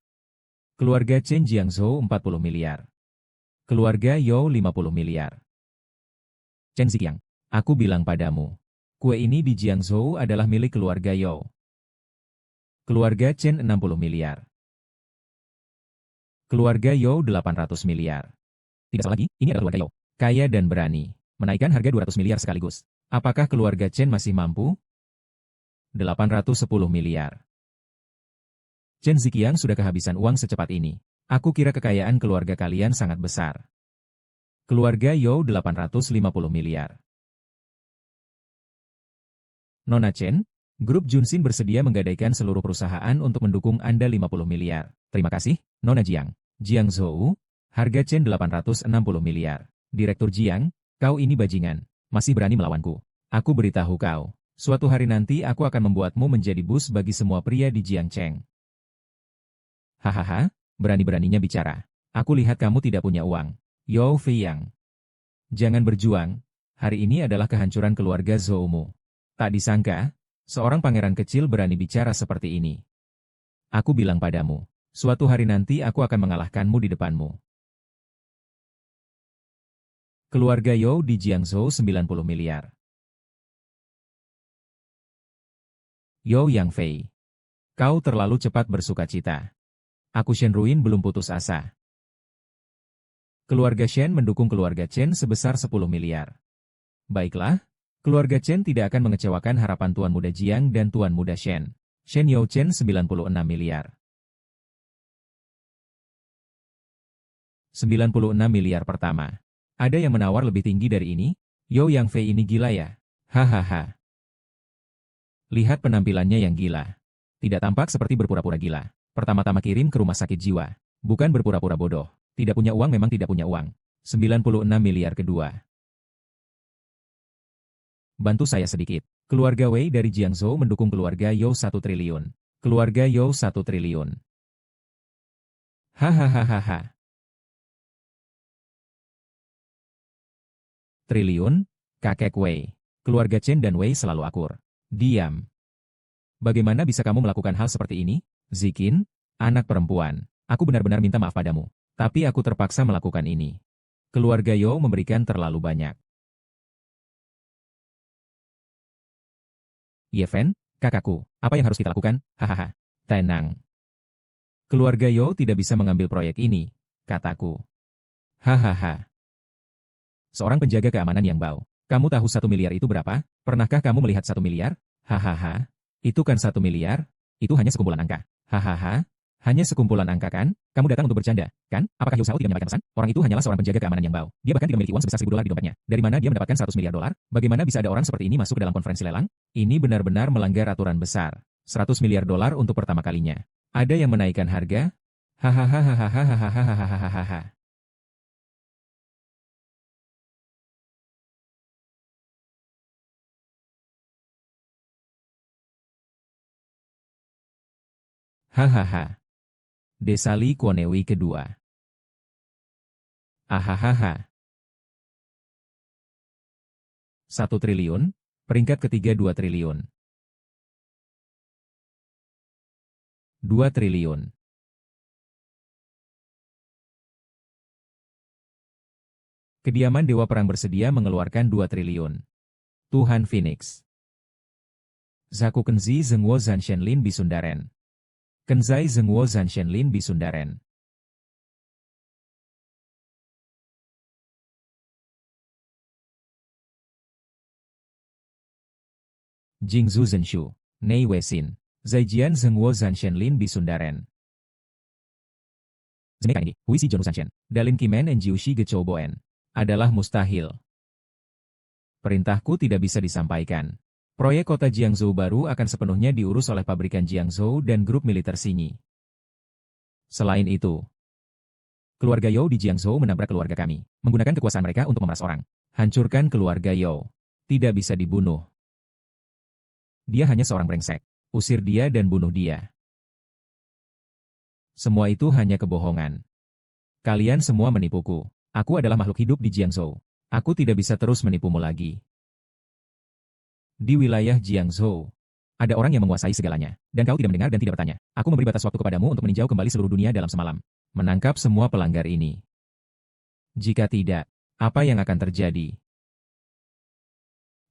Keluarga Chen Jiangzhou 40 miliar. Keluarga Yao 50 miliar. Chen Ziqiang, aku bilang padamu, kue ini di Jiangzhou adalah milik keluarga Yao. Keluarga Chen 60 miliar. Keluarga Yao 800 miliar. Tidak salah lagi, ini adalah keluarga Yao. Kaya dan berani. Menaikkan harga 200 miliar sekaligus. Apakah keluarga Chen masih mampu? 810 miliar. Chen Ziqiang sudah kehabisan uang secepat ini. Aku kira kekayaan keluarga kalian sangat besar. Keluarga Yao 850 miliar. Nona Chen, Grup Junxin bersedia menggadaikan seluruh perusahaan untuk mendukung Anda 50 miliar. Terima kasih, Nona Jiang. Jiangzhou, harga Chen 860 miliar. Direktur Jiang, kau ini bajingan, masih berani melawanku. Aku beritahu kau, suatu hari nanti aku akan membuatmu menjadi bos bagi semua pria di Jiangcheng. Hahaha, berani-beraninya bicara. Aku lihat kamu tidak punya uang. Yao Feiyang. Jangan berjuang, hari ini adalah kehancuran keluarga Zhoumu. Tak disangka, seorang pangeran kecil berani bicara seperti ini. Aku bilang padamu, suatu hari nanti aku akan mengalahkanmu di depanmu. Keluarga Yao di Jiangzhou 90 miliar. Yao Yangfei. Kau terlalu cepat bersuka cita. Aku Shen Ruin belum putus asa. Keluarga Shen mendukung keluarga Chen sebesar 10 miliar. Baiklah, keluarga Chen tidak akan mengecewakan harapan Tuan Muda Jiang dan Tuan Muda Shen. Shen Yao Chen 96 miliar. 96 miliar pertama. Ada yang menawar lebih tinggi dari ini? Yao Yangfei ini gila ya? Hahaha. Lihat penampilannya yang gila. Tidak tampak seperti berpura-pura gila. Pertama-tama kirim ke rumah sakit jiwa. Bukan berpura-pura bodoh. Tidak punya uang memang tidak punya uang. 96 miliar kedua. Bantu saya sedikit. Keluarga Wei dari Jiangzhou mendukung keluarga Yao 1 triliun. Keluarga Yao 1 triliun. Hahaha. Triliun? Kakek Wei. Keluarga Chen dan Wei selalu akur. Diam. Bagaimana bisa kamu melakukan hal seperti ini? Ziqin, anak perempuan, aku benar-benar minta maaf padamu. Tapi aku terpaksa melakukan ini. Keluarga Yao memberikan terlalu banyak. Yeven, kakakku, apa yang harus kita lakukan? Hahaha. Tenang. Keluarga Yao tidak bisa mengambil proyek ini, kataku. Hahaha. Seorang penjaga keamanan yang bau. Kamu tahu 1 miliar itu berapa? Pernahkah kamu melihat 1 miliar? Hahaha. Itu kan 1 miliar? Itu hanya sekumpulan angka. Hahaha. Hanya sekumpulan angka kan? Kamu datang untuk bercanda, kan? Apakah Yu Shao tidak menyampaikan pesan? Orang itu hanyalah seorang penjaga keamanan yang bau. Dia bahkan tidak memiliki uang sebesar 1.000 dolar di dompetnya. Dari mana dia mendapatkan 100 miliar dolar? Bagaimana bisa ada orang seperti ini masuk ke dalam konferensi lelang? Ini benar-benar melanggar aturan besar. 100 miliar dolar untuk pertama kalinya. Ada yang menaikkan harga? Hahaha. Hahaha. Desali Konewi kedua. Ahahaha. 1 triliun, peringkat ketiga 2 triliun. 2 triliun. Kediaman Dewa Perang bersedia mengeluarkan 2 triliun. Tuhan Phoenix. Zaku Kenzi Zengwo Zanshenlin Bisundaren. Kenzai Zengwo Zanshenlin Bisundaren. Jingzhu Zenshu, Nei Wesin, Zaijian Zengwo Zanshenlin Bisundaren. Zmeka ini, Huisi Jonu Zanshen, Dalin Kimen and Jiushi Gechouboen. Adalah mustahil. Perintahku tidak bisa disampaikan. Proyek kota Jiangzhou baru akan sepenuhnya diurus oleh pabrikan Jiangzhou dan grup militer Xinyi. Selain itu, keluarga Yao di Jiangzhou menabrak keluarga kami, menggunakan kekuasaan mereka untuk memeras orang. Hancurkan keluarga Yao. Tidak bisa dibunuh. Dia hanya seorang brengsek. Usir dia dan bunuh dia. Semua itu hanya kebohongan. Kalian semua menipuku. Aku adalah makhluk hidup di Jiangzhou. Aku tidak bisa terus menipumu lagi. Di wilayah Jiangzhou, ada orang yang menguasai segalanya, dan kau tidak mendengar dan tidak bertanya. Aku memberi batas waktu kepadamu untuk meninjau kembali seluruh dunia dalam semalam. Menangkap semua pelanggar ini. Jika tidak, apa yang akan terjadi?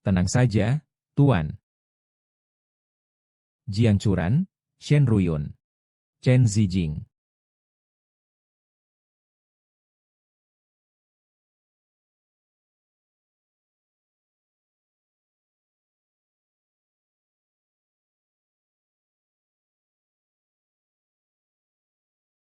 Tenang saja, Tuan. Jiang Churan, Shen Ruyun, Chen Zijing.